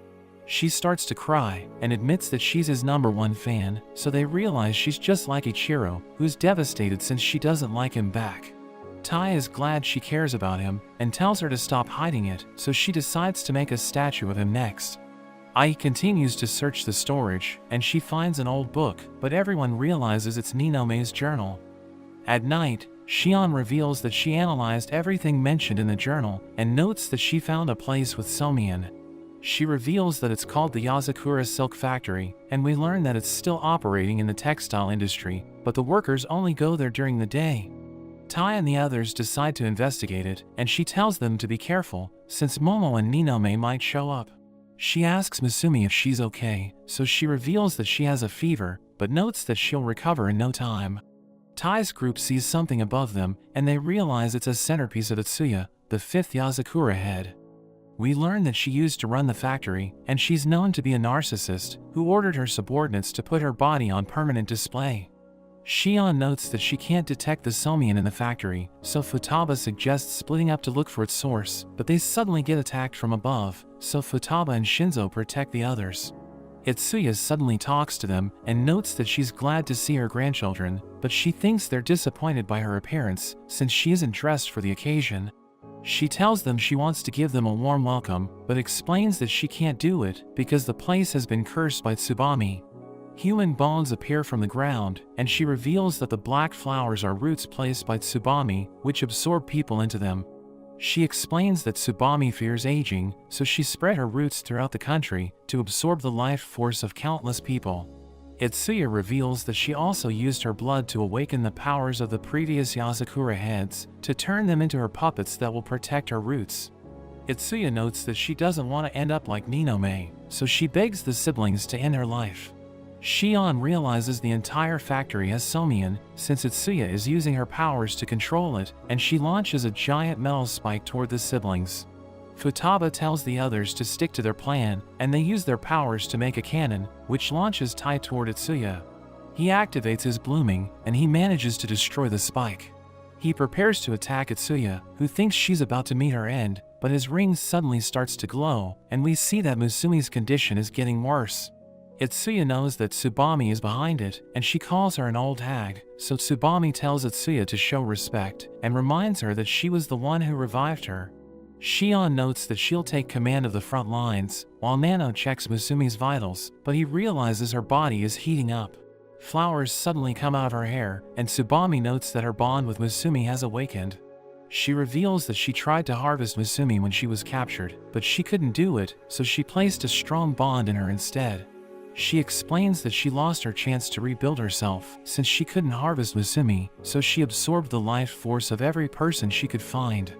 She starts to cry, and admits that she's his #1 fan, so they realize she's just like Ichiro, who's devastated since she doesn't like him back. Tai is glad she cares about him, and tells her to stop hiding it, so she decides to make a statue of him next. Ai continues to search the storage, and she finds an old book, but everyone realizes it's Ninome's journal. At night, Shion reveals that she analyzed everything mentioned in the journal, and notes that she found a place with Somian. She reveals that it's called the Yazakura Silk Factory, and we learn that it's still operating in the textile industry, but the workers only go there during the day. Tai and the others decide to investigate it, and she tells them to be careful, since Momo and Ninome might show up. She asks Musumi if she's okay, so she reveals that she has a fever, but notes that she'll recover in no time. Tai's group sees something above them, and they realize it's a centerpiece of Itsuya, the fifth Yozakura head. We learn that she used to run the factory, and she's known to be a narcissist who ordered her subordinates to put her body on permanent display. Shion notes that she can't detect the Somian in the factory, so Futaba suggests splitting up to look for its source, but they suddenly get attacked from above, so Futaba and Shinzo protect the others. Itsuya suddenly talks to them and notes that she's glad to see her grandchildren, but she thinks they're disappointed by her appearance since she isn't dressed for the occasion. She tells them she wants to give them a warm welcome, but explains that she can't do it because the place has been cursed by Tsubami. Human bones appear from the ground, and she reveals that the black flowers are roots placed by Tsubami, which absorb people into them. She explains that Tsubami fears aging, so she spread her roots throughout the country to absorb the life force of countless people. Itsuya reveals that she also used her blood to awaken the powers of the previous Yozakura heads, to turn them into her puppets that will protect her roots. Itsuya notes that she doesn't want to end up like Ninome, so she begs the siblings to end her life. Shion realizes the entire factory has Somian, since Itsuya is using her powers to control it, and she launches a giant metal spike toward the siblings. Futaba tells the others to stick to their plan, and they use their powers to make a cannon, which launches Tai toward Itsuya. He activates his blooming, and he manages to destroy the spike. He prepares to attack Itsuya, who thinks she's about to meet her end, but his ring suddenly starts to glow, and we see that Musumi's condition is getting worse. Itsuya knows that Tsubami is behind it, and she calls her an old hag, so Tsubami tells Itsuya to show respect, and reminds her that she was the one who revived her. Shion notes that she'll take command of the front lines, while Nano checks Musumi's vitals, but he realizes her body is heating up. Flowers suddenly come out of her hair, and Tsubami notes that her bond with Musumi has awakened. She reveals that she tried to harvest Musumi when she was captured, but she couldn't do it, so she placed a strong bond in her instead. She explains that she lost her chance to rebuild herself since she couldn't harvest Musumi, so she absorbed the life force of every person she could find.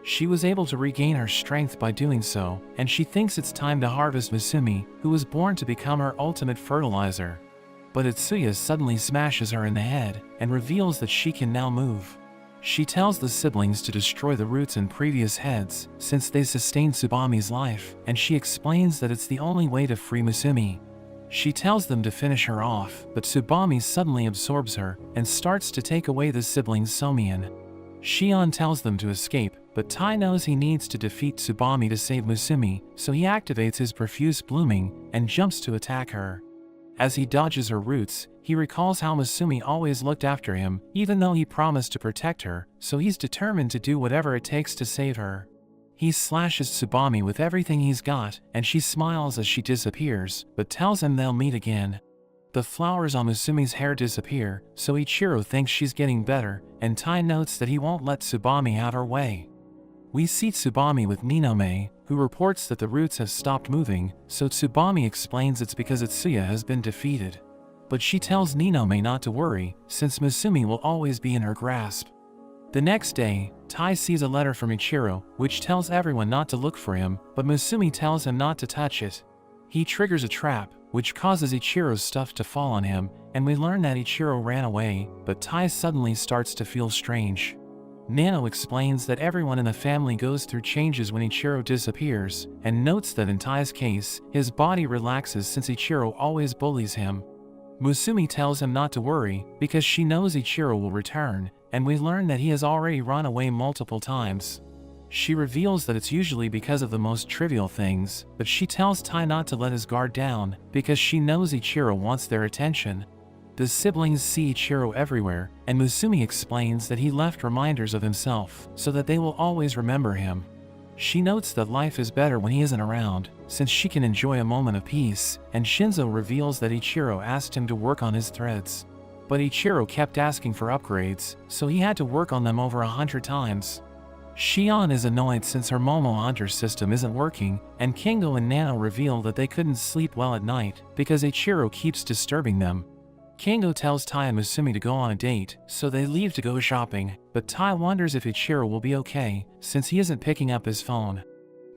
She was able to regain her strength by doing so, and she thinks it's time to harvest Musumi, who was born to become her ultimate fertilizer. But Itsuya suddenly smashes her in the head and reveals that she can now move. She tells the siblings to destroy the roots in previous heads since they sustained Tsubami's life, and she explains that it's the only way to free Musumi. She tells them to finish her off, but Tsubami suddenly absorbs her and starts to take away the siblings' Somian. Shion tells them to escape, but Tai knows he needs to defeat Tsubami to save Musumi, so he activates his profuse blooming and jumps to attack her. As he dodges her roots, he recalls how Musumi always looked after him, even though he promised to protect her, so he's determined to do whatever it takes to save her. He slashes Tsubami with everything he's got, and she smiles as she disappears, but tells him they'll meet again. The flowers on Musumi's hair disappear, so Ichiro thinks she's getting better, and Tai notes that he won't let Tsubami have her way. We see Tsubami with Ninome, who reports that the roots have stopped moving, so Tsubami explains it's because Itsuya has been defeated. But she tells Ninome not to worry, since Musumi will always be in her grasp. The next day, Tai sees a letter from Ichiro, which tells everyone not to look for him, but Musumi tells him not to touch it. He triggers a trap, which causes Ichiro's stuff to fall on him, and we learn that Ichiro ran away, but Tai suddenly starts to feel strange. Nano explains that everyone in the family goes through changes when Ichiro disappears, and notes that in Tai's case, his body relaxes since Ichiro always bullies him. Musumi tells him not to worry, because she knows Ichiro will return, and we learn that he has already run away multiple times. She reveals that it's usually because of the most trivial things, but she tells Tai not to let his guard down, because she knows Ichiro wants their attention. The siblings see Ichiro everywhere, and Musumi explains that he left reminders of himself, so that they will always remember him. She notes that life is better when he isn't around, since she can enjoy a moment of peace, and Shinzo reveals that Ichiro asked him to work on his threads. But Ichiro kept asking for upgrades, so he had to work on them over 100 times. Shion is annoyed since her Momo Hunter system isn't working, and Kingo and Nano reveal that they couldn't sleep well at night because Ichiro keeps disturbing them. Kingo tells Tai and Musumi to go on a date, so they leave to go shopping, but Tai wonders if Ichiro will be okay, since he isn't picking up his phone.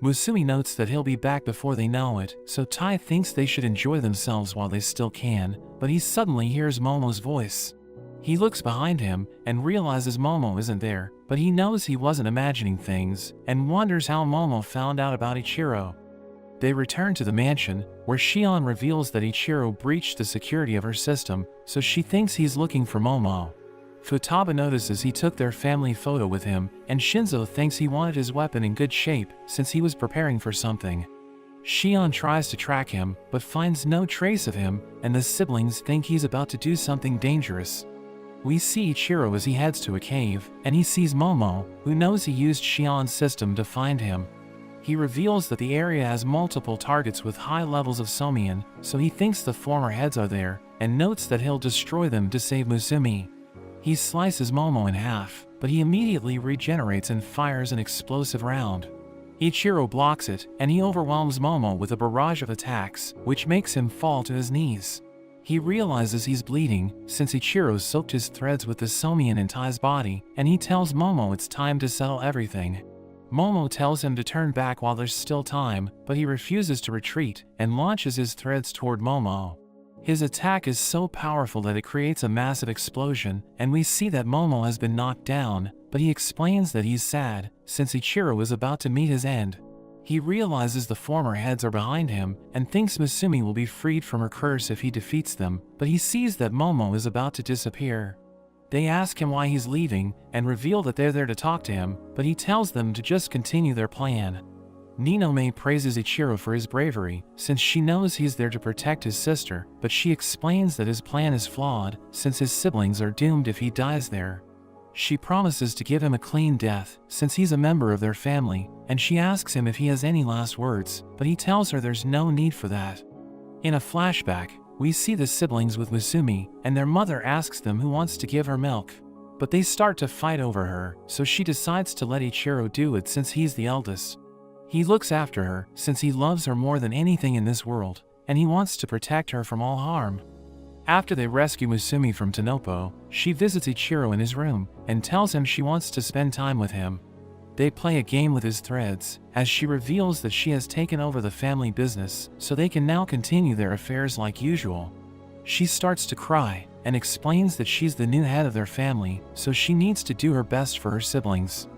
Musumi notes that he'll be back before they know it, so Tai thinks they should enjoy themselves while they still can, but he suddenly hears Momo's voice. He looks behind him and realizes Momo isn't there, but he knows he wasn't imagining things and wonders how Momo found out about Ichiro. They return to the mansion, where Shion reveals that Ichiro breached the security of her system, so she thinks he's looking for Momo. Futaba notices he took their family photo with him, and Shinzo thinks he wanted his weapon in good shape since he was preparing for something. Shion tries to track him, but finds no trace of him, and the siblings think he's about to do something dangerous. We see Ichiro as he heads to a cave, and he sees Momo, who knows he used Shion's system to find him. He reveals that the area has multiple targets with high levels of Somian, so he thinks the former heads are there, and notes that he'll destroy them to save Musumi. He slices Momo in half, but he immediately regenerates and fires an explosive round. Ichiro blocks it, and he overwhelms Momo with a barrage of attacks, which makes him fall to his knees. He realizes he's bleeding, since Ichiro soaked his threads with the Somian in Tai's body, and he tells Momo it's time to settle everything. Momo tells him to turn back while there's still time, but he refuses to retreat, and launches his threads toward Momo. His attack is so powerful that it creates a massive explosion, and we see that Momo has been knocked down, but he explains that he's sad, since Ichiro is about to meet his end. He realizes the former heads are behind him, and thinks Musumi will be freed from her curse if he defeats them, but he sees that Momo is about to disappear. They ask him why he's leaving, and reveal that they're there to talk to him, but he tells them to just continue their plan. Ninome praises Ichiro for his bravery, since she knows he's there to protect his sister, but she explains that his plan is flawed, since his siblings are doomed if he dies there. She promises to give him a clean death, since he's a member of their family, and she asks him if he has any last words, but he tells her there's no need for that. In a flashback, we see the siblings with Musumi, and their mother asks them who wants to give her milk. But they start to fight over her, so she decides to let Ichiro do it since he's the eldest. He looks after her, since he loves her more than anything in this world, and he wants to protect her from all harm. After they rescue Musumi from Tanopo, she visits Ichiro in his room, and tells him she wants to spend time with him. They play a game with his threads, as she reveals that she has taken over the family business, so they can now continue their affairs like usual. She starts to cry, and explains that she's the new head of their family, so she needs to do her best for her siblings.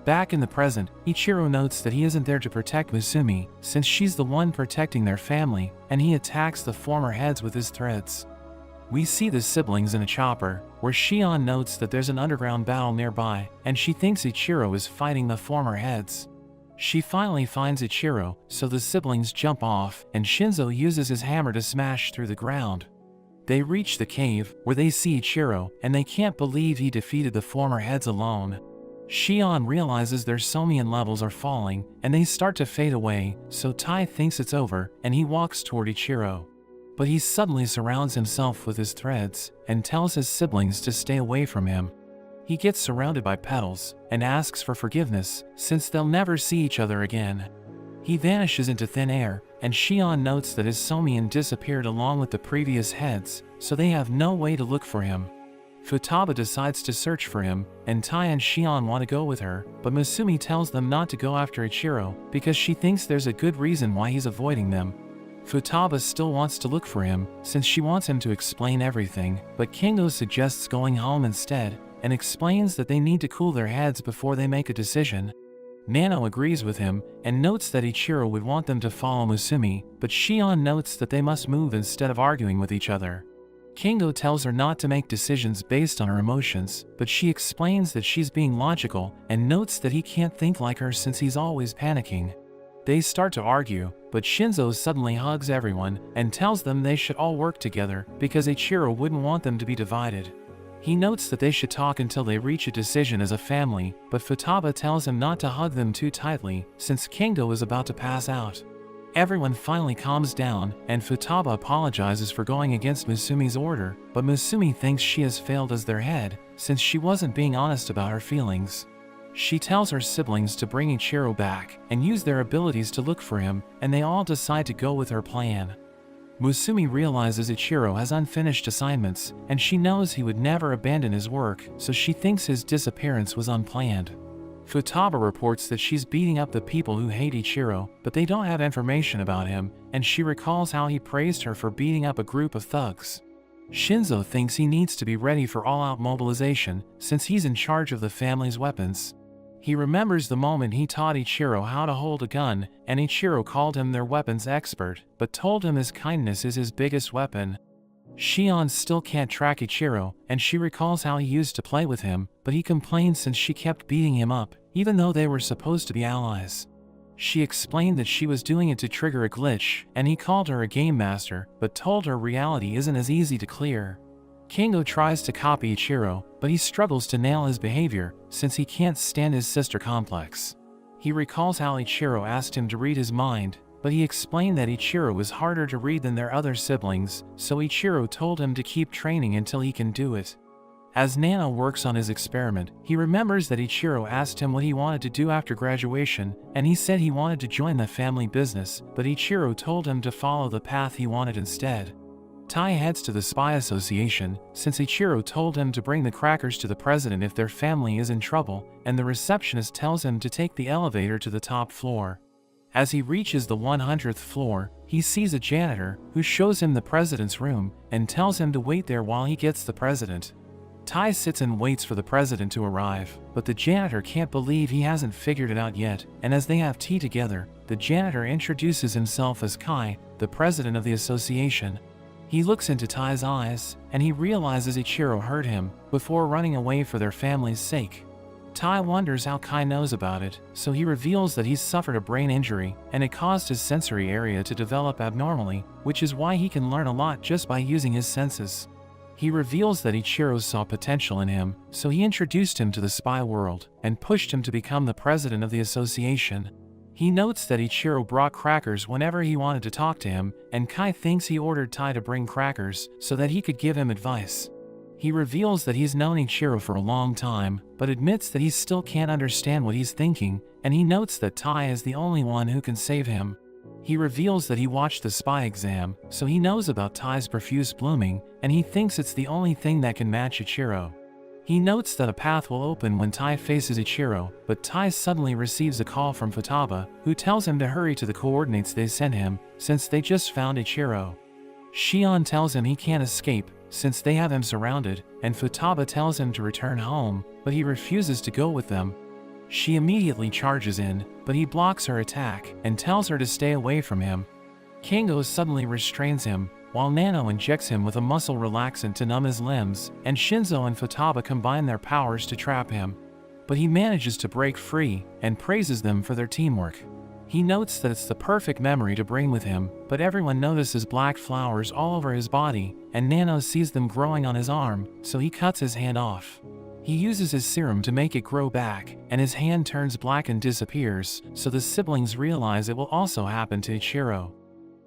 Back in the present, Ichiro notes that he isn't there to protect Musumi, since she's the one protecting their family, and he attacks the former heads with his threads. We see the siblings in a chopper, where Shion notes that there's an underground battle nearby, and she thinks Ichiro is fighting the former heads. She finally finds Ichiro, so the siblings jump off, and Shinzo uses his hammer to smash through the ground. They reach the cave, where they see Ichiro, and they can't believe he defeated the former heads alone. Shion realizes their Somian levels are falling, and they start to fade away, so Tai thinks it's over, and he walks toward Ichiro. But he suddenly surrounds himself with his threads, and tells his siblings to stay away from him. He gets surrounded by petals, and asks for forgiveness, since they'll never see each other again. He vanishes into thin air, and Shion notes that his Somian disappeared along with the previous heads, so they have no way to look for him. Futaba decides to search for him, and Tai and Shion want to go with her, but Musumi tells them not to go after Ichiro, because she thinks there's a good reason why he's avoiding them. Futaba still wants to look for him, since she wants him to explain everything, but Kingo suggests going home instead, and explains that they need to cool their heads before they make a decision. Nano agrees with him, and notes that Ichiro would want them to follow Musumi, but Shion notes that they must move instead of arguing with each other. Kingo tells her not to make decisions based on her emotions, but she explains that she's being logical, and notes that he can't think like her since he's always panicking. They start to argue, but Shinzo suddenly hugs everyone, and tells them they should all work together, because Ichiro wouldn't want them to be divided. He notes that they should talk until they reach a decision as a family, but Futaba tells him not to hug them too tightly, since Kingo is about to pass out. Everyone finally calms down, and Futaba apologizes for going against Musumi's order, but Musumi thinks she has failed as their head, since she wasn't being honest about her feelings. She tells her siblings to bring Ichiro back, and use their abilities to look for him, and they all decide to go with her plan. Musumi realizes Ichiro has unfinished assignments, and she knows he would never abandon his work, so she thinks his disappearance was unplanned. Futaba reports that she's beating up the people who hate Ichiro, but they don't have information about him, and she recalls how he praised her for beating up a group of thugs. Shinzo thinks he needs to be ready for all-out mobilization, since he's in charge of the family's weapons. He remembers the moment he taught Ichiro how to hold a gun, and Ichiro called him their weapons expert, but told him his kindness is his biggest weapon. Shion still can't track Ichiro, and she recalls how he used to play with him, but he complains since she kept beating him up, even though they were supposed to be allies. She explained that she was doing it to trigger a glitch, and he called her a game master, but told her reality isn't as easy to clear. Kingo tries to copy Ichiro, but he struggles to nail his behavior, since he can't stand his sister complex. He recalls how Ichiro asked him to read his mind, but he explained that Ichiro was harder to read than their other siblings, so Ichiro told him to keep training until he can do it. As Nano works on his experiment, he remembers that Ichiro asked him what he wanted to do after graduation, and he said he wanted to join the family business, but Ichiro told him to follow the path he wanted instead. Tai heads to the Spy Association, since Ichiro told him to bring the crackers to the president if their family is in trouble, and the receptionist tells him to take the elevator to the top floor. As he reaches the 100th floor, he sees a janitor, who shows him the president's room, and tells him to wait there while he gets the president. Tai sits and waits for the president to arrive, but the janitor can't believe he hasn't figured it out yet, and as they have tea together, the janitor introduces himself as Kai, the president of the association. He looks into Tai's eyes, and he realizes Ichiro hurt him, before running away for their family's sake. Tai wonders how Kai knows about it, so he reveals that he's suffered a brain injury, and it caused his sensory area to develop abnormally, which is why he can learn a lot just by using his senses. He reveals that Ichiro saw potential in him, so he introduced him to the spy world, and pushed him to become the president of the association. He notes that Ichiro brought crackers whenever he wanted to talk to him, and Kai thinks he ordered Tai to bring crackers, so that he could give him advice. He reveals that he's known Ichiro for a long time, but admits that he still can't understand what he's thinking, and he notes that Tai is the only one who can save him. He reveals that he watched the spy exam, so he knows about Tai's profuse blooming, and he thinks it's the only thing that can match Ichiro. He notes that a path will open when Tai faces Ichiro, but Tai suddenly receives a call from Futaba, who tells him to hurry to the coordinates they sent him, since they just found Ichiro. Shion tells him he can't escape, since they have him surrounded, and Futaba tells him to return home, but he refuses to go with them. She immediately charges in, but he blocks her attack, and tells her to stay away from him. Kingo suddenly restrains him, while Nano injects him with a muscle relaxant to numb his limbs, and Shinzo and Futaba combine their powers to trap him. But he manages to break free, and praises them for their teamwork. He notes that it's the perfect memory to bring with him, but everyone notices black flowers all over his body, and Nano sees them growing on his arm, so he cuts his hand off. He uses his serum to make it grow back, and his hand turns black and disappears, so the siblings realize it will also happen to Ichiro.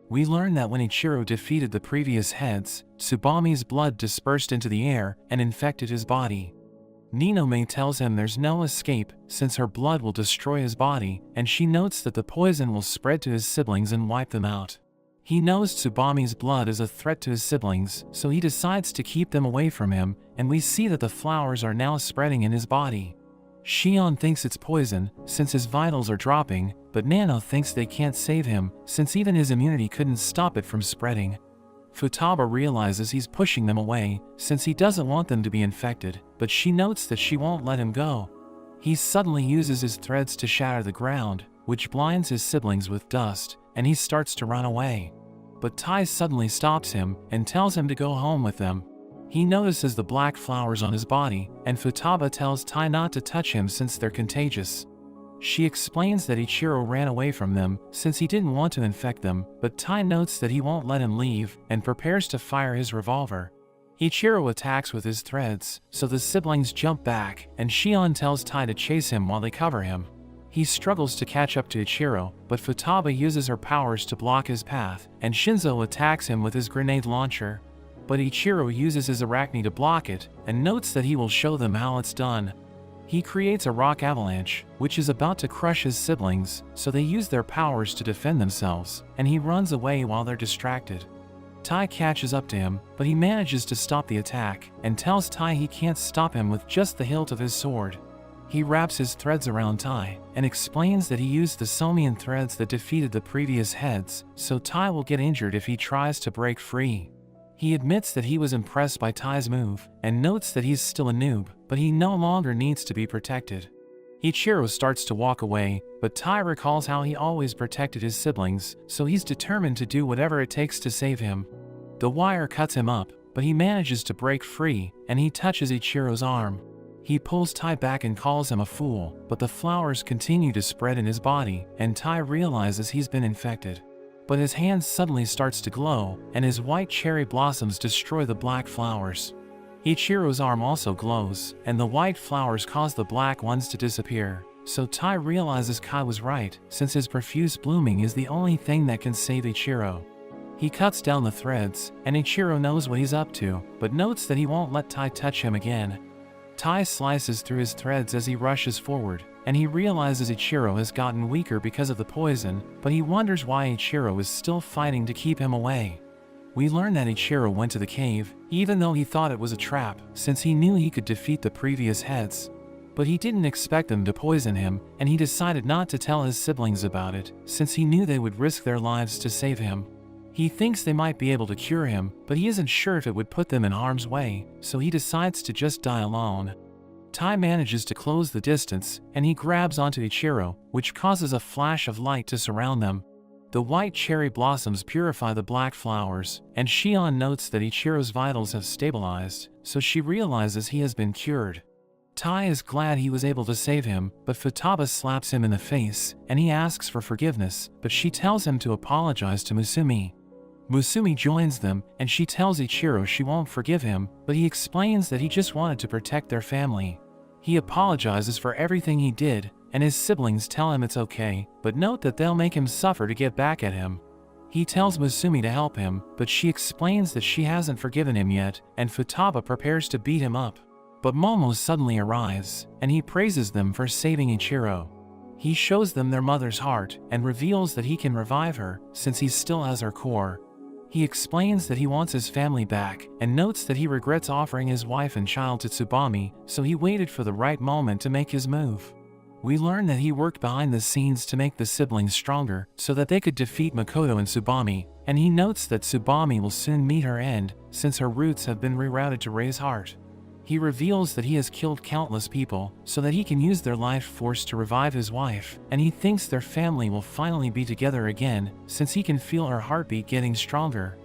We learn that when Ichiro defeated the previous heads, Tsubami's blood dispersed into the air and infected his body. Ninome tells him there's no escape, since her blood will destroy his body, and she notes that the poison will spread to his siblings and wipe them out. He knows Tsubami's blood is a threat to his siblings, so he decides to keep them away from him, and we see that the flowers are now spreading in his body. Shion thinks it's poison, since his vitals are dropping, but Nano thinks they can't save him, since even his immunity couldn't stop it from spreading. Futaba realizes he's pushing them away, since he doesn't want them to be infected, but she notes that she won't let him go. He suddenly uses his threads to shatter the ground, which blinds his siblings with dust, and he starts to run away. But Tai suddenly stops him, and tells him to go home with them. He notices the black flowers on his body, and Futaba tells Tai not to touch him since they're contagious. She explains that Ichiro ran away from them, since he didn't want to infect them, but Tai notes that he won't let him leave, and prepares to fire his revolver. Ichiro attacks with his threads, so the siblings jump back, and Shion tells Tai to chase him while they cover him. He struggles to catch up to Ichiro, but Futaba uses her powers to block his path, and Shinzo attacks him with his grenade launcher. But Ichiro uses his arachne to block it, and notes that he will show them how it's done. He creates a rock avalanche, which is about to crush his siblings, so they use their powers to defend themselves, and he runs away while they're distracted. Tai catches up to him, but he manages to stop the attack, and tells Tai he can't stop him with just the hilt of his sword. He wraps his threads around Tai and explains that he used the Somian threads that defeated the previous heads, so Tai will get injured if he tries to break free. He admits that he was impressed by Tai's move and notes that he's still a noob, but he no longer needs to be protected. Ichiro starts to walk away, but Tai recalls how he always protected his siblings, so he's determined to do whatever it takes to save him. The wire cuts him up, but he manages to break free, and he touches Ichiro's arm. He pulls Tai back and calls him a fool, but the flowers continue to spread in his body, and Tai realizes he's been infected. But his hand suddenly starts to glow, and his white cherry blossoms destroy the black flowers. Ichiro's arm also glows, and the white flowers cause the black ones to disappear. So Tai realizes Kai was right, since his profuse blooming is the only thing that can save Ichiro. He cuts down the threads, and Ichiro knows what he's up to, but notes that he won't let Tai touch him again. Tai slices through his threads as he rushes forward, and he realizes Ichiro has gotten weaker because of the poison, but he wonders why Ichiro is still fighting to keep him away. We learn that Ichiro went to the cave, even though he thought it was a trap, since he knew he could defeat the previous heads. But he didn't expect them to poison him, and he decided not to tell his siblings about it, since he knew they would risk their lives to save him. He thinks they might be able to cure him, but he isn't sure if it would put them in harm's way, so he decides to just die alone. Tai manages to close the distance, and he grabs onto Ichiro, which causes a flash of light to surround them. The white cherry blossoms purify the black flowers, and Shion notes that Ichiro's vitals have stabilized, so she realizes he has been cured. Tai is glad he was able to save him, but Futaba slaps him in the face, and he asks for forgiveness, but she tells him to apologize to Musumi. Musumi joins them, and she tells Ichiro she won't forgive him, but he explains that he just wanted to protect their family. He apologizes for everything he did, and his siblings tell him it's okay, but note that they'll make him suffer to get back at him. He tells Musumi to help him, but she explains that she hasn't forgiven him yet, and Futaba prepares to beat him up. But Momo suddenly arrives, and he praises them for saving Ichiro. He shows them their mother's heart, and reveals that he can revive her, since he still has her core. He explains that he wants his family back, and notes that he regrets offering his wife and child to Tsubami, so he waited for the right moment to make his move. We learn that he worked behind the scenes to make the siblings stronger, so that they could defeat Makoto and Tsubami, and he notes that Tsubami will soon meet her end, since her roots have been rerouted to Rei's heart. He reveals that he has killed countless people, so that he can use their life force to revive his wife, and he thinks their family will finally be together again, since he can feel her heartbeat getting stronger.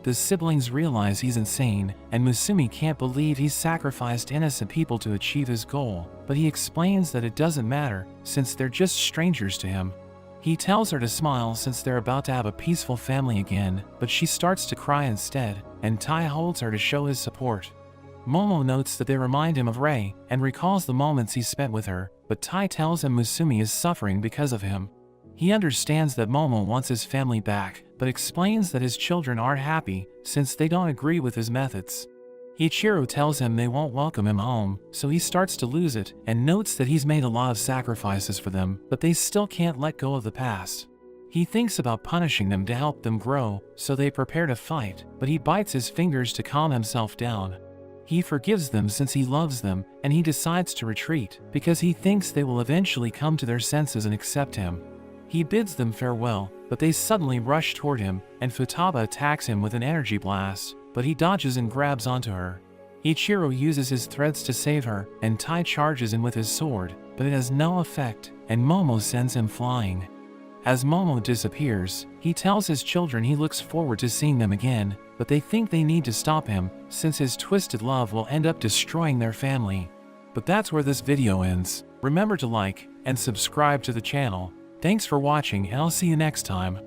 The siblings realize he's insane, and Musumi can't believe he's sacrificed innocent people to achieve his goal, but he explains that it doesn't matter, since they're just strangers to him. He tells her to smile since they're about to have a peaceful family again, but she starts to cry instead, and Tai holds her to show his support. Momo notes that they remind him of Rei, and recalls the moments he spent with her, but Tai tells him Musumi is suffering because of him. He understands that Momo wants his family back, but explains that his children aren't happy, since they don't agree with his methods. Ichiro tells him they won't welcome him home, so he starts to lose it, and notes that he's made a lot of sacrifices for them, but they still can't let go of the past. He thinks about punishing them to help them grow, so they prepare to fight, but he bites his fingers to calm himself down. He forgives them since he loves them, and he decides to retreat, because he thinks they will eventually come to their senses and accept him. He bids them farewell, but they suddenly rush toward him, and Futaba attacks him with an energy blast, but he dodges and grabs onto her. Ichiro uses his threads to save her, and Tai charges in with his sword, but it has no effect, and Momo sends him flying. As Momo disappears, he tells his children he looks forward to seeing them again, but they think they need to stop him, since his twisted love will end up destroying their family. But that's where this video ends. Remember to like and subscribe to the channel. Thanks for watching, and I'll see you next time.